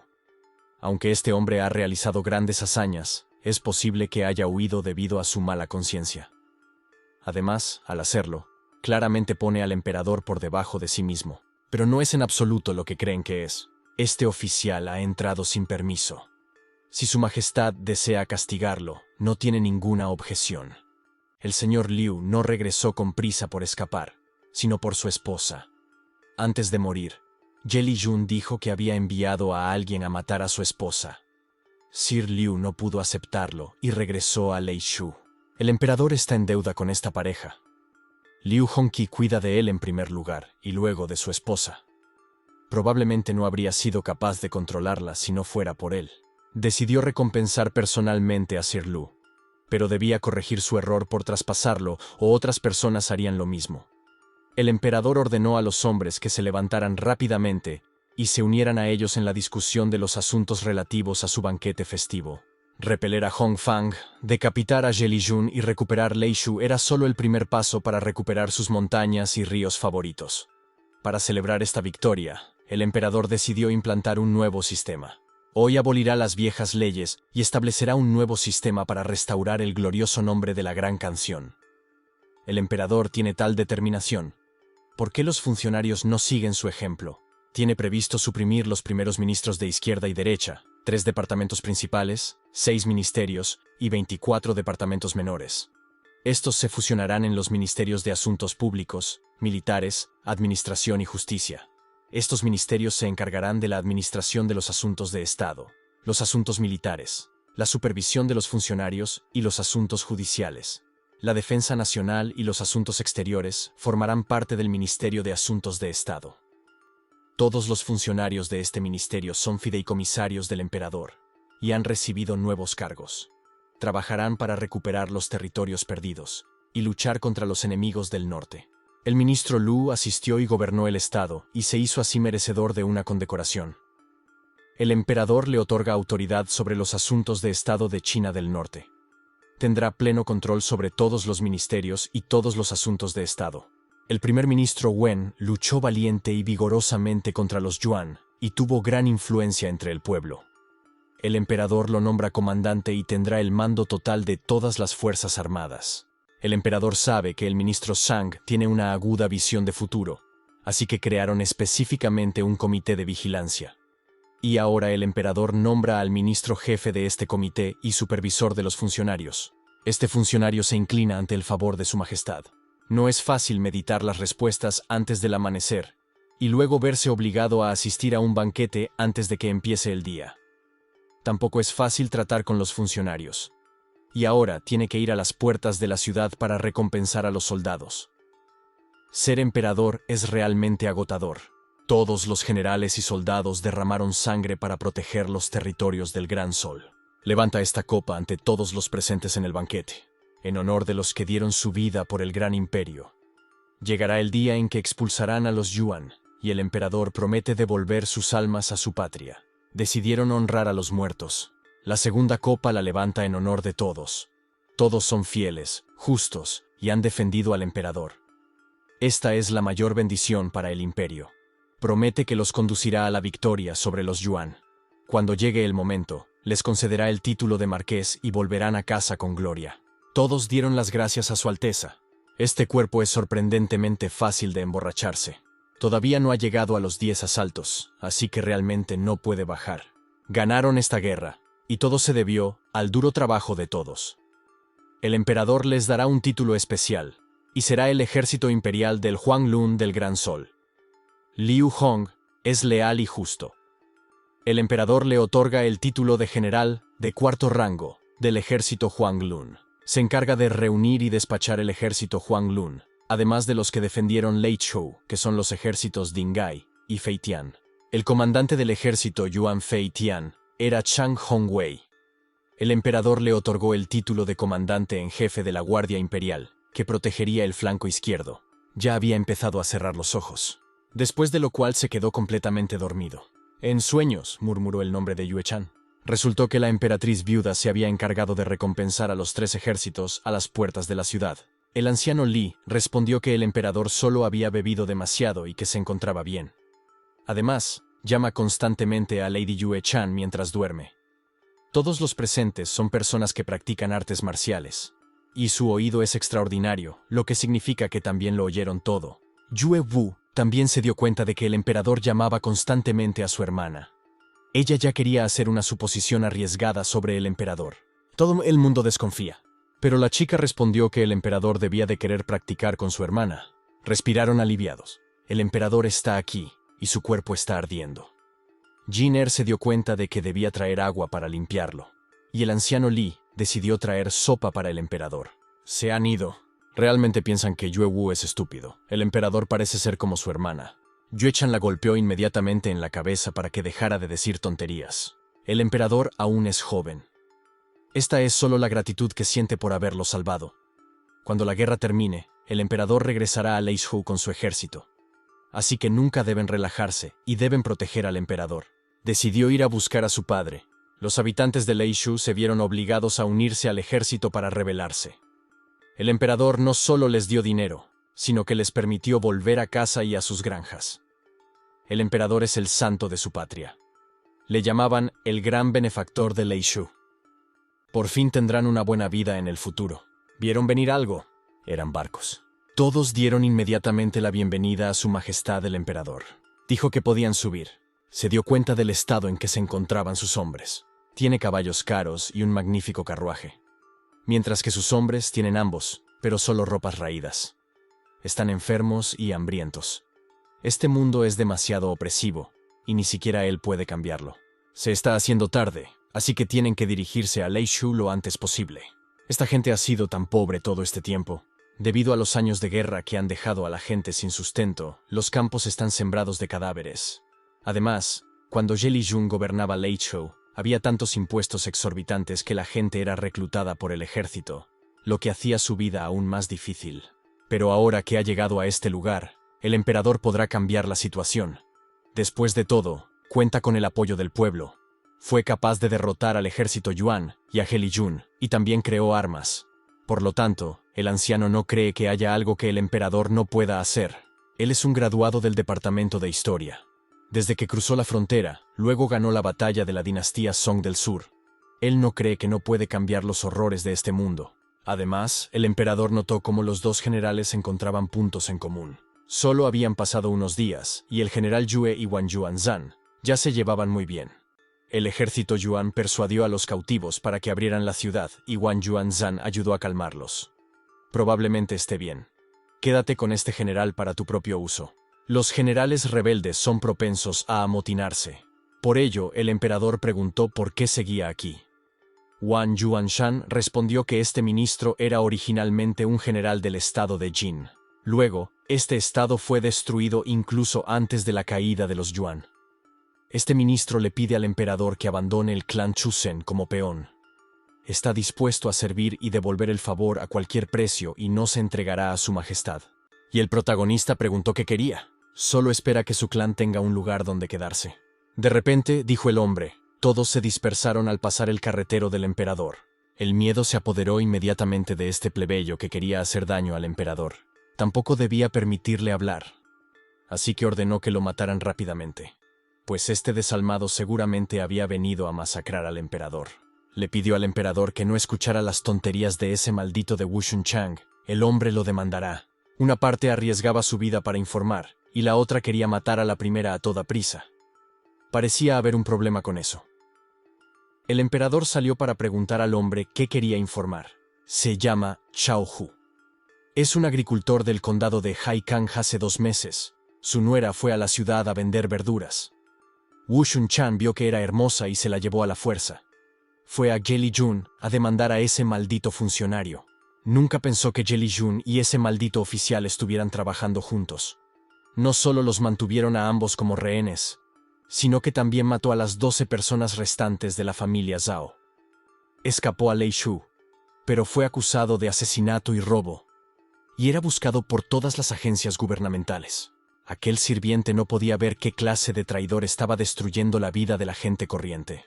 Aunque este hombre ha realizado grandes hazañas, es posible que haya huido debido a su mala conciencia. Además, al hacerlo, claramente pone al emperador por debajo de sí mismo. Pero no es en absoluto lo que creen que es. Este oficial ha entrado sin permiso. Si su majestad desea castigarlo, no tiene ninguna objeción. El señor Liu no regresó con prisa por escapar, sino por su esposa. Antes de morir, Ye Lijun dijo que había enviado a alguien a matar a su esposa. Sir Liu no pudo aceptarlo y regresó a Lei Shu. El emperador está en deuda con esta pareja. Liu Hongqi cuida de él en primer lugar y luego de su esposa. Probablemente no habría sido capaz de controlarla si no fuera por él. Decidió recompensar personalmente a Sir Liu. pero debía corregir su error por traspasarlo o otras personas harían lo mismo. El emperador ordenó a los hombres que se levantaran rápidamente y se unieran a ellos en la discusión de los asuntos relativos a su banquete festivo. Repeler a Hongfang, decapitar a Zhelijun y recuperar Leishu era solo el primer paso para recuperar sus montañas y ríos favoritos. Para celebrar esta victoria, el emperador decidió implantar un nuevo sistema. Hoy abolirá las viejas leyes y establecerá un nuevo sistema para restaurar el glorioso nombre de la gran canción. El emperador tiene tal determinación. ¿Por qué los funcionarios no siguen su ejemplo? Tiene previsto suprimir los primeros ministros de izquierda y derecha, 3 departamentos principales, 6 ministerios y 24 departamentos menores. Estos se fusionarán en los ministerios de Asuntos Públicos, Militares, Administración y Justicia. Estos ministerios se encargarán de la administración de los asuntos de Estado, los asuntos militares, la supervisión de los funcionarios y los asuntos judiciales. La defensa nacional y los asuntos exteriores formarán parte del Ministerio de Asuntos de Estado. Todos los funcionarios de este ministerio son fideicomisarios del emperador y han recibido nuevos cargos. Trabajarán para recuperar los territorios perdidos y luchar contra los enemigos del norte. El ministro Lu asistió y gobernó el estado y se hizo así merecedor de una condecoración. El emperador le otorga autoridad sobre los asuntos de estado de China del Norte. Tendrá pleno control sobre todos los ministerios y todos los asuntos de estado. El primer ministro Wen luchó valiente y vigorosamente contra los Yuan y tuvo gran influencia entre el pueblo. El emperador lo nombra comandante y tendrá el mando total de todas las fuerzas armadas. El emperador sabe que el ministro Zhang tiene una aguda visión de futuro, así que crearon específicamente un comité de vigilancia. Y ahora el emperador nombra al ministro jefe de este comité y supervisor de los funcionarios. Este funcionario se inclina ante el favor de su majestad. No es fácil meditar las respuestas antes del amanecer y luego verse obligado a asistir a un banquete antes de que empiece el día. Tampoco es fácil tratar con los funcionarios. Y ahora tiene que ir a las puertas de la ciudad para recompensar a los soldados. Ser emperador es realmente agotador. Todos los generales y soldados derramaron sangre para proteger los territorios del Gran Sol. Levanta esta copa ante todos los presentes en el banquete, en honor de los que dieron su vida por el gran imperio. Llegará el día en que expulsarán a los Yuan, y el emperador promete devolver sus almas a su patria. Decidieron honrar a los muertos. La segunda copa la levanta en honor de todos. Todos son fieles, justos, y han defendido al emperador. Esta es la mayor bendición para el imperio. Promete que los conducirá a la victoria sobre los Yuan. Cuando llegue el momento, les concederá el título de marqués y volverán a casa con gloria. Todos dieron las gracias a su Alteza. Este cuerpo es sorprendentemente fácil de emborracharse. Todavía no ha llegado a los 10 asaltos, así que realmente no puede bajar. Ganaron esta guerra, y todo se debió al duro trabajo de todos. El emperador les dará un título especial, y será el ejército imperial del Huanglun del Gran Sol. Liu Hong es leal y justo. El emperador le otorga el título de general de cuarto rango del ejército Huanglun. Se encarga de reunir y despachar el ejército Huanglun, además de los que defendieron Leizhou, que son los ejércitos Dingai y Feitian. El comandante del ejército Yuan Feitian era Chang Hongwei. El emperador le otorgó el título de comandante en jefe de la Guardia Imperial, que protegería el flanco izquierdo. Ya había empezado a cerrar los ojos, después de lo cual se quedó completamente dormido. En sueños, murmuró el nombre de Yue Chan. Resultó que la emperatriz viuda se había encargado de recompensar a los 3 ejércitos a las puertas de la ciudad. El anciano Li respondió que el emperador solo había bebido demasiado y que se encontraba bien. Además, llama constantemente a Lady Yue Chan mientras duerme. Todos los presentes son personas que practican artes marciales, y su oído es extraordinario, lo que significa que también lo oyeron todo. Yue Wu también se dio cuenta de que el emperador llamaba constantemente a su hermana. Ella ya quería hacer una suposición arriesgada sobre el emperador. Todo el mundo desconfía. Pero la chica respondió que el emperador debía de querer practicar con su hermana. Respiraron aliviados. El emperador está aquí, y su cuerpo está ardiendo. Jin se dio cuenta de que debía traer agua para limpiarlo. Y el anciano Li decidió traer sopa para el emperador. Se han ido. Realmente piensan que Yue Wu es estúpido. El emperador parece ser como su hermana. Yue Chan la golpeó inmediatamente en la cabeza para que dejara de decir tonterías. El emperador aún es joven. Esta es solo la gratitud que siente por haberlo salvado. Cuando la guerra termine, el emperador regresará a Leishu con su ejército. Así que nunca deben relajarse y deben proteger al emperador. Decidió ir a buscar a su padre. Los habitantes de Leishu se vieron obligados a unirse al ejército para rebelarse. El emperador no solo les dio dinero, sino que les permitió volver a casa y a sus granjas. El emperador es el santo de su patria. Le llamaban el gran benefactor de Leishu. Por fin tendrán una buena vida en el futuro. ¿Vieron venir algo? Eran barcos. Todos dieron inmediatamente la bienvenida a su majestad el emperador. Dijo que podían subir. Se dio cuenta del estado en que se encontraban sus hombres. Tiene caballos caros y un magnífico carruaje. Mientras que sus hombres tienen ambos, pero solo ropas raídas. Están enfermos y hambrientos. Este mundo es demasiado opresivo, y ni siquiera él puede cambiarlo. Se está haciendo tarde, así que tienen que dirigirse a Leishu lo antes posible. Esta gente ha sido tan pobre todo este tiempo. Debido a los años de guerra que han dejado a la gente sin sustento, los campos están sembrados de cadáveres. Además, cuando Ye Lijun gobernaba Leishu, había tantos impuestos exorbitantes que la gente era reclutada por el ejército, lo que hacía su vida aún más difícil. Pero ahora que ha llegado a este lugar, el emperador podrá cambiar la situación. Después de todo, cuenta con el apoyo del pueblo. Fue capaz de derrotar al ejército Yuan y a Ye Lijun, y también creó armas. Por lo tanto, el anciano no cree que haya algo que el emperador no pueda hacer. Él es un graduado del Departamento de Historia. Desde que cruzó la frontera, luego ganó la batalla de la dinastía Song del Sur. Él no cree que no puede cambiar los horrores de este mundo. Además, el emperador notó cómo los dos generales encontraban puntos en común. Solo habían pasado unos días, y el general Yue y Wang Yuanzhan ya se llevaban muy bien. El ejército Yuan persuadió a los cautivos para que abrieran la ciudad y Wang Yuanzhan ayudó a calmarlos. Probablemente esté bien. Quédate con este general para tu propio uso. Los generales rebeldes son propensos a amotinarse. Por ello, el emperador preguntó por qué seguía aquí. Wang Yuanshan respondió que este ministro era originalmente un general del estado de Jin. Luego, este estado fue destruido incluso antes de la caída de los Yuan. Este ministro le pide al emperador que abandone el clan Chusen como peón. Está dispuesto a servir y devolver el favor a cualquier precio y no se entregará a su majestad. Y el protagonista preguntó qué quería. Solo espera que su clan tenga un lugar donde quedarse. De repente, dijo el hombre, todos se dispersaron al pasar el carretero del emperador. El miedo se apoderó inmediatamente de este plebeyo que quería hacer daño al emperador. Tampoco debía permitirle hablar. Así que ordenó que lo mataran rápidamente, pues este desalmado seguramente había venido a masacrar al emperador. Le pidió al emperador que no escuchara las tonterías de ese maldito de Wu Shunchang. El hombre lo demandará. Una parte arriesgaba su vida para informar, y la otra quería matar a la primera a toda prisa. Parecía haber un problema con eso. El emperador salió para preguntar al hombre qué quería informar. Se llama Chao Hu. Es un agricultor del condado de Haikang hace 2 meses. Su nuera fue a la ciudad a vender verduras. Wu Shunchan vio que era hermosa y se la llevó a la fuerza. Fue a Ye Lijun a demandar a ese maldito funcionario. Nunca pensó que Ye Lijun y ese maldito oficial estuvieran trabajando juntos. No solo los mantuvieron a ambos como rehenes, sino que también mató a las 12 personas restantes de la familia Zhao. Escapó a Leishu, pero fue acusado de asesinato y robo, y era buscado por todas las agencias gubernamentales. Aquel sirviente no podía ver qué clase de traidor estaba destruyendo la vida de la gente corriente.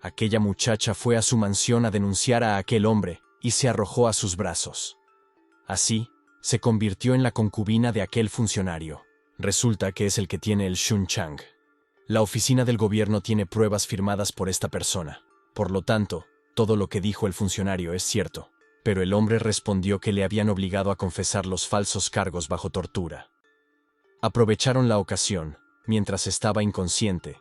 Aquella muchacha fue a su mansión a denunciar a aquel hombre y se arrojó a sus brazos. Así, se convirtió en la concubina de aquel funcionario. Resulta que es el que tiene el Shunchang. La oficina del gobierno tiene pruebas firmadas por esta persona. Por lo tanto, todo lo que dijo el funcionario es cierto. Pero el hombre respondió que le habían obligado a confesar los falsos cargos bajo tortura. Aprovecharon la ocasión, mientras estaba inconsciente,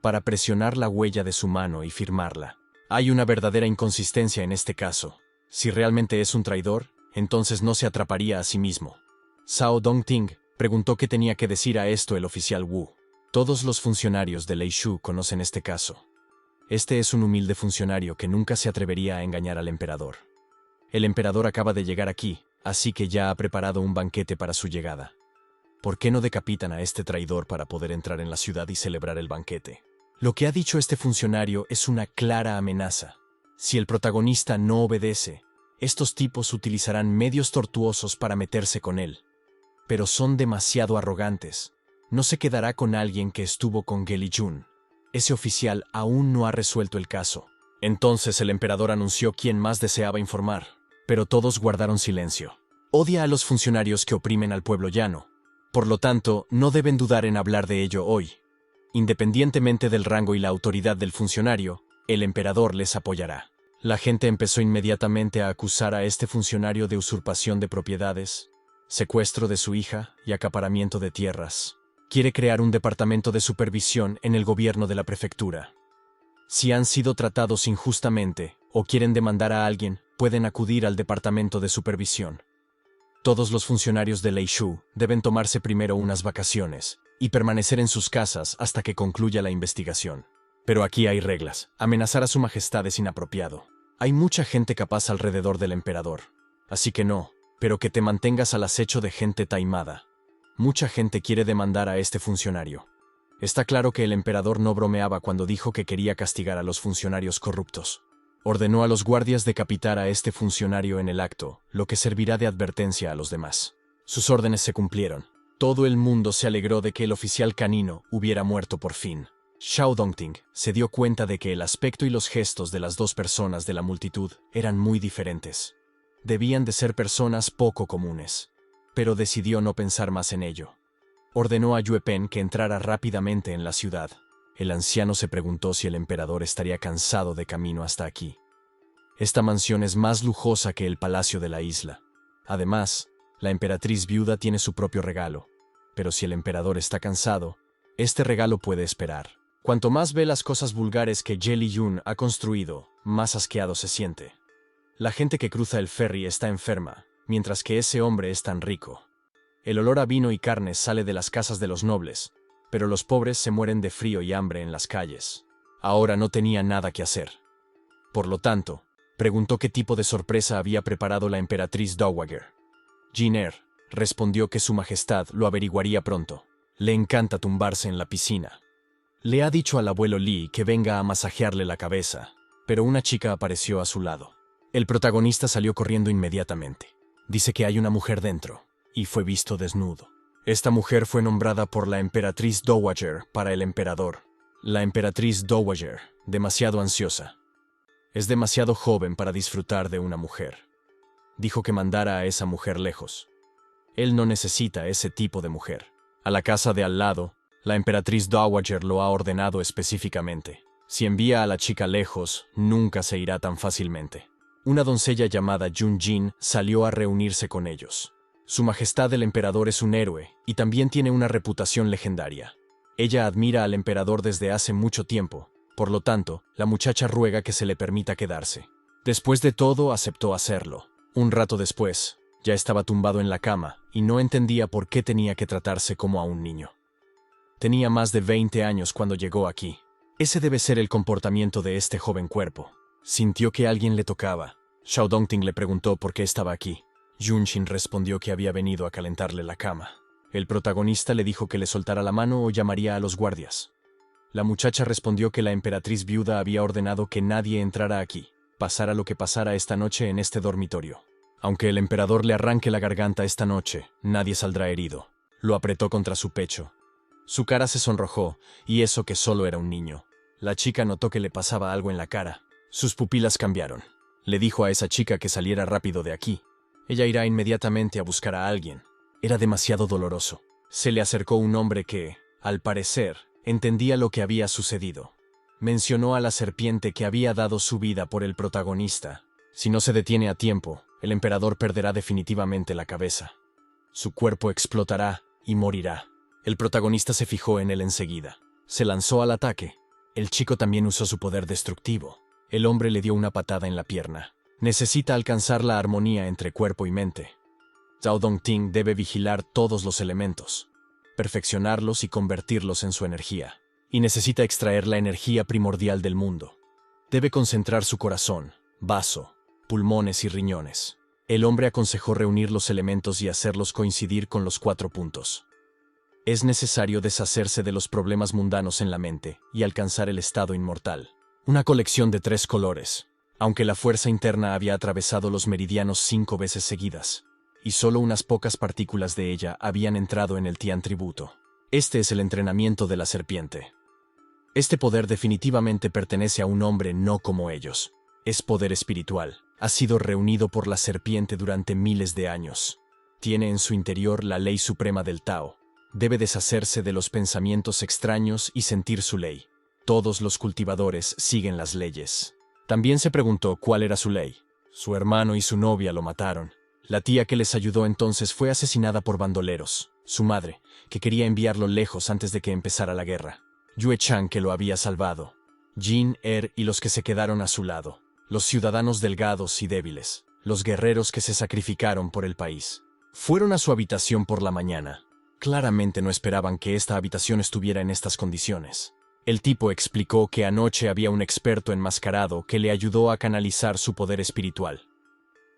para presionar la huella de su mano y firmarla. Hay una verdadera inconsistencia en este caso. Si realmente es un traidor, entonces no se atraparía a sí mismo. Zhao Dongting preguntó qué tenía que decir a esto el oficial Wu. Todos los funcionarios de Leishu conocen este caso. Este es un humilde funcionario que nunca se atrevería a engañar al emperador. El emperador acaba de llegar aquí, así que ya ha preparado un banquete para su llegada. ¿Por qué no decapitan a este traidor para poder entrar en la ciudad y celebrar el banquete? Lo que ha dicho este funcionario es una clara amenaza. Si el protagonista no obedece, estos tipos utilizarán medios tortuosos para meterse con él. Pero son demasiado arrogantes. No se quedará con alguien que estuvo con Gelly Jun. Ese oficial aún no ha resuelto el caso. Entonces el emperador anunció quién más deseaba informar, pero todos guardaron silencio. Odia a los funcionarios que oprimen al pueblo llano. Por lo tanto, no deben dudar en hablar de ello hoy. Independientemente del rango y la autoridad del funcionario, el emperador les apoyará. La gente empezó inmediatamente a acusar a este funcionario de usurpación de propiedades, secuestro de su hija y acaparamiento de tierras. Quiere crear un departamento de supervisión en el gobierno de la prefectura. Si han sido tratados injustamente o quieren demandar a alguien, pueden acudir al departamento de supervisión. Todos los funcionarios de Leishu deben tomarse primero unas vacaciones y permanecer en sus casas hasta que concluya la investigación. Pero aquí hay reglas. Amenazar a su majestad es inapropiado. Hay mucha gente capaz alrededor del emperador. Así que no, pero que te mantengas al acecho de gente taimada. Mucha gente quiere demandar a este funcionario. Está claro que el emperador no bromeaba cuando dijo que quería castigar a los funcionarios corruptos. Ordenó a los guardias decapitar a este funcionario en el acto, lo que servirá de advertencia a los demás. Sus órdenes se cumplieron. Todo el mundo se alegró de que el oficial canino hubiera muerto por fin. Xiao Dongting se dio cuenta de que el aspecto y los gestos de las dos personas de la multitud eran muy diferentes. Debían de ser personas poco comunes, pero decidió no pensar más en ello. Ordenó a Yue Pen que entrara rápidamente en la ciudad. El anciano se preguntó si el emperador estaría cansado de camino hasta aquí. Esta mansión es más lujosa que el palacio de la isla. Además, la emperatriz viuda tiene su propio regalo. Pero si el emperador está cansado, este regalo puede esperar. Cuanto más ve las cosas vulgares que Gelly Jun ha construido, más asqueado se siente. La gente que cruza el ferry está enferma, mientras que ese hombre es tan rico. El olor a vino y carne sale de las casas de los nobles, pero los pobres se mueren de frío y hambre en las calles. Ahora no tenía nada que hacer. Por lo tanto, preguntó qué tipo de sorpresa había preparado la emperatriz Dowager. Jin respondió que su majestad lo averiguaría pronto. Le encanta tumbarse en la piscina. Le ha dicho al abuelo Li que venga a masajearle la cabeza, pero una chica apareció a su lado. El protagonista salió corriendo inmediatamente. Dice que hay una mujer dentro, y fue visto desnudo. Esta mujer fue nombrada por la emperatriz Dowager para el emperador. La emperatriz Dowager, demasiado ansiosa. Es demasiado joven para disfrutar de una mujer. Dijo que mandara a esa mujer lejos. Él no necesita ese tipo de mujer. A la casa de al lado, la emperatriz Dowager lo ha ordenado específicamente. Si envía a la chica lejos, nunca se irá tan fácilmente. Una doncella llamada Jun Jin salió a reunirse con ellos. Su majestad el emperador es un héroe y también tiene una reputación legendaria. Ella admira al emperador desde hace mucho tiempo, por lo tanto, la muchacha ruega que se le permita quedarse. Después de todo, aceptó hacerlo. Un rato después, ya estaba tumbado en la cama y no entendía por qué tenía que tratarse como a un niño. Tenía más de 20 años cuando llegó aquí. Ese debe ser el comportamiento de este joven cuerpo. Sintió que alguien le tocaba. Xiao Dongting le preguntó por qué estaba aquí. Yunshin respondió que había venido a calentarle la cama. El protagonista le dijo que le soltara la mano o llamaría a los guardias. La muchacha respondió que la emperatriz viuda había ordenado que nadie entrara aquí, pasara lo que pasara esta noche en este dormitorio. Aunque el emperador le arranque la garganta esta noche, nadie saldrá herido. Lo apretó contra su pecho. Su cara se sonrojó, y eso que solo era un niño. La chica notó que le pasaba algo en la cara. Sus pupilas cambiaron. Le dijo a esa chica que saliera rápido de aquí. Ella irá inmediatamente a buscar a alguien. Era demasiado doloroso. Se le acercó un hombre que, al parecer, entendía lo que había sucedido. Mencionó a la serpiente que había dado su vida por el protagonista. Si no se detiene a tiempo, el emperador perderá definitivamente la cabeza. Su cuerpo explotará y morirá. El protagonista se fijó en él enseguida. Se lanzó al ataque. El chico también usó su poder destructivo. El hombre le dio una patada en la pierna. Necesita alcanzar la armonía entre cuerpo y mente. Zhao Dongting debe vigilar todos los elementos, perfeccionarlos y convertirlos en su energía. Y necesita extraer la energía primordial del mundo. Debe concentrar su corazón, vaso, pulmones y riñones. El hombre aconsejó reunir los elementos y hacerlos coincidir con los 4 puntos. Es necesario deshacerse de los problemas mundanos en la mente y alcanzar el estado inmortal. Una colección de 3 colores. aunque la fuerza interna había atravesado los meridianos 5 veces seguidas, y solo unas pocas partículas de ella habían entrado en el Tian tributo. Este es el entrenamiento de la serpiente. Este poder definitivamente pertenece a un hombre no como ellos. Es poder espiritual. Ha sido reunido por la serpiente durante miles de años. Tiene en su interior la ley suprema del Tao. Debe deshacerse de los pensamientos extraños y sentir su ley. Todos los cultivadores siguen las leyes. También se preguntó cuál era su ley. Su hermano y su novia lo mataron. La tía que les ayudó entonces fue asesinada por bandoleros. Su madre, que quería enviarlo lejos antes de que empezara la guerra. Yue Chang, que lo había salvado. Jin, y los que se quedaron a su lado. Los ciudadanos delgados y débiles. Los guerreros que se sacrificaron por el país. Fueron a su habitación por la mañana. Claramente no esperaban que esta habitación estuviera en estas condiciones. El tipo explicó que anoche había un experto enmascarado que le ayudó a canalizar su poder espiritual.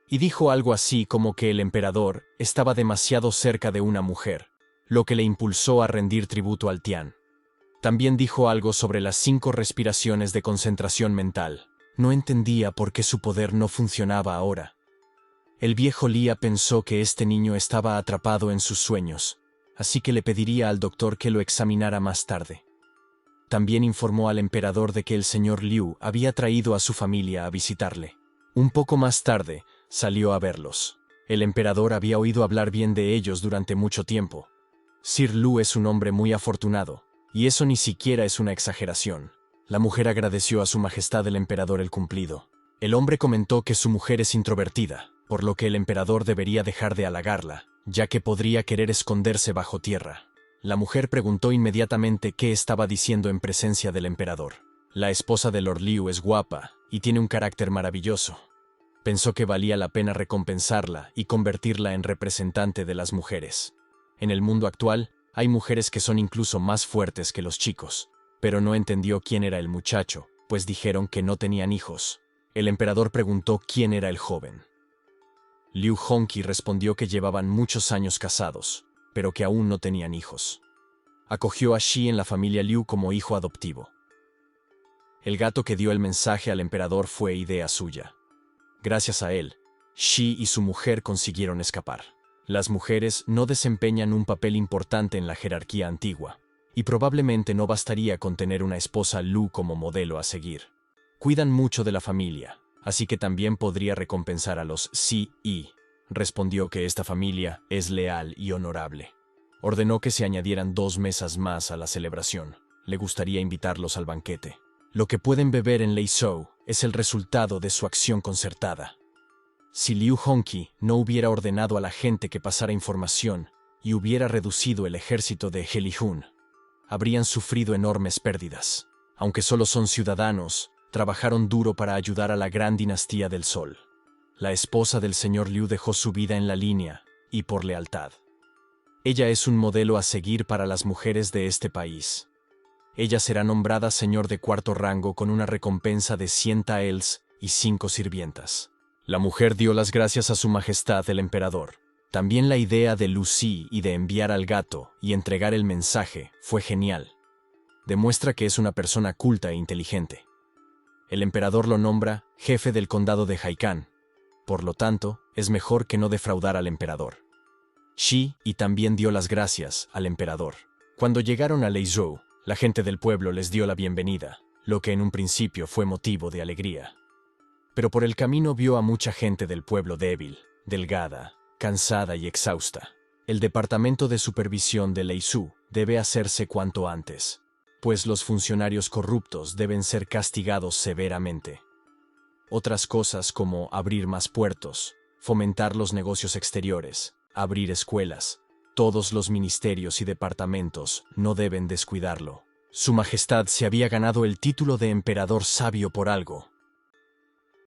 Y dijo algo así como que el emperador estaba demasiado cerca de una mujer, lo que le impulsó a rendir tributo al Tian. También dijo algo sobre las 5 respiraciones de concentración mental. No entendía por qué su poder no funcionaba ahora. El viejo Lia pensó que este niño estaba atrapado en sus sueños, así que le pediría al doctor que lo examinara más tarde. También informó al emperador de que el señor Liu había traído a su familia a visitarle. Un poco más tarde, salió a verlos. El emperador había oído hablar bien de ellos durante mucho tiempo. Sir Lu es un hombre muy afortunado, y eso ni siquiera es una exageración. La mujer agradeció a su majestad el emperador el cumplido. El hombre comentó que su mujer es introvertida, por lo que el emperador debería dejar de halagarla, ya que podría querer esconderse bajo tierra. La mujer preguntó inmediatamente qué estaba diciendo en presencia del emperador. La esposa de Lord Liu es guapa y tiene un carácter maravilloso. Pensó que valía la pena recompensarla y convertirla en representante de las mujeres. En el mundo actual, hay mujeres que son incluso más fuertes que los chicos, pero no entendió quién era el muchacho, pues dijeron que no tenían hijos. El emperador preguntó quién era el joven. Liu Hongqi respondió que llevaban muchos años casados, pero que aún no tenían hijos. Acogió a Shi en la familia Liu como hijo adoptivo. El gato que dio el mensaje al emperador fue idea suya. Gracias a él, Shi y su mujer consiguieron escapar. Las mujeres no desempeñan un papel importante en la jerarquía antigua, y probablemente no bastaría con tener una esposa Lu como modelo a seguir. Cuidan mucho de la familia, así que también podría recompensar a los Si. Respondió que esta familia es leal y honorable. Ordenó que se añadieran 2 mesas más a la celebración. Le gustaría invitarlos al banquete. Lo que pueden beber en Leizhou es el resultado de su acción concertada. Si Liu Hongqi no hubiera ordenado a la gente que pasara información y hubiera reducido el ejército de Helihun, habrían sufrido enormes pérdidas. Aunque solo son ciudadanos, trabajaron duro para ayudar a la gran dinastía del Sol. La esposa del señor Liu dejó su vida en la línea, y por lealtad. Ella es un modelo a seguir para las mujeres de este país. Ella será nombrada señor de 4º rango con una recompensa de 100 taels y 5 sirvientas. La mujer dio las gracias a su majestad el emperador. También la idea de Lucy y de enviar al gato y entregar el mensaje fue genial. Demuestra que es una persona culta e inteligente. El emperador lo nombra jefe del condado de Haikan. Por lo tanto, es mejor que no defraudar al emperador. Shi también dio las gracias al emperador. Cuando llegaron a Leizhou, la gente del pueblo les dio la bienvenida, lo que en un principio fue motivo de alegría. Pero por el camino vio a mucha gente del pueblo débil, delgada, cansada y exhausta. El departamento de supervisión de Leizhou debe hacerse cuanto antes, pues los funcionarios corruptos deben ser castigados severamente. Otras cosas como abrir más puertos, fomentar los negocios exteriores, abrir escuelas, todos los ministerios y departamentos no deben descuidarlo. Su majestad se había ganado el título de emperador sabio por algo.